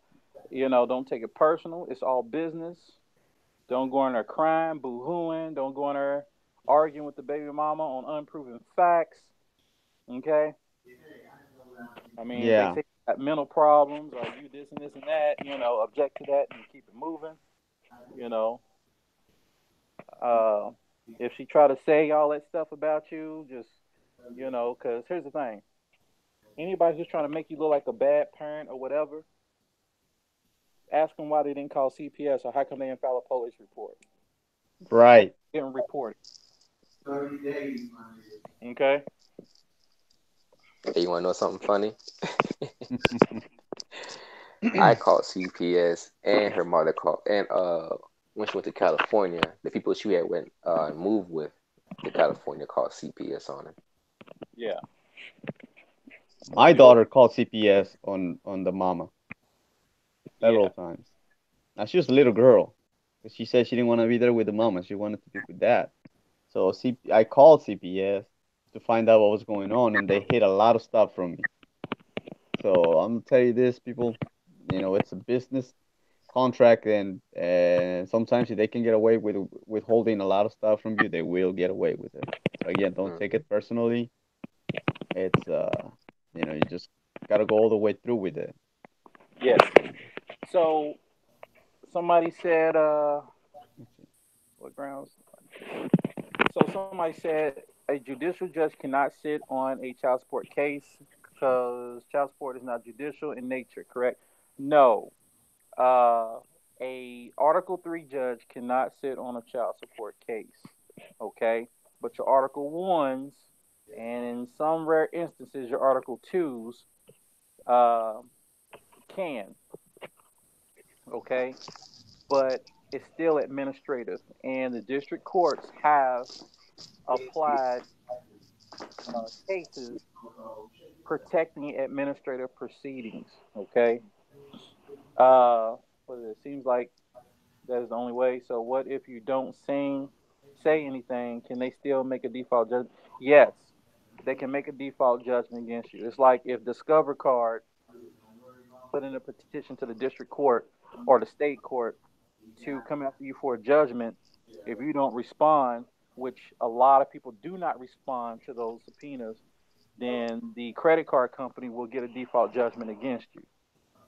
don't take it personal. It's all business. Don't go in there crying, boo hooing. Don't go in there arguing with the baby mama on unproven facts. Okay? I mean, if they yeah, say you got mental problems or you this and this and that, object to that and keep it moving. You know, uh, if she try to say all that stuff about you, just, because here's the thing. Anybody who's trying to make you look like a bad parent or whatever, ask them why they didn't call CPS or how come they didn't file a police report. What right. didn't report it? Okay. Hey, you want to know something funny? I called CPS and her mother called, and when she went to California, the people she had went moved with to California called CPS on her. Yeah. My Sure. daughter called CPS on the mama several Yeah. times. Now she was a little girl, because she said she didn't want to be there with the mama. She wanted to be with dad. So I called CPS to find out what was going on, and they hid a lot of stuff from me. So I'm gonna tell you this, people. It's a business contract, and sometimes if they can get away with withholding a lot of stuff from you, they will get away with it. But again, don't take Hmm. it personally. It's you just gotta go all the way through with it. Yes. So somebody said, Let's see. what grounds? So somebody said a judicial judge cannot sit on a child support case because child support is not judicial in nature, correct? No. Uh, a Article 3 judge cannot sit on a child support case. Okay, but your Article 1s and in some rare instances your Article 2s uh, can. Okay, but it's still administrative, and the district courts have applied cases protecting administrative proceedings. Okay, but it seems like that is the only way. So, what if you don't say anything? Can they still make a default judgment? Yes, they can make a default judgment against you. It's like if Discover Card put in a petition to the district court or the state court to come after you for a judgment. If you don't respond, which a lot of people do not respond to those subpoenas, then the credit card company will get a default judgment against you.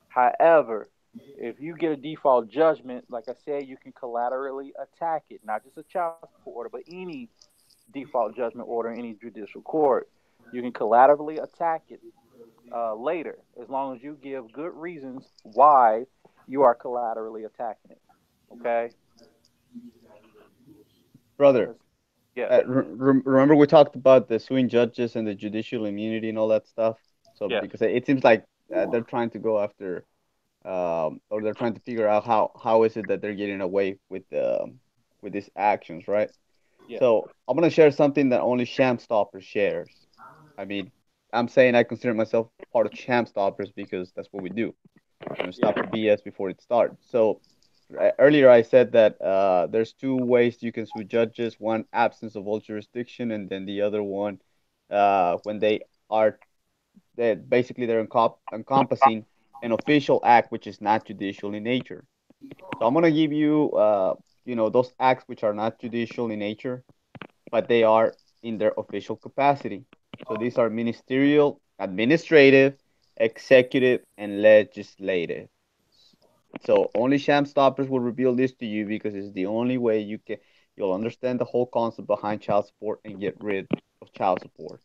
However, if you get a default judgment, like I said, you can collaterally attack it, not just a child support order, but any default judgment order in any judicial court. You can collaterally attack it later, as long as you give good reasons why you are collaterally attacking it. Okay? Brother, 'Cause- yeah, remember we talked about the suing judges and the judicial immunity and all that stuff. So yes, because it seems like they're trying to go after, or they're trying to figure out how is it that they're getting away with these actions, right? yeah, So I'm gonna share something that only Sham Stopper shares. I mean, I'm saying I consider myself part of Sham Stoppers because that's what we do. yeah, Stop the BS before it starts. So earlier I said that there's two ways you can sue judges: one, absence of all jurisdiction, and then the other one, when are that basically they're encompassing an official act which is not judicial in nature. So I'm gonna give you, those acts which are not judicial in nature, but they are in their official capacity. So these are ministerial, administrative, executive, and legislative. So only sham stoppers will reveal this to you because it's the only way you'll understand the whole concept behind child support and get rid of child support,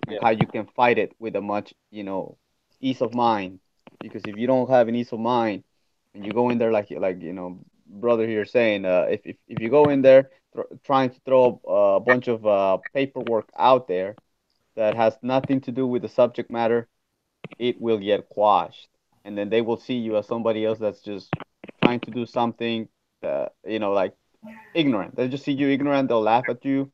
and yeah, how you can fight it with a much, ease of mind. Because if you don't have an ease of mind and you go in there like brother here saying, if you go in there trying to throw a bunch of paperwork out there, that has nothing to do with the subject matter, it will get quashed, and then they will see you as somebody else that's just trying to do something, like ignorant. They just see you ignorant, they'll laugh at you,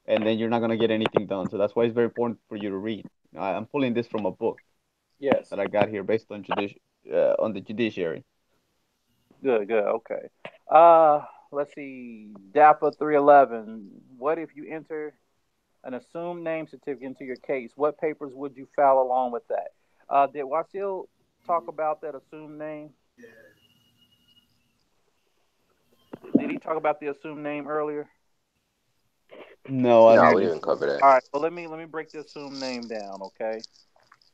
and then you're not gonna get anything done. So that's why it's very important for you to read. I'm pulling this from a book Yes. that I got here based on the judiciary. Good, good. Okay. Uh, let's see. DAPA 311. What if you enter an assumed name certificate into your case? What papers would you file along with that? Did Wasil talk about that assumed name? Did he talk about the assumed name earlier? No, I No, don't we think didn't so. cover that. All right. Well, let me break the assumed name down. Okay.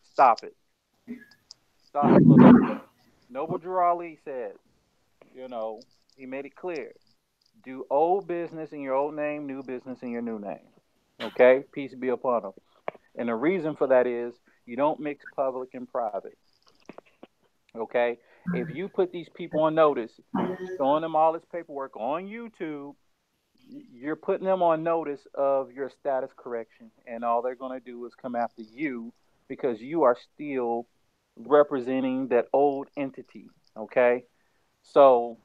Stop it. Stop. Look. Noble Drew Ali said, you know, he made it clear. Do old business in your old name, new business in your new name. Okay? Peace be upon him. And the reason for that is you don't mix public and private. Okay? If you put these people on notice, showing them all this paperwork on YouTube, you're putting them on notice of your status correction. And all they're going to do is come after you because you are still representing that old entity. Okay? So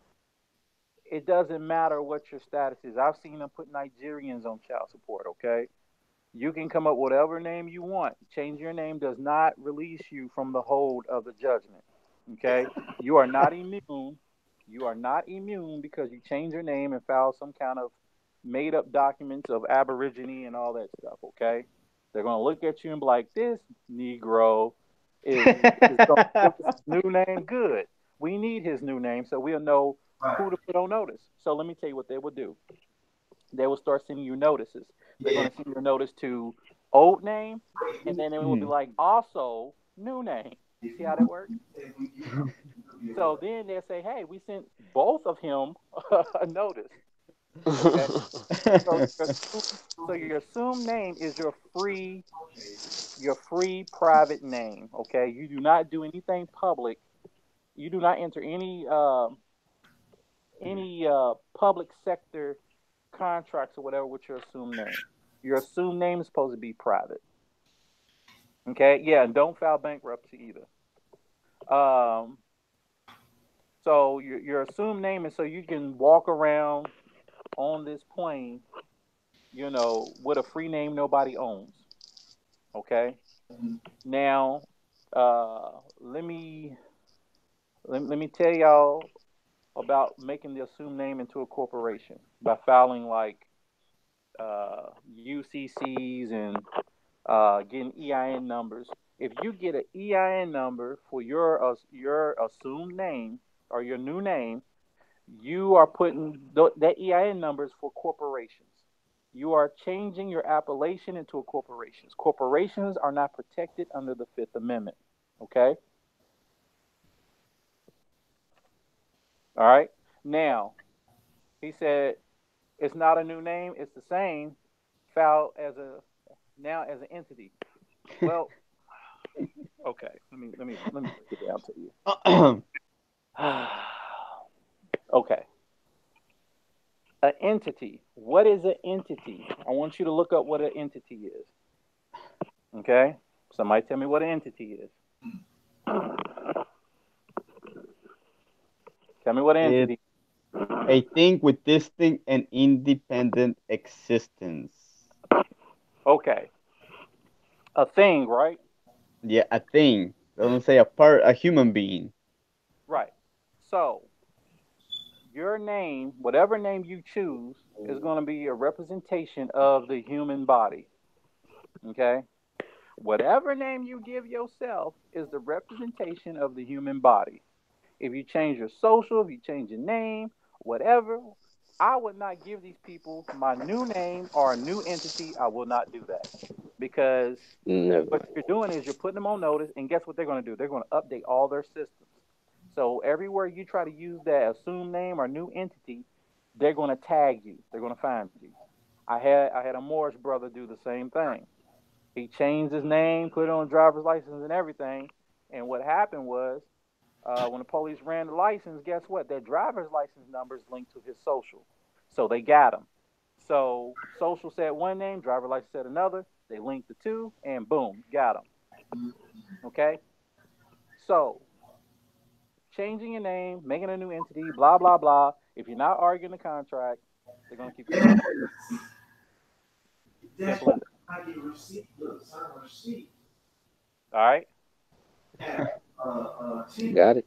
it doesn't matter what your status is. I've seen them put Nigerians on child support, okay? You can come up with whatever name you want. Change your name does not release you from the hold of the judgment, okay? You are not immune. You are not immune because you change your name and file some kind of made up documents of Aborigine and all that stuff, okay? They're going to look at you and be like, this Negro is going to give us his new name. Good. We need his new name so we'll know who to put on notice. So let me tell you what they will do. They will start sending you notices. They're going to send you a notice to old name, and then it will be Hmm. like also new name. You see how that works? So then they'll say, hey, we sent both of him a notice. Okay. So your assumed name is your free private name. Okay. You do not do anything public. You do not enter any public sector contracts or whatever with your assumed name. Your assumed name is supposed to be private. Okay, yeah, and don't file bankruptcy either. Um, so your assumed name is so you can walk around on this plane, with a free name nobody owns. Okay. Now, let me tell y'all about making the assumed name into a corporation by filing like UCCs and getting EIN numbers. If you get an EIN number for your assumed name or your new name, you are putting that EIN numbers for corporations. You are changing your appellation into a corporation. Corporations are not protected under the Fifth Amendment. Okay. All right. Now he said it's not a new name; it's the same. File as an entity. Well, okay. Let me break it down to you. Okay. An entity. What is an entity? I want you to look up what an entity is. Okay? Somebody tell me what an entity is. Tell me what an It's entity a thing with distinct and independent existence. is. Okay. A thing, right? Yeah, a thing. Doesn't say a human being. Right. So, your name, whatever name you choose, is going to be a representation of the human body. Okay? Whatever name you give yourself is the representation of the human body. If you change your social, if you change your name, whatever, I would not give these people my new name or a new entity. I will not do that because Never. what you're doing is you're putting them on notice, and guess what they're going to do? They're going to update all their systems. So everywhere you try to use that assumed name or new entity, they're going to tag you. They're going to find you. I had a Morris brother do the same thing. He changed his name, put it on a driver's license and everything. And what happened was when the police ran the license, guess what? Their driver's license number is linked to his social. So they got him. So social said one name, driver's license said another. They link the two, and boom, got them. Okay, so changing your name, making a new entity, blah blah blah. If you're not arguing the contract, they're gonna keep your money. Simple as that. All right. Got it.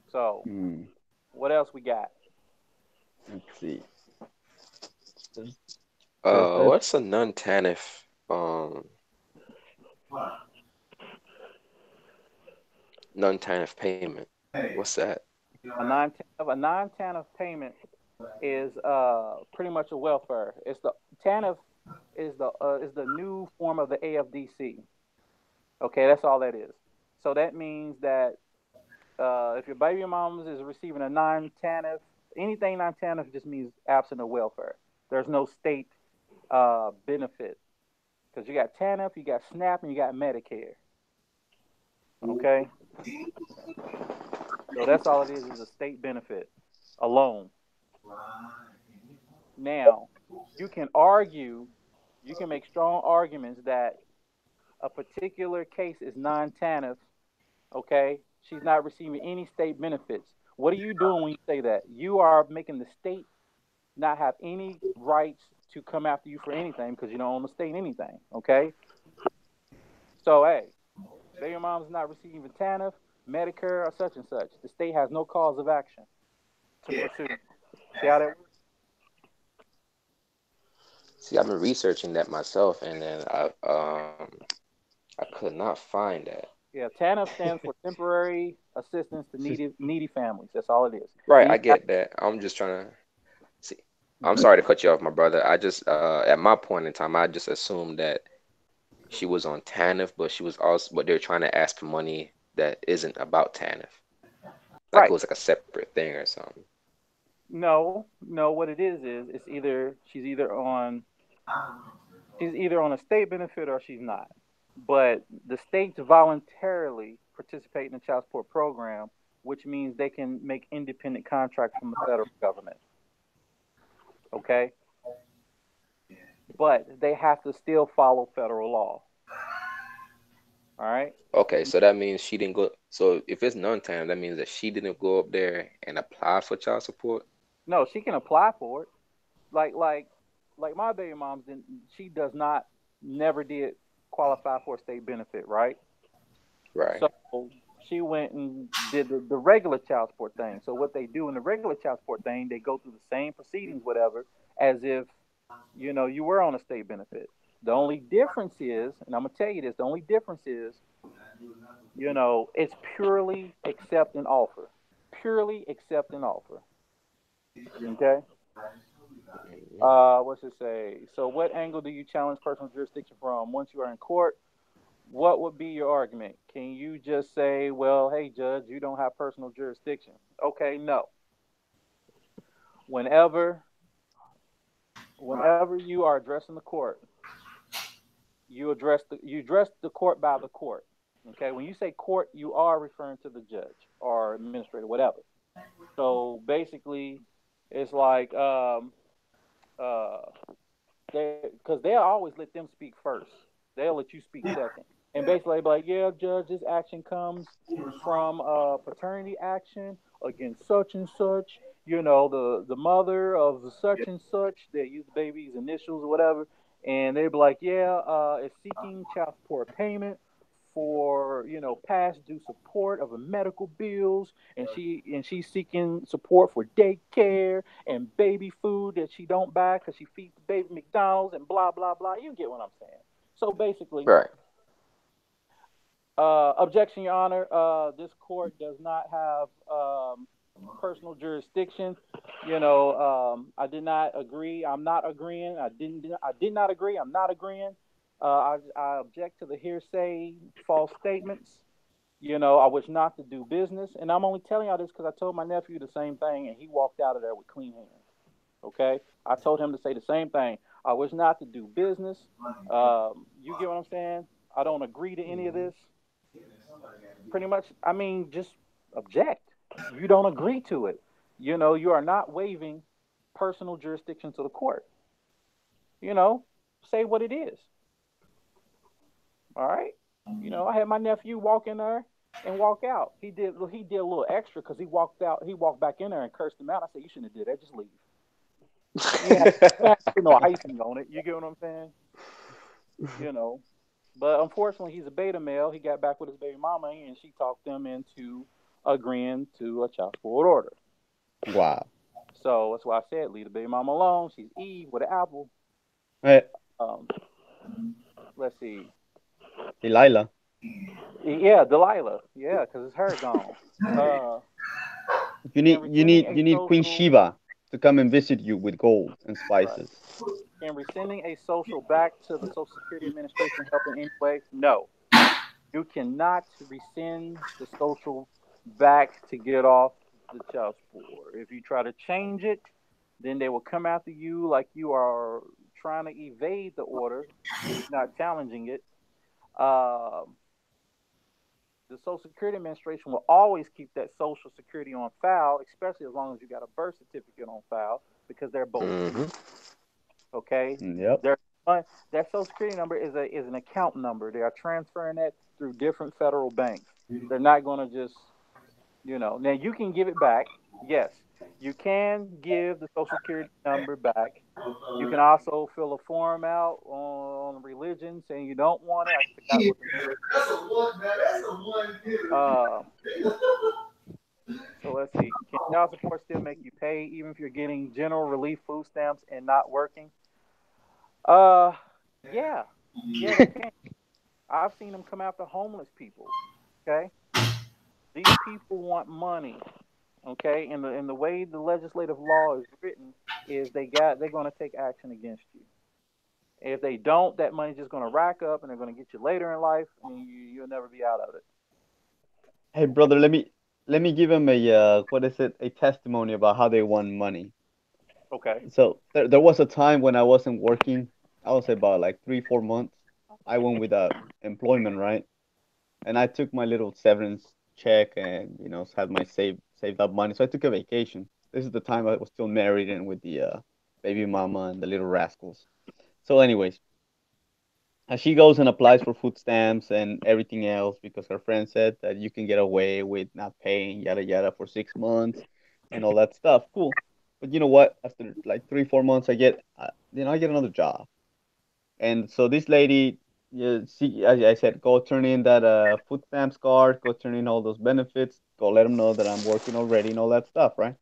So Hmm. what else we got? Let's see. There's What's a non-TANF non-TANF payment? What's that? A non-TANF payment is pretty much a welfare. It's the TANF is the new form of the AFDC. Okay, that's all that is. So that means that if your baby mom is receiving a non-TANF, anything non-TANF just means absent of welfare. There's no state benefit because you got TANF, you got SNAP, and you got Medicare. Okay, so that's all it is a state benefit alone. Now, you can argue, you can make strong arguments that a particular case is non-TANF. Okay, she's not receiving any state benefits. What are you doing when you say that? You are making the state not have any rights to come after you for anything because you don't own the state anything. Okay, so hey, baby mom's not receiving TANF, Medicare, or such and such. The state has no cause of action to pursue. See how that works? See, I've been researching that myself, and then I could not find that. Yeah, TANF stands for Temporary Assistance to Needy Families. That's all it is. Right, I These get that. I'm just trying to see. I'm sorry to cut you off, my brother. I just at my point in time, I just assumed that she was on TANF, but she was also, but they're trying to ask for money that isn't about TANF. Like it right. was like a separate thing or something. No, no. What it is it's either she's either on a state benefit or she's not. But the states voluntarily participate in the child support program, which means they can make independent contracts from the federal government. Okay, but they have to still follow federal law. All right. Okay, so that means she didn't go. So if it's non-TANF, that means that she didn't go up there and apply for child support. No, she can apply for it. Like like like my baby mom's didn't. She does not never did qualify for a state benefit, right? Right. So she went and did the regular child support thing. So what they do in the regular child support thing, they go through the same proceedings, whatever, as if you were on a state benefit. The only difference is, and I'm gonna tell you this, the only difference is, it's purely accept and offer, purely accept and offer. Okay. What's it say? So, what angle do you challenge personal jurisdiction from? Once you are in court, what would be your argument? Can you just say, well, hey, judge, you don't have personal jurisdiction? Okay, no. Whenever, whenever you are addressing the court, you address the court by the court. Okay, when you say court, you are referring to the judge or administrator, whatever. So basically, it's like uh, because they'll always let them speak first. They'll let you speak second. And basically, be like, yeah, judge, this action comes from paternity action against such and such. The mother of the such and such. They use the baby's initials or whatever, and they'd be like, yeah, is seeking child support payment for past due support of her medical bills, and she's seeking support for daycare and baby food that she don't buy because she feeds the baby McDonald's and blah blah blah. You get what I'm saying? So basically, Right. objection, Your Honor. This court does not have personal jurisdiction. I did not agree. I'm not agreeing. I did not agree. I'm not agreeing. I object to the hearsay, false statements. I wish not to do business, and I'm only telling y'all this because I told my nephew the same thing, and he walked out of there with clean hands. Okay, I told him to say the same thing. I wish not to do business. You get what I'm saying? I don't agree to any of this. Pretty much, I mean, just object. You don't agree to it. You are not waiving personal jurisdiction to the court. You know, say what it is. All right. I had my nephew walk in there and walk out. He did a little extra because he walked out. He walked back in there and cursed him out. I said, "You shouldn't have did that. Just leave." You had no icing on it. You get what I'm saying? You know. But unfortunately, he's a beta male. He got back with his baby mama, and she talked them into agreeing to a child support order. Wow. So that's why I said, leave the baby mama alone. She's Eve with an apple. Hey, Um, let's see. Delilah. Yeah, Delilah. Yeah, because it's her gone. Uh, You can need you rescinding need a you need Queen social Sheba to come and visit you with gold and right. spices. Can rescinding a social back to the Social Security Administration help in any way? No. You cannot rescind the social back to get off the child support. If you try to change it, then they will come after you like you are trying to evade the order if you're not challenging it. Um, the Social Security Administration will always keep that Social Security on file, especially as long as you got a birth certificate on file, because they're both legal. Hmm. Okay, Yep. their that Social Security number is an account number. They are transferring that through different federal banks. They're not going to just Now you can give it back. Yes, you can give the Social Security number back. You can also fill a form out on religion saying you don't want it. I forgot what the number is. That's a one. Now that's a one. Uh, so let's see. Can child support still make you pay even if you're getting general relief food stamps and not working? Uh, yeah, yeah, they can. I've seen them come after homeless people. Okay, these people want money. Okay, and the way the legislative law is written is they're going to take action against you. If they don't, that money's just going to rack up, and they're going to get you later in life, and you'll never be out of it. Hey brother, let me give him a what is it? A testimony about how they won money. Okay. So there was a time when I wasn't working. I would say about like 3 4 months. I went with employment, right? And I took my little severance check and had my saved up money. So I took a vacation. This is the time I was still married and with the baby mama and the little rascals. So anyways, she goes and applies for food stamps and everything else because her friend said that you can get away with not paying yada yada for 6 months and all that stuff. Cool. But you know what? After like 3 4 months, I get another job. And so this lady, yeah, she, as I said, go turn in that food stamps card, go turn in all those benefits, go let them know that I'm working already and all that stuff, right?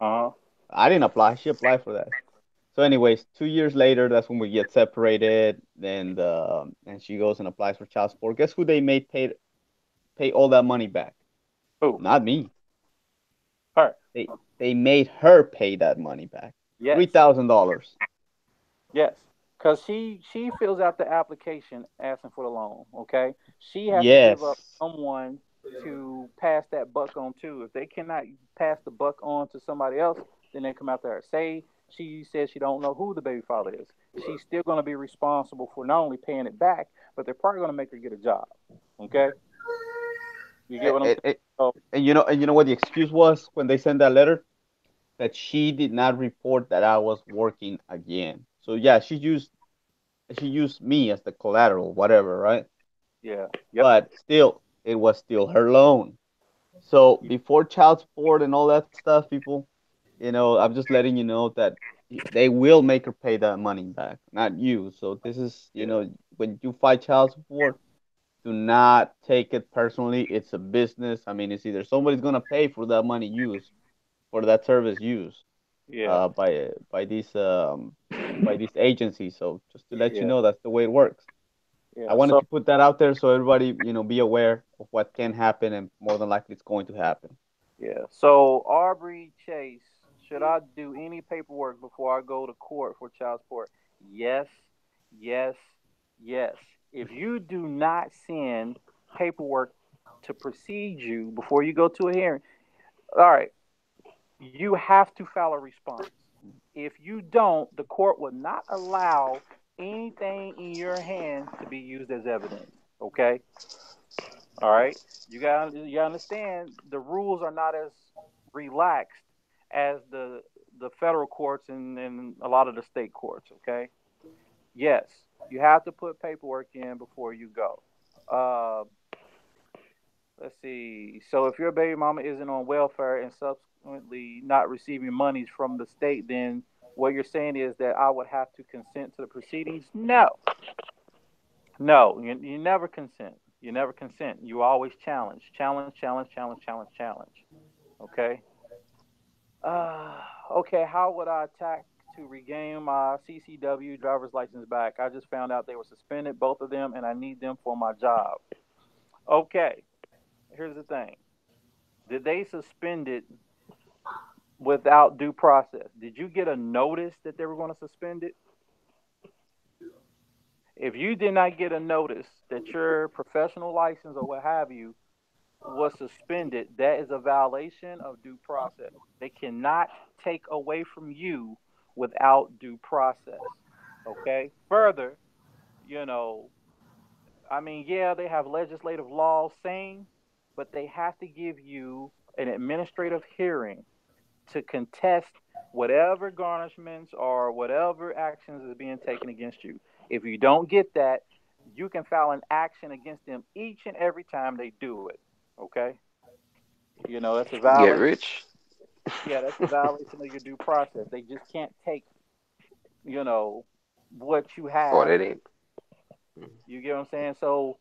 Uh huh. I didn't apply. She applied for that. So, anyways, 2 years later, that's when we get separated, and she goes and applies for child support. Guess who they made pay all that money back? Who? Not me. Her. They made her pay that money back. three Yes. thousand dollars. Yes. Because she fills out the application asking for the loan. Okay. She has to give up Yes. someone to pass that buck on to. If they cannot pass the buck on to somebody else, then they come out there. Say she says she don't know who the baby father is. She's still going to be responsible for not only paying it back, but they're probably going to make her get a job. Okay. You get what I'm And, saying? and, So and you know what the excuse was when they sent that letter? That she did not report that I was working again. So yeah, she used me as the collateral, whatever, right? yeah. Yep. But still, it was still her loan. So before child support and all that stuff, people, I'm just letting you know that they will make her pay that money back, not you. So this is, Yeah. when you fight child support, do not take it personally. It's a business. I mean, it's either somebody's gonna pay for that money used for that service used Yeah. by these agencies. So just to let you Yeah. know, that's the way it works. I Yeah. wanted So to put that out there so everybody, be aware of what can happen and more than likely it's going to happen. yeah. So Aubrey Chase, should I do any paperwork before I go to court for child support? Yes. Yes. Yes. If you do not send paperwork to precede you before you go to a hearing, all right, you have to file a response. If you don't, the court will not allow anything in your hands to be used as evidence. Okay? All right. You understand the rules are not as relaxed as the federal courts and a lot of the state courts. Okay. Yes, you have to put paperwork in before you go. Uh, let's see. So if your baby mama isn't on welfare and subsequently not receiving monies from the state, then what you're saying is that I would have to consent to the proceedings? No, no. You never consent. You never consent. You always challenge, challenge, challenge, challenge, challenge, challenge. Okay. Okay. How would I attack to regain my CCW driver's license back? I just found out they were suspended, both of them, and I need them for my job. Okay. Here's the thing. Did they suspend it without due process? Did you get a notice that they were going to suspend it? If you did not get a notice that your professional license or what have you was suspended, that is a violation of due process. They cannot take away from you without due process. Okay? Further, you know, I mean, yeah, they have legislative laws saying, but they have to give you an administrative hearing to contest whatever garnishments or whatever actions is being taken against you. If you don't get that, you can file an action against them each and every time they do it. Okay? That's a Get violation. rich? Yeah, that's a violation of your due process. They just can't take, you know, what you Oh, have. that ain't. You get what I'm saying? So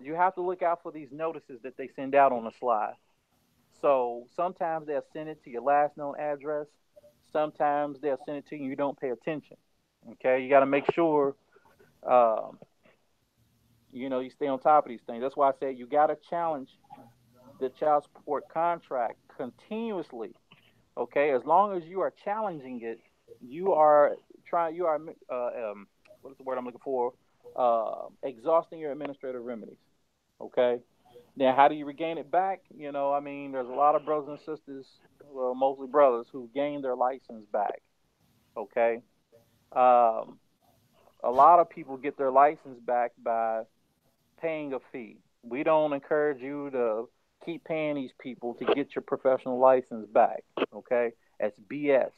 you have to look out for these notices that they send out on the sly. So sometimes they'll send it to your last known address. Sometimes they'll send it to you and you don't pay attention. Okay, you got to make sure um, you stay on top of these things. That's why I said you got to challenge the child support contract continuously. Okay, as long as you are challenging it, you are you are what is the word I'm looking for? Exhausting your administrative remedies. Okay, now how do you regain it back? I mean, there's a lot of brothers and sisters, well, mostly brothers, who gained their license back. Okay, um, a lot of people get their license back by paying a fee. We don't encourage you to keep paying these people to get your professional license back. Okay, that's BS.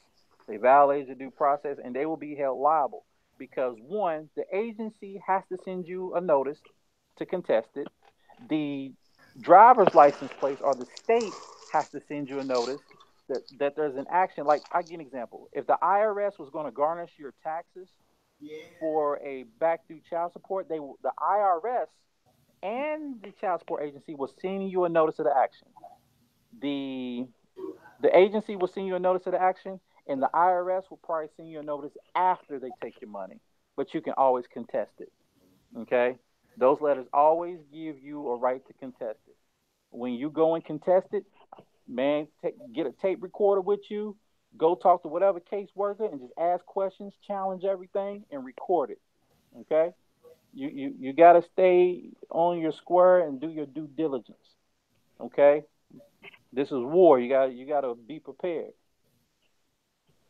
They violate the due process, and they will be held liable because one, the agency has to send you a notice to contest it. The driver's license place or the state has to send you a notice that there's an action. Like, I give an example. If the IRS was going to garnish your taxes for a back due child support, the IRS and the child support agency will send you a notice of the action. The the agency will send you a notice of the action, and the IRS will probably send you a notice after they take your money. But you can always contest it. Okay, those letters always give you a right to contest it. When you go and contest it, man, get a tape recorder with you. Go talk to whatever caseworker and just ask questions, challenge everything, and record it. Okay, you got to stay on your square and do your due diligence. Okay, this is war. You got to be prepared.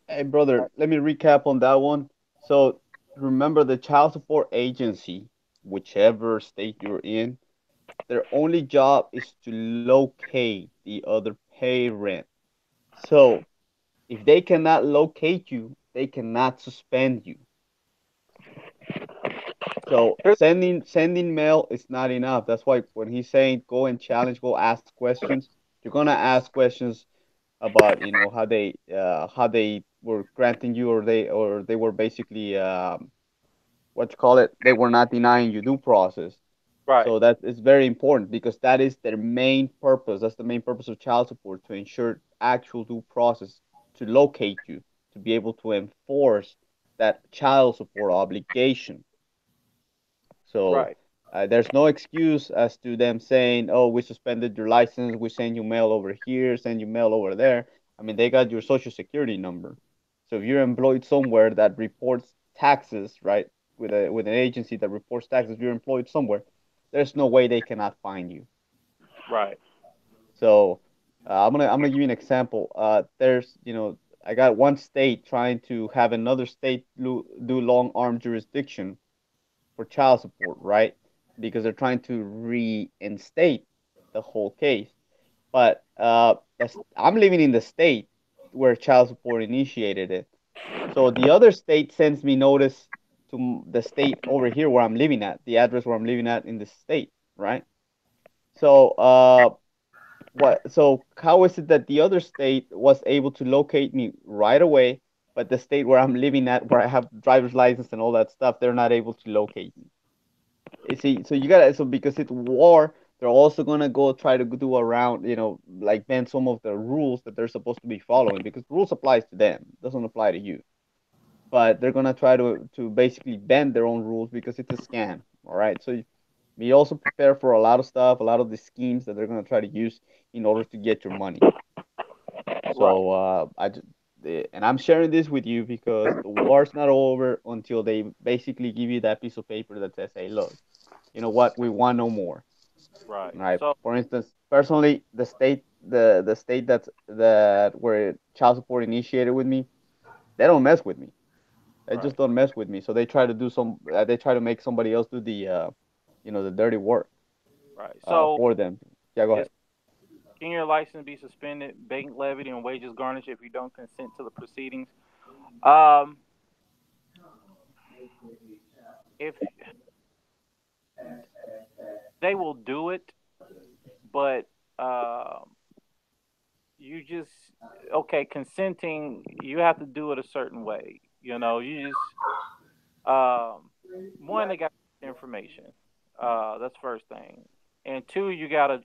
Hey, brother, let me recap on that one. So remember the child support agency, whichever state you're in, their only job is to locate the other parent. So if they cannot locate you, they cannot suspend you. So sending mail is not enough. That's why when he's saying go and challenge, go ask questions, you're gonna ask questions about how they were granting you or they were basically what you call it, they were not denying you due process. Right, So that is very important because that is their main purpose. That's the main purpose of child support, to ensure actual due process, to locate you, to be able to enforce that child support obligation. So right, there's no excuse as to them saying, "Oh, we suspended your license. We send you mail over here, send you mail over there." I mean, they got your social security number. So if you're employed somewhere that reports taxes, right, with an agency that reports taxes, you're employed somewhere. There's no way they cannot find you. right, So I'm gonna give you an example. There's I got one state trying to have another state do long arm jurisdiction for child support, right? Because they're trying to reinstate the whole case. But I'm living in the state where child support initiated it. So the other state sends me notice to the state over here where I'm living at, the address where I'm living at in the state, right? So so how is it that the other state was able to locate me right away, but the state where I'm living at, where I have driver's license and all that stuff, they're not able to locate me? You see, so you gotta, so because it's war, they're also gonna go try to do around, like bend some of the rules that they're supposed to be following, because the rules applies to them, doesn't apply to you. But they're gonna try to basically bend their own rules because it's a scam. All right, so be also prepared for a lot of stuff, a lot of the schemes that they're gonna try to use in order to get your money. Right. So and I'm sharing this with you because the war's not over until they basically give you that piece of paper that says, "Hey, look, you know what? We want no more." Right. Right. So For instance, personally, the state that where child support initiated with me, they don't mess with me. They right. just don't mess with me. So they try to do they try to make somebody else do the dirty work Right. So for them. Yeah, go is ahead. can your license be suspended, bank levied, and wages garnished if you don't consent to the proceedings? Um, if they will do it, but um, you just okay consenting. You have to do it a certain way. You just um, one they got information. That's first thing. And two, you gotta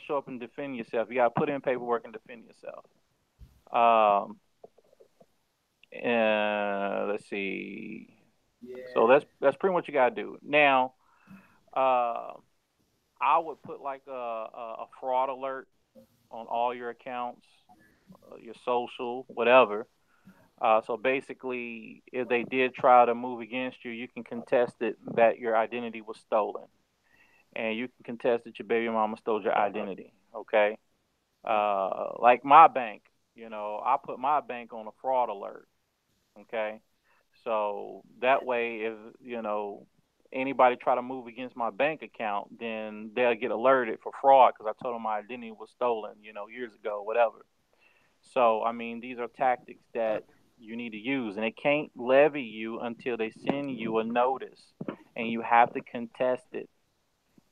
show up and defend yourself. You gotta put in paperwork and defend yourself. Um, and let's see. So that's pretty much what you gotta do. Now, uh, I would put like a fraud alert on all your accounts, your social, whatever. So basically, if they did try to move against you, you can contest it that your identity was stolen, and you can contest that your baby mama stole your identity. Okay, like my bank, I put my bank on a fraud alert. Okay, so that way, if anybody try to move against my bank account, then they'll get alerted for fraud because I told them my identity was stolen, years ago, whatever. So I mean, these are tactics that you need to use, and they can't levy you until they send you a notice, and you have to contest it.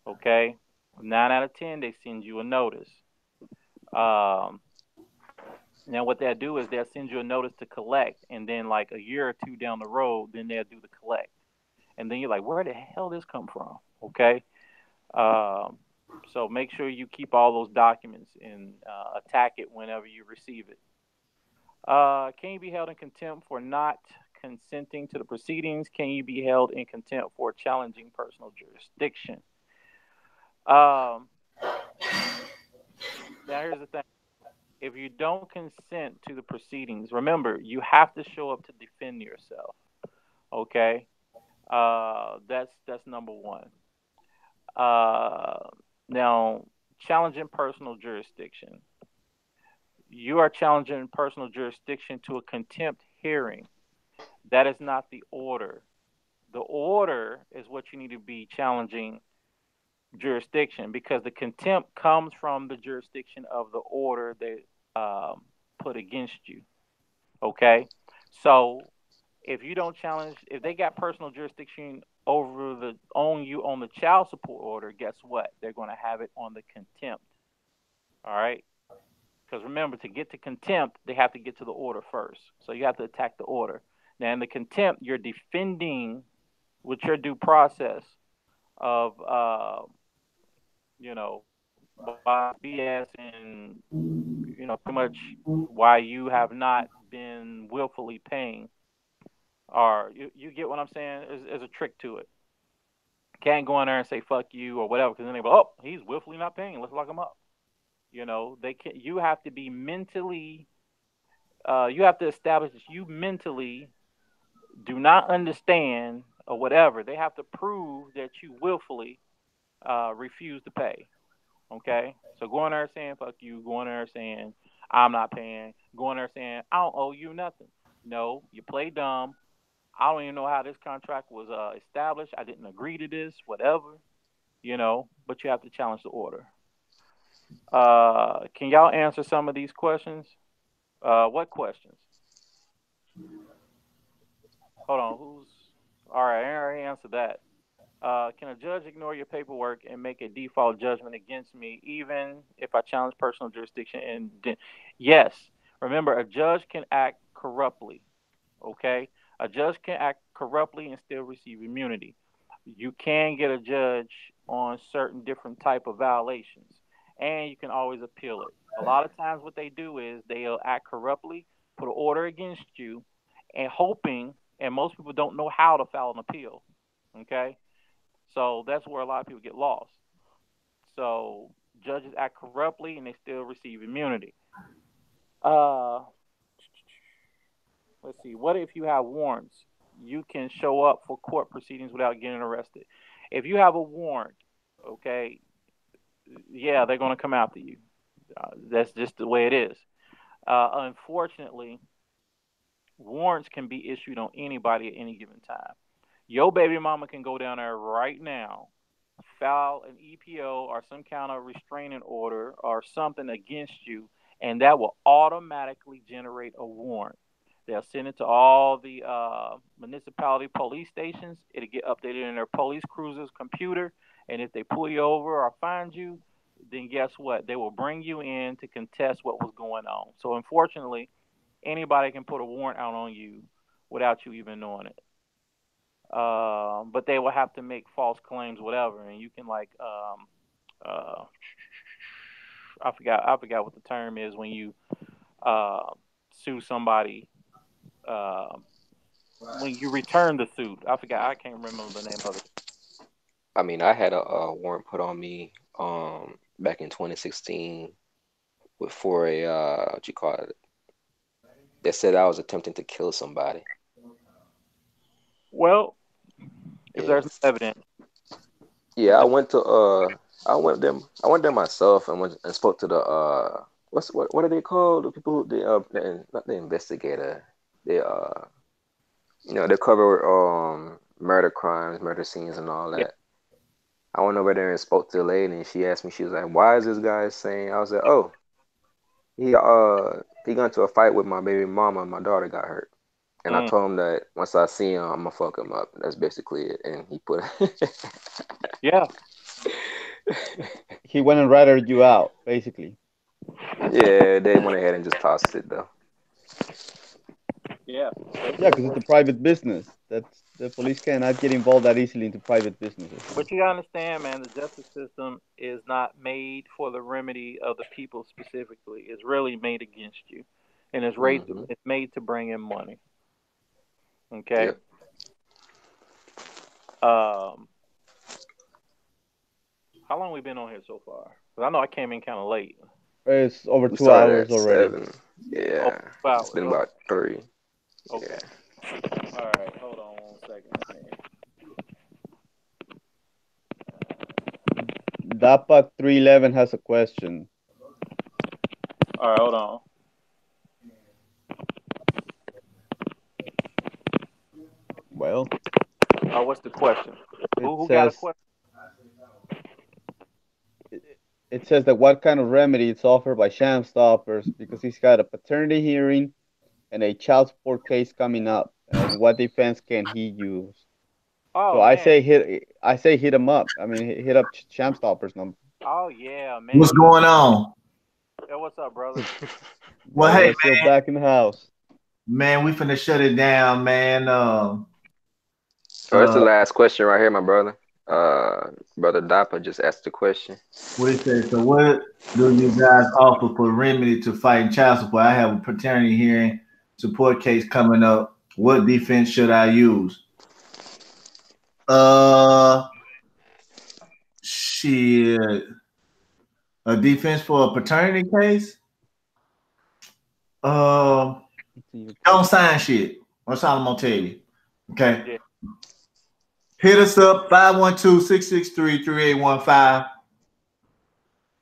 Okay, 9 out of 10 they send you a notice. Um, Now what they'll do is they'll send you a notice to collect, and then like a year or two down the road, then they'll do the collect, and then you're like, where the hell this come from? Okay, um, so make sure you keep all those documents and attack it whenever you receive it. Can you be held in contempt for not consenting to the proceedings? Can you be held in contempt for challenging personal jurisdiction? Um, Now here's the thing: if you don't consent to the proceedings, remember you have to show up to defend yourself. Okay, that's number one. Uh, Now, challenging personal jurisdiction. You are challenging personal jurisdiction to a contempt hearing. That is not the order. The order is what you need to be challenging jurisdiction because the contempt comes from the jurisdiction of the order they put against you. Okay, so if you don't challenge, if they got personal jurisdiction over the on you on the child support order, guess what? They're going to have it on the contempt. All right, because remember, to get to contempt, they have to get to the order first. So you have to attack the order. Now, in the contempt, you're defending with your due process of, by BS and, pretty much why you have not been willfully paying. Or you get what I'm saying? There's a trick to it. Can't go in there and say fuck you or whatever, because then they go, oh, he's willfully not paying. Let's lock him up. They can. You have to be mentally. You have to establish that you mentally do not understand or whatever. They have to prove that you willfully refuse to pay. Okay, so going there saying fuck you, going there saying I'm not paying, going there saying I don't owe you nothing. No, you play dumb. I don't even know how this contract was established. I didn't agree to this, whatever, but you have to challenge the order. Can y'all answer some of these questions? What questions? Hold on, who's All right, I already answered that. Can a judge ignore your paperwork and make a default judgment against me, even if I challenge personal jurisdiction? Yes. Remember, a judge can act corruptly. Okay, a judge can act corruptly and still receive immunity. You can get a judge on certain different type of violations, and you can always appeal it. A lot of times, what they do is they'll act corruptly, put an order against you, and hoping. And most people don't know how to file an appeal. Okay, so that's where a lot of people get lost. So judges act corruptly and they still receive immunity. Uh, let's see. What if you have warrants? You can show up for court proceedings without getting arrested. If you have a warrant, okay, yeah, they're going to come after you. That's just the way it is. Unfortunately, warrants can be issued on anybody at any given time. Your baby mama can go down there right now, file an EPO or some kind of restraining order or something against you, and that will automatically generate a warrant. They'll send it to all the municipality police stations. It'll get updated in their police cruiser's computer. And if they pull you over or find you, then guess what? They will bring you in to contest what was going on. So unfortunately, anybody can put a warrant out on you without you even knowing it. But they will have to make false claims, whatever, and you can I forgot what the term is when you sue somebody when you return the suit. I can't remember the name of it. I mean, I had a warrant put on me back in 2016 for a what you call it? They said I was attempting to kill somebody. Well, if Yeah. there's no evidence. Yeah, I went there myself and went and spoke to the what are they called? The people not the investigator. They they cover murder crimes, murder scenes and all Yeah. that. I went over there and spoke to the lady and she asked me, she was like, why is this guy saying, I was like, oh, he got into a fight with my baby mama and my daughter got hurt. And I Mm. told him that once I see him, I'm gonna fuck him up. That's basically it. And he put Yeah. He went and ratted you out, basically. Yeah, they went ahead and just tossed it though. Yeah. Yeah, because it's a private business. That's the police cannot get involved that easily into private businesses. But you gotta understand, man, the justice system is not made for the remedy of the people specifically. It's really made against you, and Hmm. it's made to bring in money. Okay. Yep. Um, how long we been on here so far? 'Cause I know I came in kind of late. It's over We two started hours at already. 7. Oh, Yeah. 2 hours. It's been Okay. about 3. Okay. Yeah. All right. Hold on 1 second. DAPA 311 has a question. All right. Hold on. Well, What's the question? it Who got a says question? it says that what kind of remedy is offered by Sham Stoppers because he's got a paternity hearing and a child support case coming up, and what defense can he use? So Oh man. I say hit him up. I mean, hit up Sham Stoppers number. Oh yeah, man. What's going on? Hey, what's up, brother? Well, Brother hey, was still back in the house. man, we finna shut it down, man. Oh, that's the last question right here, my brother. Brother Dapper just asked the question. What it says? So, what do you guys offer for remedy to fighting child support? I have a paternity hearing support case coming up. What defense should I use? Shit. A defense for a paternity case? Don't sign shit. That's all I'm gonna tell you. Okay. Yeah. Hit us up 512-663-3815.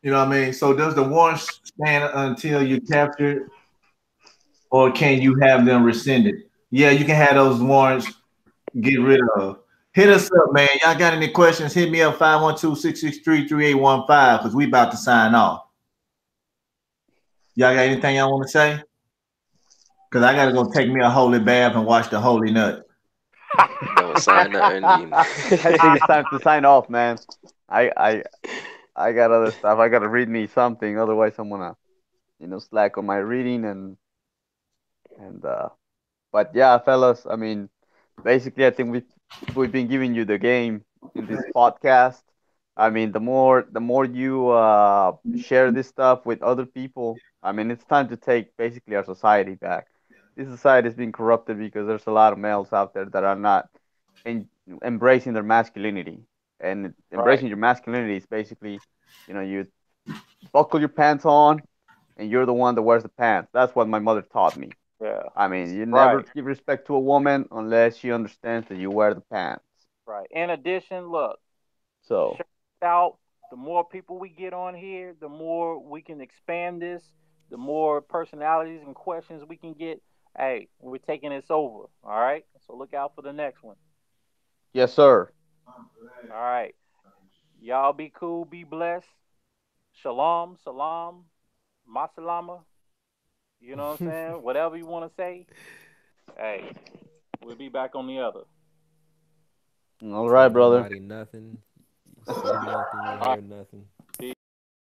You know what I mean? So does the warrant stand until you captured, or can you have them rescinded? Yeah, you can have those warrants get rid of. Hit us up, man. Y'all got any questions? Hit me up 512-663-3815 because we about to sign off. Y'all got anything y'all want to say? Because I gotta go take me a holy bath and watch the holy nut. Don't sign nothing. I think it's time to sign off, man. I I I got other stuff. I gotta read me something, otherwise I'm gonna, slack on my reading and. But yeah, fellas, I mean, basically, I think we've been giving you the game in this podcast. I mean, the more you share this stuff with other people, I mean, it's time to take basically our society back. This society has been corrupted because there's a lot of males out there that are not en- embracing their masculinity, and Right. embracing your masculinity is basically, you buckle your pants on, and you're the one that wears the pants. That's what my mother taught me. Yeah. I mean, you never Right. give respect to a woman unless she understands that you wear the pants. Right. In addition, look, So, check it out. The more people we get on here, the more we can expand this. The more personalities and questions we can get. Hey, we're taking this over. All right. So look out for the next one. yes, sir. All right. Y'all be cool. Be blessed. Shalom. Salam. Masalama. You know what I'm saying? Whatever you want to say. Hey, we'll be back on the other. All right, Tell brother. nobody nothing. You see nothing. You All hear nothing.